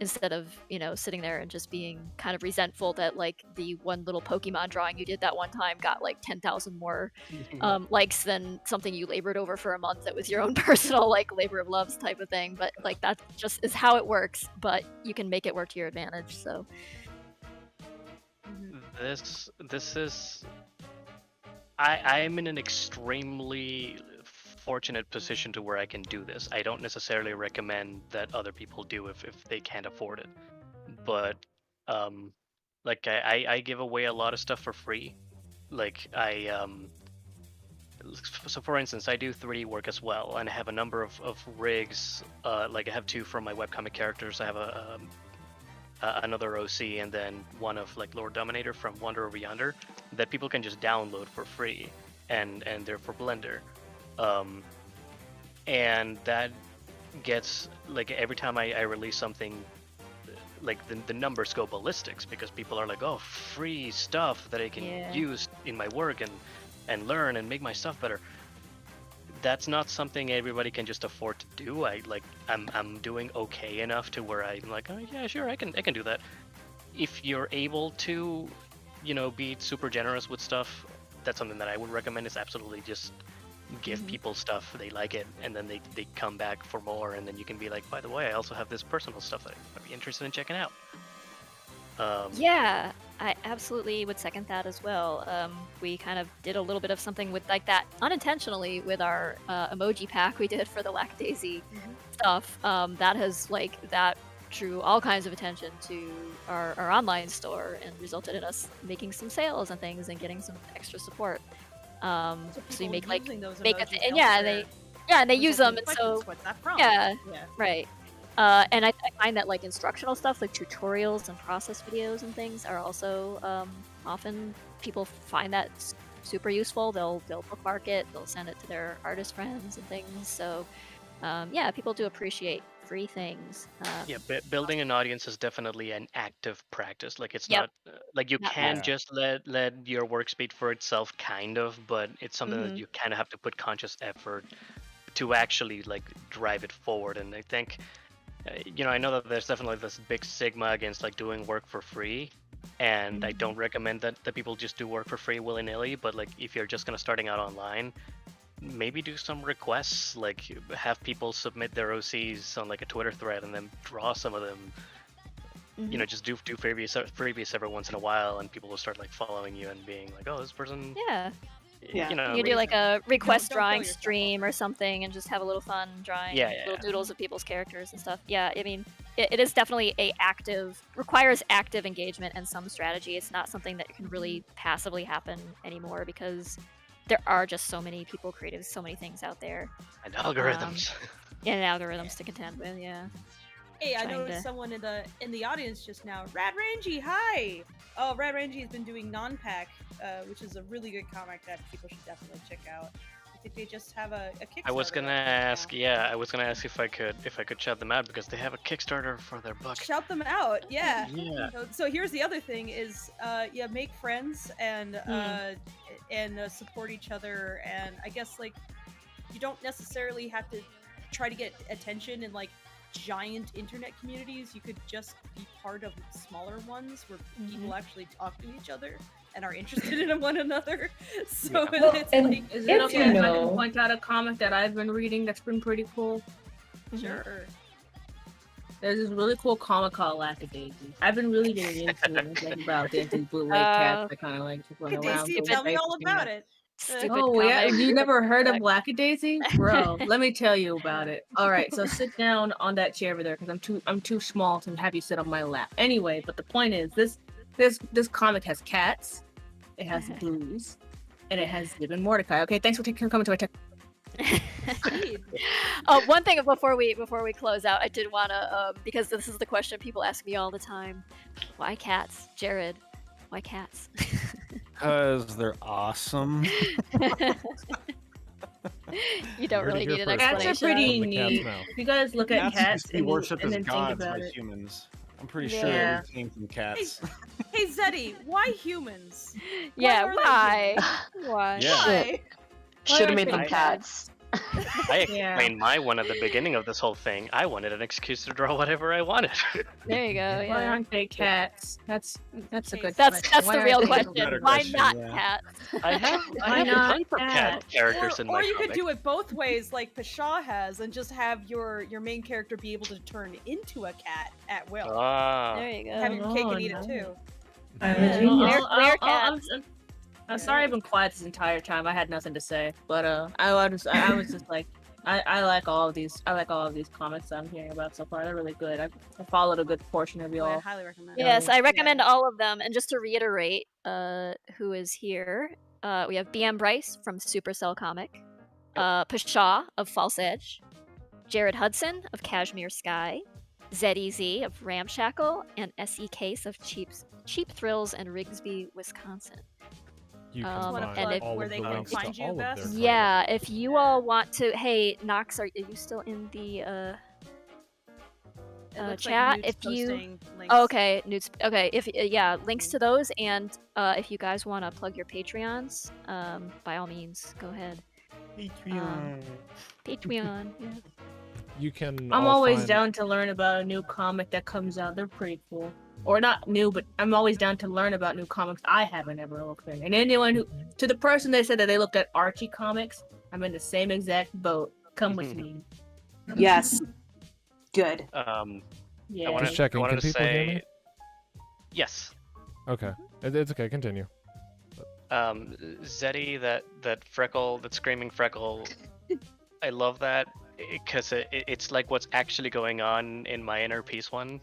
instead of sitting there and just being kind of resentful that like the one little Pokemon drawing you did that one time got like 10,000 more likes than something you labored over for a month that was your own personal like labor of love type of thing. But like that just is how it works, but you can make it work to your advantage. So this is I'm in an extremely fortunate position to where I can do this. I don't necessarily recommend that other people do if they can't afford it, but like I give away a lot of stuff for free. Like so for instance, I do 3D work as well, and I have a number of rigs. Like I have 2 from my webcomic characters. I have another OC, and then one of like Lord Dominator from Wonder Over Yonder that people can just download for free, and they're for Blender. And that gets like every time I release something, like the numbers go ballistics because people are like, oh, free stuff that I can use in my work and learn and make my stuff better. That's not something everybody can just afford to do. I'm doing okay enough to where I'm like, oh yeah, sure, I can do that. If you're able to, be super generous with stuff, that's something that I would recommend. Is absolutely just give people stuff, they like it, and then they come back for more, and then you can be like, by the way, I also have this personal stuff that I'd be interested in checking out. Yeah, I absolutely would second that as well. We kind of did a little bit of something with like that unintentionally with our emoji pack we did for the Lackadaisy stuff. That drew all kinds of attention to our online store and resulted in us making some sales and things and getting some extra support. So you make like and they use them, and so what's that from? Right. And I find that like instructional stuff like tutorials and process videos and things are also often people find that super useful. They'll bookmark it, they'll send it to their artist friends and things. So people do appreciate free things. Building an audience is definitely an active practice. Like it's not like you can just let your work speak for itself, kind of, but it's something that you kind of have to put conscious effort to actually like drive it forward. And I think I know that there's definitely this big stigma against like doing work for free, and I don't recommend that people just do work for free willy-nilly. But like if you're just starting out online, maybe do some requests, like have people submit their OCs on like a Twitter thread and then draw some of them. Just do previous every once in a while, and people will start like following you and being like, oh, this person you can do like a request drawing stream or something and just have a little fun drawing little doodles of people's characters and stuff. I mean, it is definitely requires active engagement and some strategy. It's not something that can really passively happen anymore because there are just so many people creating so many things out there. And algorithms. To contend with, Hey, I noticed someone in the audience just now. Rad Rangy, hi! Oh, Rad Rangy has been doing Non-Pack, which is a really good comic that people should definitely check out. I think they just have a Kickstarter. I was gonna ask if I could shout them out because they have a Kickstarter for their book. Shout them out, yeah. So here's the other thing: is make friends and support each other, and I guess like you don't necessarily have to try to get attention in like giant internet communities. You could just be part of smaller ones where people actually talk to each other. and are interested in one another. So Yeah. Well, it's and like, Is if it okay you if I know- can point out a comic that I've been reading that's been pretty cool? sure. There's this really cool comic called Lackadaisy. I've been really getting into it. It's like about these bootleg cats that kind of like run around. Daisy, tell me all about it. Stupid Oh yeah, comic. you never heard of Lackadaisy, bro? Let me tell you about it. All right, so sit down on that chair over there because I'm too small to have you sit on my lap. Anyway, but the point is this comic has cats, it has blues, and it has Zib and Mordecai. Okay, thanks for coming to my tech. One thing before we close out, I did wanna because this is the question people ask me all the time. Why cats, Jared? Why cats? Because they're awesome. You don't really need an Cats explanation. are pretty From the cat's neat. mouth. If you guys look at Cats cats used to be and worshipped then as think gods about by it. humans. I'm pretty sure Yeah. they came from cats. Hey Zeddy, why humans? Yeah, are they why? humans? Why? Yeah. Why? Should have made are them they cats. I Yeah. explained my one at the beginning of this whole thing. I wanted an excuse to draw whatever I wanted. There you go. Why Yeah. aren't they cats? That's a good That's question. Why the aren't real they question. better Why question, not yeah. cats? I have Why not tons of cat cats? characters in my Or you could comic. do it both ways, like Pasha has, and just have your main character be able to turn into a cat at will. Ah. There you go. Have your cake Oh, and eat no. it too. I'm Yeah. a genius. Where cats? I'm sorry I've been quiet this entire time. I had nothing to say, but I was just like, I like all of these. I like all of these comics I'm hearing about so far. They're really good. I followed a good portion of I y'all. highly recommend. Yes, I recommend Yeah. all of them. And just to reiterate, who is here? We have BM Bryce from Supercell Comic, Pasha of False Edge, Jared Hudson of Cashmere Sky, ZEZ of Ramshackle, and SE Case of Cheap Thrills in Rigsby, Wisconsin. You can Um, Wanna find and plug all where of they the can links find to you all of their best? comics. Yeah, if you all want to, hey Knox, are you still in the It looks chat? Like Newt's if you posting links. Oh, okay, Newts. Okay, if yeah, links to those, and if you guys want to plug your Patreons, by all means, go ahead. Patreon. Patreon. Yeah. You can. I'm all always find... down to learn about a new comic that comes out. They're pretty cool. Or not new, but I'm always down to learn about new comics I haven't ever looked at. And anyone who, to the person that said that they looked at Archie comics, I'm in the same exact boat. Come with me. Yes. Good. Yeah. I wanted, Just checking, I wanted can to people hear say me? yes. Okay, it's okay. Continue. Zeddy, that freckle, that screaming freckle, I love that because it's like what's actually going on in my inner peace one.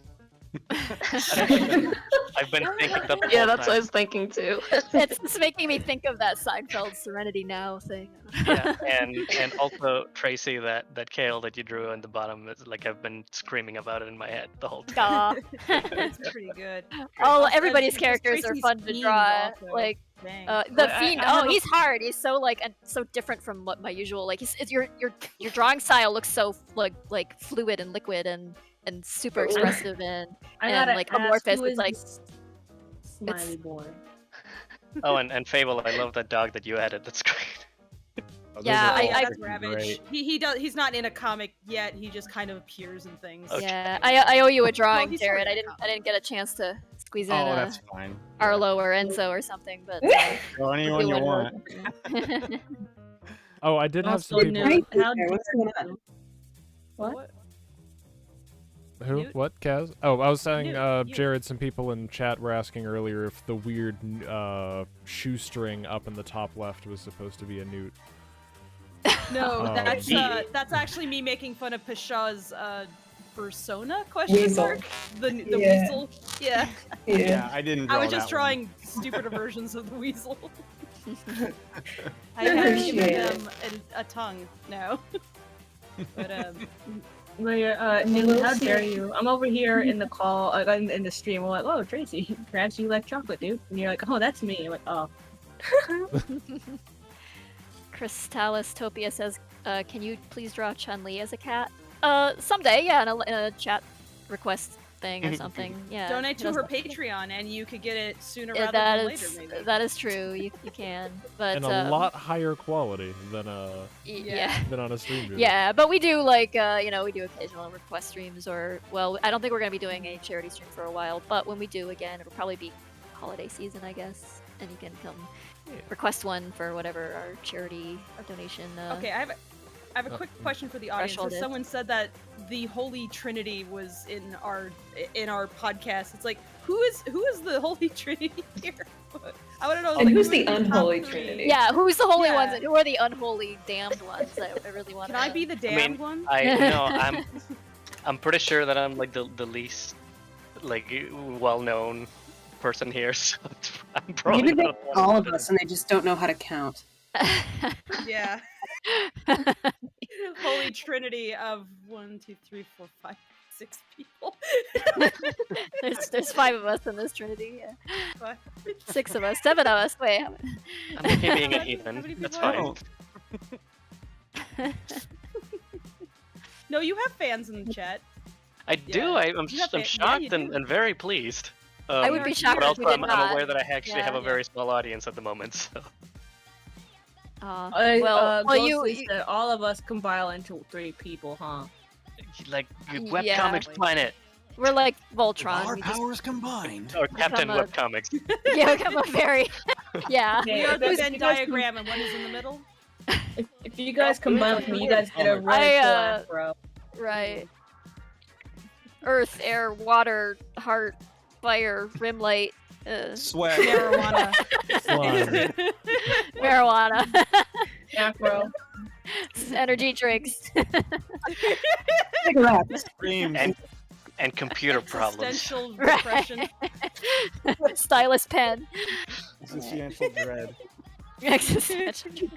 I've been thinking that the Yeah, whole that's what I time. was thinking too. It's making me think of that Seinfeld Serenity Now thing. Yeah, and also Tracy, that kale that you drew on the bottom, is like I've been screaming about it in my head the whole time. Aw. It's pretty good. Oh, Also, everybody's because characters are Tracy's fun to fiend draw. also. Like Dang. the Well, I fiend. have Oh, a- he's hard. He's so like and so different from what my usual. Like your drawing style looks so like fluid and liquid and super expressive and I gotta like ask, amorphous. who It's is like this Smiley boy. Oh, and Fable, I love that dog that you added. That's great. Oh, those Yeah, are all I- That's freaking Ravage. great. He does. He's not in a comic yet. He just kind of appears in things. Okay. yeah. I owe you a drawing, he's Jared. sorta I didn't get a chance to squeeze in Oh, that's fine. Arlo or Enzo or something, but Go anyone do you one of want. those. Oh, I did have Also some people. new. Hi How there, what's going on? What? Who? Newt? What, Kaz? Oh, I was saying, Newt. Jared, some people in chat were asking earlier if the weird shoestring up in the top left was supposed to be a newt. No, Oh. that's actually me making fun of Pasha's persona question Weasel. mark. The Yeah. weasel. Yeah. Yeah, I didn't draw I was just that drawing stupider versions of the weasel. I I haven't given appreciate them a tongue now. But Newt, how dare you? I'm over here in the call, in the stream. I'm like, oh, Tracy, perhaps you like chocolate, dude. And you're like, oh, that's me. I'm like, oh. Crystallis Topia says, can you please draw Chun-Li as a cat? Someday, yeah, in a chat request thing or something. Yeah. donate to it her doesn't- Patreon, and you could get it sooner Yeah, rather that than is later. Maybe. that is true. You can, but And a lot higher quality than yeah. on a stream. video. Yeah, but we do like we do occasional request streams or I don't think we're gonna be doing a charity stream for a while, but when we do again, it'll probably be holiday season, I guess. and you can come request one for whatever our charity donation. Okay, I have a quick question for the audience. threshold is. Someone said that the Holy Trinity was in our podcast. It's like, who is the Holy Trinity here? I want to know. And like, who's who the is top unholy three? Trinity? Yeah, who's the holy Yeah. ones and who are the unholy damned ones? I really want. Can I be the damned one? I'm pretty sure that I'm like the least like well-known person here, so I'm probably Maybe they not one all of them. us and they just don't know how to count. Yeah. Holy Trinity of 1, 2, 3, 4, 5, 6 people. there's 5 of us in this trinity. Yeah. 5. 6 of us, 7 of us. Wait. I'm okay being a How many heathen. people That's are fine. No, you have fans in the chat. I do. Yeah. I'm You have I'm yeah, shocked you do. and very pleased. I would be shocked But if also, we did I'm not. aware that I actually have a Yeah. very small audience at the moment. So. Well, Ghostly you said all of us compile into 3 people, huh? Like Yeah. Webcomics Planet we're like Voltron. Our we just- powers combined. or Captain a- Webcomics. yeah, become a very. Yeah. We are the If Venn you guys diagram, and one is in the middle. If you guys combine with me, you guys get a really cool afro. Right. Earth, air, water, heart, fire, rim light, Sweat. Marijuana. Slime. marijuana, Afro. energy drinks. Cigarettes. Screams. And computer problems. Existential Right. depression. Stylus pen. Existential dread. Existential.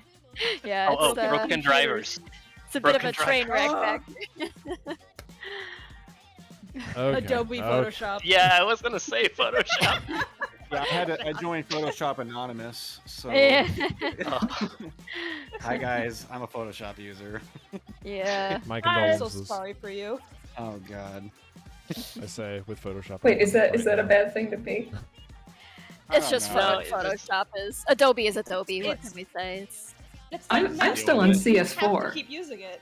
Yeah, Oh, it's, broken drivers. it's a bit of broken a train wreck drivers. back. Okay. Adobe Photoshop. Yeah, I was gonna say Photoshop. Yeah, I joined Photoshop Anonymous, so. Yeah. Oh, Hi guys, I'm a Photoshop user. Yeah. My I'm so condolences. sorry for you. Oh god. I say with Photoshop. Wait, is that a bad thing to be? I It's don't just know. what Photoshop is. Adobe is Adobe. What It's- can we say? It's I'm still on You have to CS4. keep using it.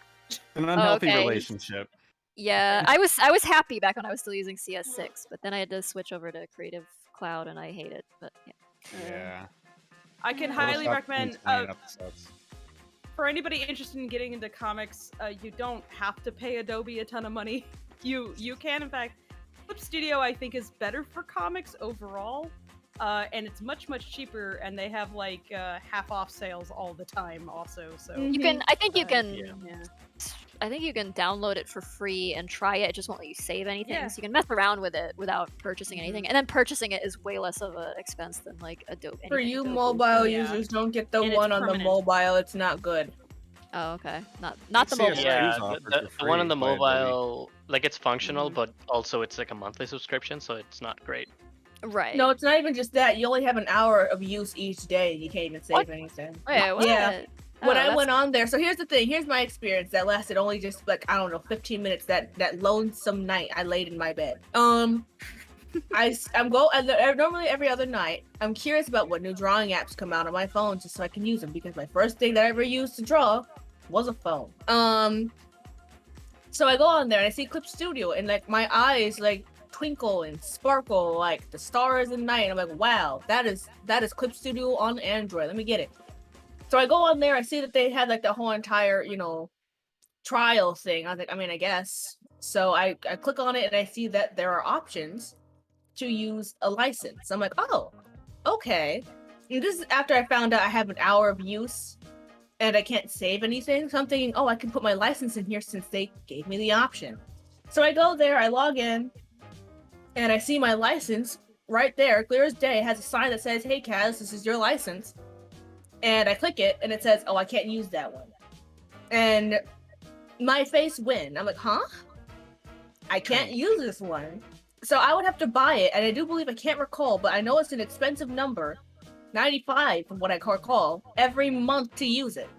An unhealthy okay. relationship. yeah. I was happy back when I was still using CS6, but then I had to switch over to Creative Cloud, and I hate it. But yeah. Yeah. I can highly Photoshop recommend. 2020 episodes. For anybody interested in getting into comics, you don't have to pay Adobe a ton of money. You can, in fact. Clip Studio, I think, is better for comics overall, and it's much cheaper. And they have like half off sales all the time, also. So You can. I think you can. yeah. I think you can download it for free and try it. It just won't let you save anything, Yeah. so you can mess around with it without purchasing anything. And then purchasing it is way less of an expense than like Adobe. For anything you Adobe. mobile Yeah. users, don't get the And it's one on the permanent. mobile. It's not good. Oh, okay. Not the See, mobile. it's yeah, Use offers the for one on free the by Adobe. mobile, like it's functional, Mhm. but also it's like a monthly subscription, so it's not great. Right. No, it's not even just that. You only have an hour of use each day. You can't even save What? anything. Wait, what? Yeah. Oh, When I that's- went on there, so here's the thing. Here's my experience that lasted only just like, I don't know, 15 minutes. That lonesome night I laid in my bed. Normally every other night, I'm curious about what new drawing apps come out on my phone just so I can use them, because my first thing that I ever used to draw was a phone. So I go on there and I see Clip Studio, and like my eyes like twinkle and sparkle like the stars in night. I'm like, wow, that is Clip Studio on Android. Let me get it. So I go on there, I see that they had like the whole entire, trial thing. I was like, I guess. So I click on it and I see that there are options to use a license. I'm like, oh, okay. And this is after I found out I have an hour of use and I can't save anything. So I'm thinking, oh, I can put my license in here since they gave me the option. So I go there, I log in, and I see my license right there, clear as day. It has a sign that says, hey, Kaz, this is your license. And I click it, and it says, oh, I can't use that one. And my face went. I'm like, huh? I can't use this one. So I would have to buy it, and I do believe, I can't recall, but I know it's an expensive number, 95 from what I recall, every month to use it.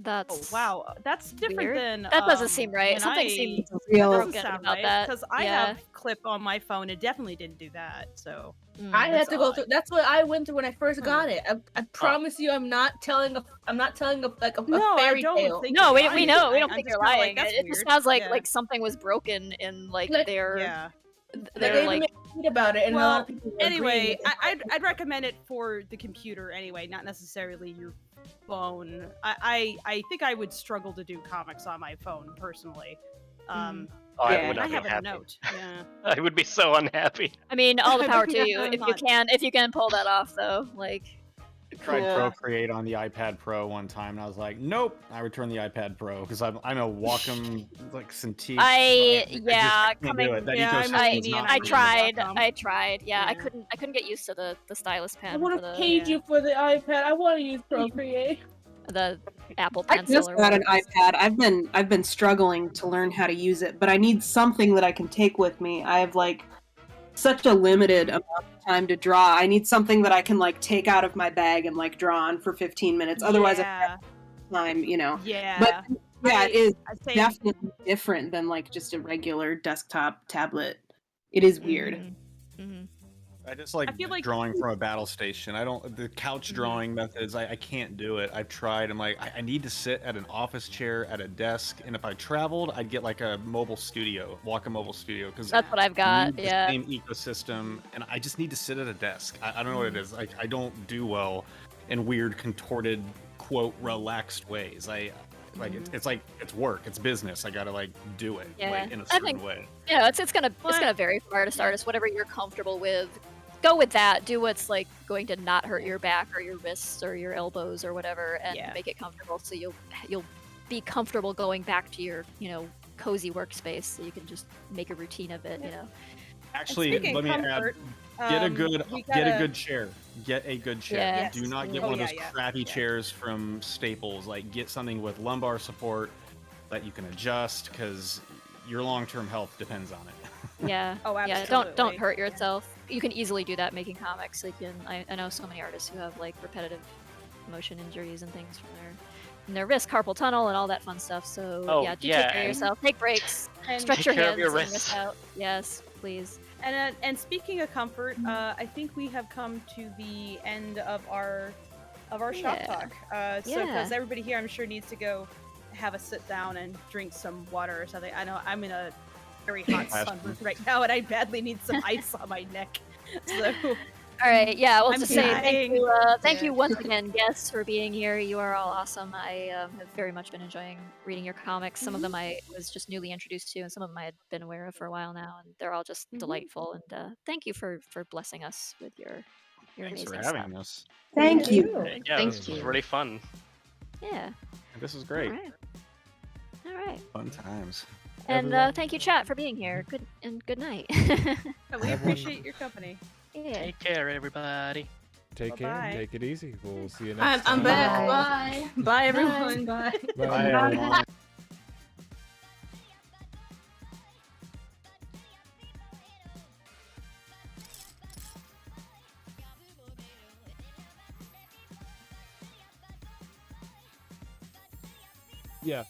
That's Oh wow, that's different weird. than. That doesn't seem right. when Something I- seems That Real. doesn't broken sound about right, that. because I Yeah. have Clip on my phone. It definitely didn't do that. So I had that's to go odd. through. That's what I went through when I first got it. I promise you, I'm not telling a No, I fairy don't tale. think No, you're we lying. know. We don't I'm think just you're kinda lying. Like, that's It just weird. sounds like Yeah. like something was broken in like Like- their Yeah. Like, their they like even tweet about it, and a lot Well, of people were anyway, agreeing. I'd recommend it for the computer anyway, not necessarily your phone. I think I would struggle to do comics on my phone personally. Oh, I Yeah. would I not be have a happy. note. Yeah. I would be so unhappy. I mean, all the power to Yeah, you I'm if you can pull that off though. Like, I tried Yeah. Procreate on the iPad Pro one time, and I was like, nope. I returned the iPad Pro because I'm a Wacom like Cintiq. I just yeah, can't do it. That yeah, I'm a ecosystem is weenie not and for I me. tried. Wacom. I tried. Yeah, I Yeah. couldn't get used to the stylus I pen would for have the paid you for the iPad. I want to use Procreate. the Apple I Pencil just or got an whatever. iPad. I've been struggling to learn how to use it, but I need something that I can take with me. I have like such a limited amount of time to draw. I need something that I can like take out of my bag and like draw on for 15 minutes. Otherwise, I yeah, have time, you know. yeah. But yeah, it is I'd say definitely different than like just a regular desktop tablet. It is weird. Mhm. I just like I feel like- drawing from a battle station. The couch drawing methods, I can't do it. I've tried. I'm like, I need to sit at an office chair at a desk, and if I traveled, I'd get like a mobile studio, walk a mobile studio, because That's what I've got. the Yeah. same ecosystem, and I just need to sit at a desk. I don't know what it is. I don't do well in weird, contorted, quote, relaxed ways. It's like it's work, it's business. I gotta like do it Yeah. like, in a I certain think- way. Yeah, it's gonna vary from artist to artist. Whatever you're comfortable with, go with that. Do what's like going to not hurt your back or your wrists or your elbows or whatever, and Yeah. make it comfortable. So you'll be comfortable going back to your cozy workspace. So you can just make a routine of it. Actually, speaking let me comfort, add. Get a we good gotta- chair. Get a good chair. Yes. Do not get Oh, one of yeah, those yeah, crappy yeah. chairs from Staples. Like, get something with lumbar support that you can adjust, because your long-term health depends on it. Yeah. Oh, Yeah. absolutely. Don't hurt yourself. You can easily do that making comics. Like I know so many artists who have like repetitive motion injuries and things from their wrist, carpal tunnel, and all that fun stuff. So Oh, yeah, do yeah, take care of and- yourself. Take breaks. And, Stretch Take your care of hands your and wrists. wrist out. Yes, please. and speaking of comfort, I think we have come to the end of our shop Yeah. talk. So Yeah. because everybody here, I'm sure, needs to go have a sit down and drink some water or something. I know I'm in a very hot sun right now, and I badly need some ice on my neck. So All right. Yeah. We'll I'm just say thank dying. you. Thank Yeah. you once again, guests, for being here. You are all awesome. I have very much been enjoying reading your comics. Some of them I was just newly introduced to, and some of them I had been aware of for a while now, and they're all just delightful. And thank you for blessing us with your Thanks for amazing having stuff. us. Thank you. Yeah, Thank this was you. really fun. Yeah. This is great. All right. All right. Fun times. And Everyone- thank you, chat, for being here. Good night. we appreciate your company. Yeah. Take care, everybody. Take care. Bye-bye. Take it easy. We'll see you next I'm time. back. Bye. Bye, everyone. Bye. Bye, everyone. Yeah.